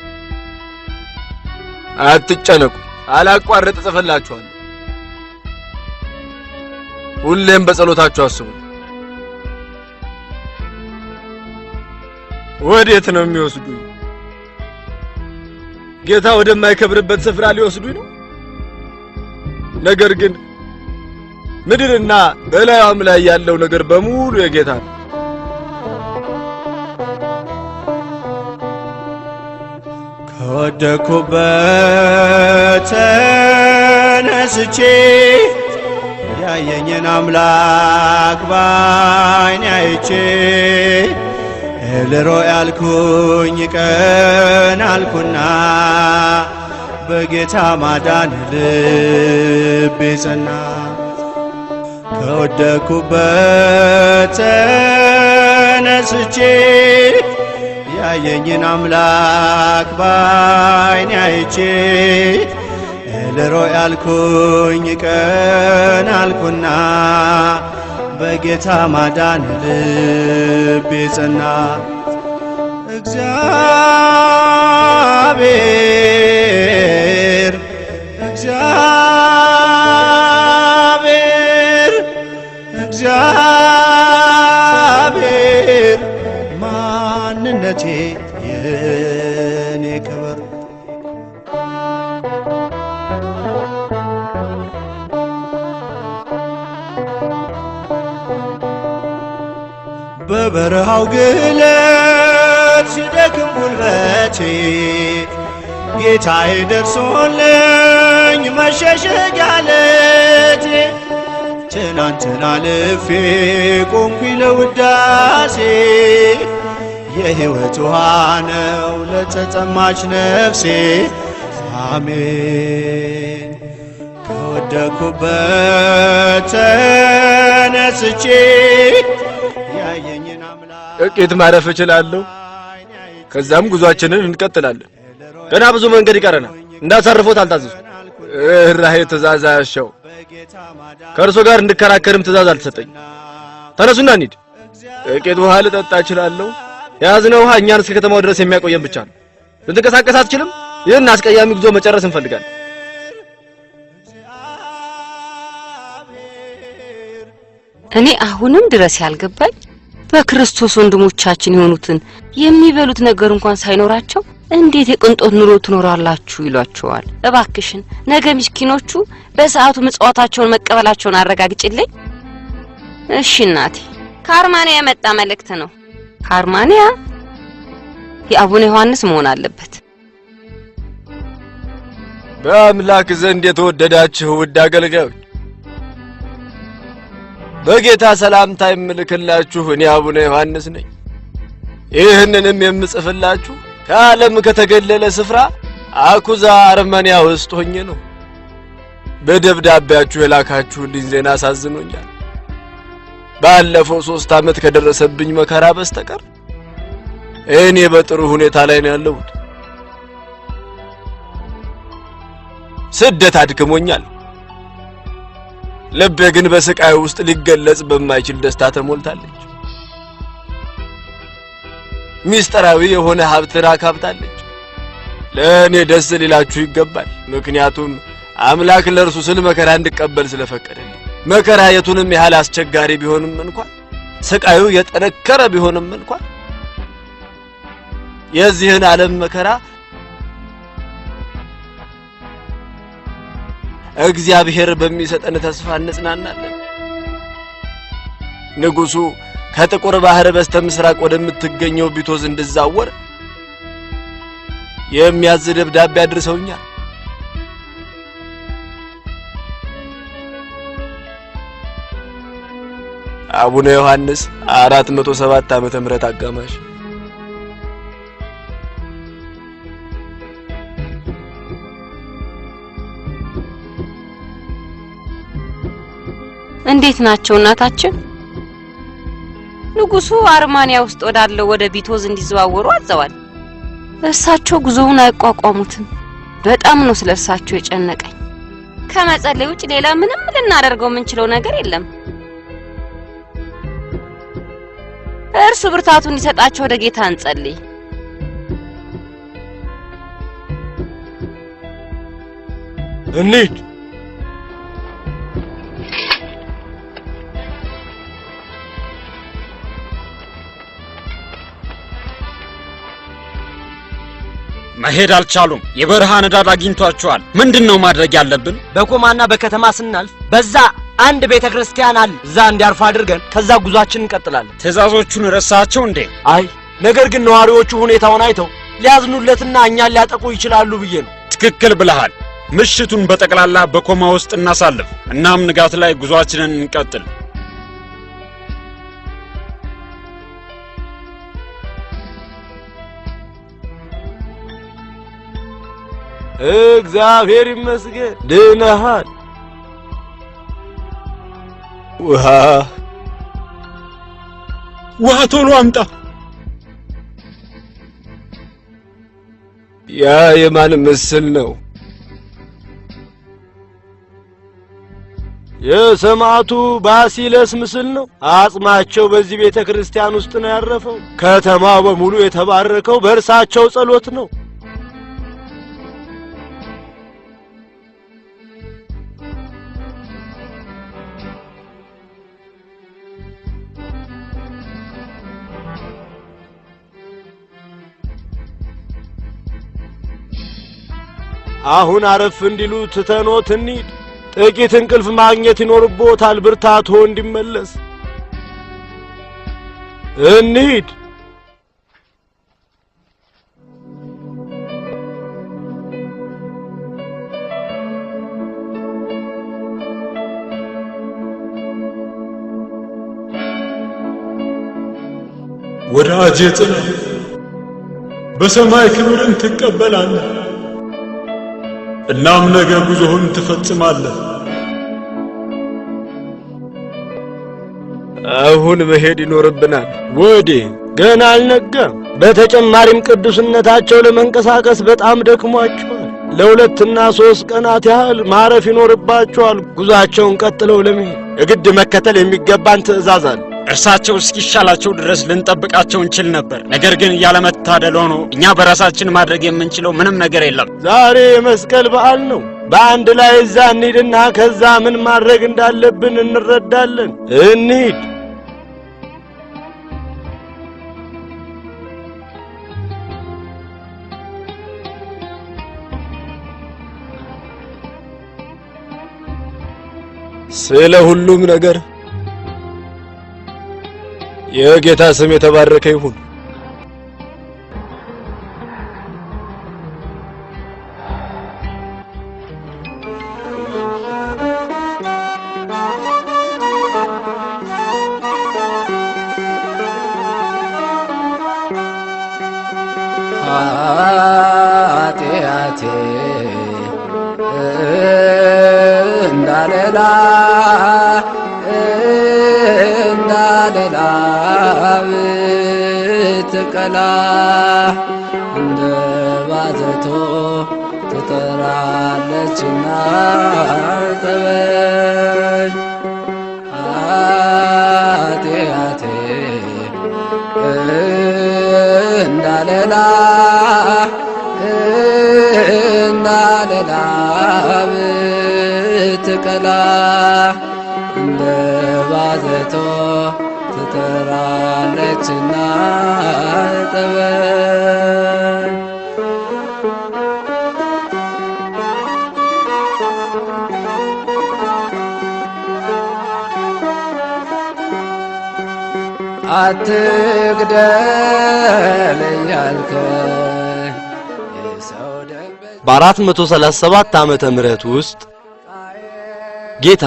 አትጨነቁ፣ አላቋርጥ ጽፈላችኋለሁ። ሁሌም በጸሎታችሁ አስቡ። ወዴት ነው የሚወስዱኝ? ጌታ ወደማይከብርበት ስፍራ ሊወስዱኝ ነው? ነገር ግን ምድርና በላዩም ላይ ያለው ነገር በሙሉ የጌታ ነው። ከወደኩበት ተነስቼ ያየኝን አምላክ ባይኔ አይቼ ኤልሮይ ያልኩኝ ቀን አልኩና በጌታ ማዳን ልቤ ጸና። ከወደኩበት ተነስቼ ያየኝን አምላክ ባይኔ አይቼ ኤልሮይ አልኩኝ ቀን አልኩና በጌታ ማዳን ልቤ ጸና። እግዚአብሔር እግዚአብሔር እግዚአብሔር ማንነቴ የኔ ክብር በበረሃው ግለት ሲደክም ጉልበቴ ጌታዬ ደርሶልኝ መሸሸጊያ ዓለቴ። ትናንትና አልፌ ቆምኩኝ ለውዳሴ የሕይወት ውሃ ነው ለተጠማች ነፍሴ። አሜን ከወደኩበት ተነስቼ ያየኝን አምላክ ጥቂት ማረፍ እችላለሁ። ከዛም ጉዟችንን እንቀጥላለን። ገና ብዙ መንገድ ይቀረናል። እንዳሳርፎት አልታዘዙ። ራሄ ትእዛዝ አያሻው። ከእርሶ ጋር እንድከራከርም ትእዛዝ አልተሰጠኝ። ተነሱና እንሂድ። ጥቂት ውሃ ልጠጣ እችላለሁ። የያዝነው ውሃ እኛን እስከ ከተማው ድረስ የሚያቆየን ብቻ ነው። ልትንቀሳቀስ አትችልም። ይህን አስቀያሚ ጉዞ መጨረስ እንፈልጋለን። እኔ አሁንም ድረስ ያልገባኝ በክርስቶስ ወንድሞቻችን የሆኑትን የሚበሉት ነገር እንኳን ሳይኖራቸው እንዴት የቅንጦት ኑሮ ትኖራላችሁ ይሏቸዋል። እባክሽን ነገ ምስኪኖቹ በሰዓቱ ምጽዋታቸውን መቀበላቸውን አረጋግጭልኝ። እሺ እናቴ። ከአርማንያ የመጣ መልእክት ነው። ከአርማንያ የአቡነ ዮሐንስ መሆን አለበት። በአምላክ ዘንድ የተወደዳችሁ ውድ አገልጋዮች በጌታ ሰላምታ የምልክላችሁ እኔ አቡነ ዮሐንስ ነኝ። ይህንንም የምጽፍላችሁ ከዓለም ከተገለለ ስፍራ አኩዛ አርመንያ ውስጥ ሆኜ ነው። በደብዳቤያችሁ የላካችሁልኝ ዜና አሳዝኖኛል። ባለፈው 3 ዓመት ከደረሰብኝ መከራ በስተቀር እኔ በጥሩ ሁኔታ ላይ ነው ያለሁት። ስደት አድክሞኛል። ልቤ ግን በስቃይ ውስጥ ሊገለጽ በማይችል ደስታ ተሞልታለች። ሚስጥራዊ የሆነ ሀብት አካብታለች። ለእኔ ደስ ሊላችሁ ይገባል። ምክንያቱም አምላክ ለእርሱ ስል መከራ እንድቀበል ስለፈቀደልኝ። መከራ የቱንም ያህል አስቸጋሪ ቢሆንም እንኳን ስቃዩ የጠነከረ ቢሆንም እንኳን የዚህን ዓለም መከራ እግዚአብሔር በሚሰጠን ተስፋ እንጽናናለን። ንጉሱ ከጥቁር ባህር በስተምስራቅ ወደምትገኘው ቢቶዝ እንድዛወር የሚያዝ ደብዳቤ አድርሰውኛል። አቡነ ዮሐንስ 407 ዓመተ ምህረት አጋማሽ። እንዴት ናቸው እናታችን? ንጉሱ አርማንያ ውስጥ ወዳለው ወደ ቢቶዝ እንዲዘዋወሩ አዘዋል። እርሳቸው ጉዞውን አይቋቋሙትም። በጣም ነው ስለ እርሳቸው የጨነቀኝ። ከመጸለይ ውጭ ሌላ ምንም ልናደርገው የምንችለው ነገር የለም። እርሱ ብርታቱን እንዲሰጣቸው ወደ ጌታ እንጸልይ። እንሂድ። መሄድ አልቻሉም። የበረሃ ንዳድ አግኝቷቸዋል። ምንድነው ማድረግ ያለብን? በኮማና በከተማ ስናልፍ በዛ አንድ ቤተክርስቲያን አለ። እዛ እንዲያርፉ አድርገን ከዛ ጉዟችን እንቀጥላለን። ትዕዛዞቹን ረሳቸው እንዴ? አይ ነገር ግን ነዋሪዎቹ ሁኔታውን አይተው ሊያዝኑለትና እኛን ሊያጠቁ ይችላሉ ብዬ ነው። ትክክል ብለሃል። ምሽቱን በጠቅላላ በኮማ ውስጥ እናሳልፍ። እናም ንጋት ላይ ጉዟችንን እንቀጥል። እግዚአብሔር ይመስገን ድነሃል። ውሃ ቶሎ አምጣ። ያ የማን ምስል ነው? የሰማዕቱ ባሲለስ ምስል ነው። አጽማቸው በዚህ ቤተ ክርስቲያን ውስጥ ነው ያረፈው። ከተማው በሙሉ የተባረከው በእርሳቸው ጸሎት ነው። አሁን አረፍ እንዲሉ ትተኖት እንሂድ። ጥቂት እንቅልፍ ማግኘት ይኖርቦታል፣ ብርታቶ እንዲመለስ። እንሂድ። ወዳጄ ጽና፣ በሰማይ ክብርን ትቀበላለህ። እናም ነገ ጉዞህን ትፈጽማለህ። አሁን መሄድ ይኖርብናል። ወዴት? ገና አልነጋም። በተጨማሪም ቅዱስነታቸው ለመንቀሳቀስ በጣም ደክሟቸዋል። ለሁለትና 3 ቀናት ያህል ማረፍ ይኖርባቸዋል። ጉዟቸውን ቀጥለው ለመሄድ የግድ መከተል የሚገባን ትዕዛዝ አለ። እርሳቸው እስኪሻላቸው ድረስ ልንጠብቃቸው እንችል ነበር። ነገር ግን ያለመታደል ሆኖ እኛ በራሳችን ማድረግ የምንችለው ምንም ነገር የለም። ዛሬ የመስቀል በዓል ነው። በአንድ ላይ እዛ እንሂድና ከዛ ምን ማድረግ እንዳለብን እንረዳለን። እንሂድ። ስለ ሁሉም ነገር የጌታ ስም የተባረከ ይሁን። ኃጢአቴ እንዳለላ ብትቀላ እንደ ባዘቶ ትጠራለችና ጠበኝ። ኃጢአቴ እንዳለላ ብትቀላ እንደ ባዘቶ ትጠራለችና ጠበኝ። አትግደል እያልከኝ በ437 ዓመተ ምህረት ውስጥ ጌታ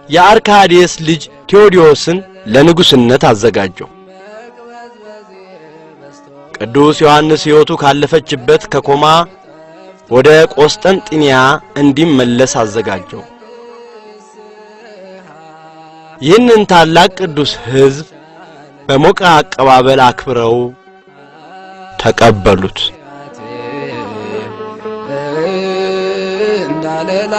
የአርካዲየስ ልጅ ቴዎዲዮስን ለንጉስነት አዘጋጀው። ቅዱስ ዮሐንስ ሕይወቱ ካለፈችበት ከኮማ ወደ ቆስጠንጢንያ እንዲመለስ አዘጋጀው። ይህንን ታላቅ ቅዱስ ሕዝብ በሞቀ አቀባበል አክብረው ተቀበሉት። እንዳለላ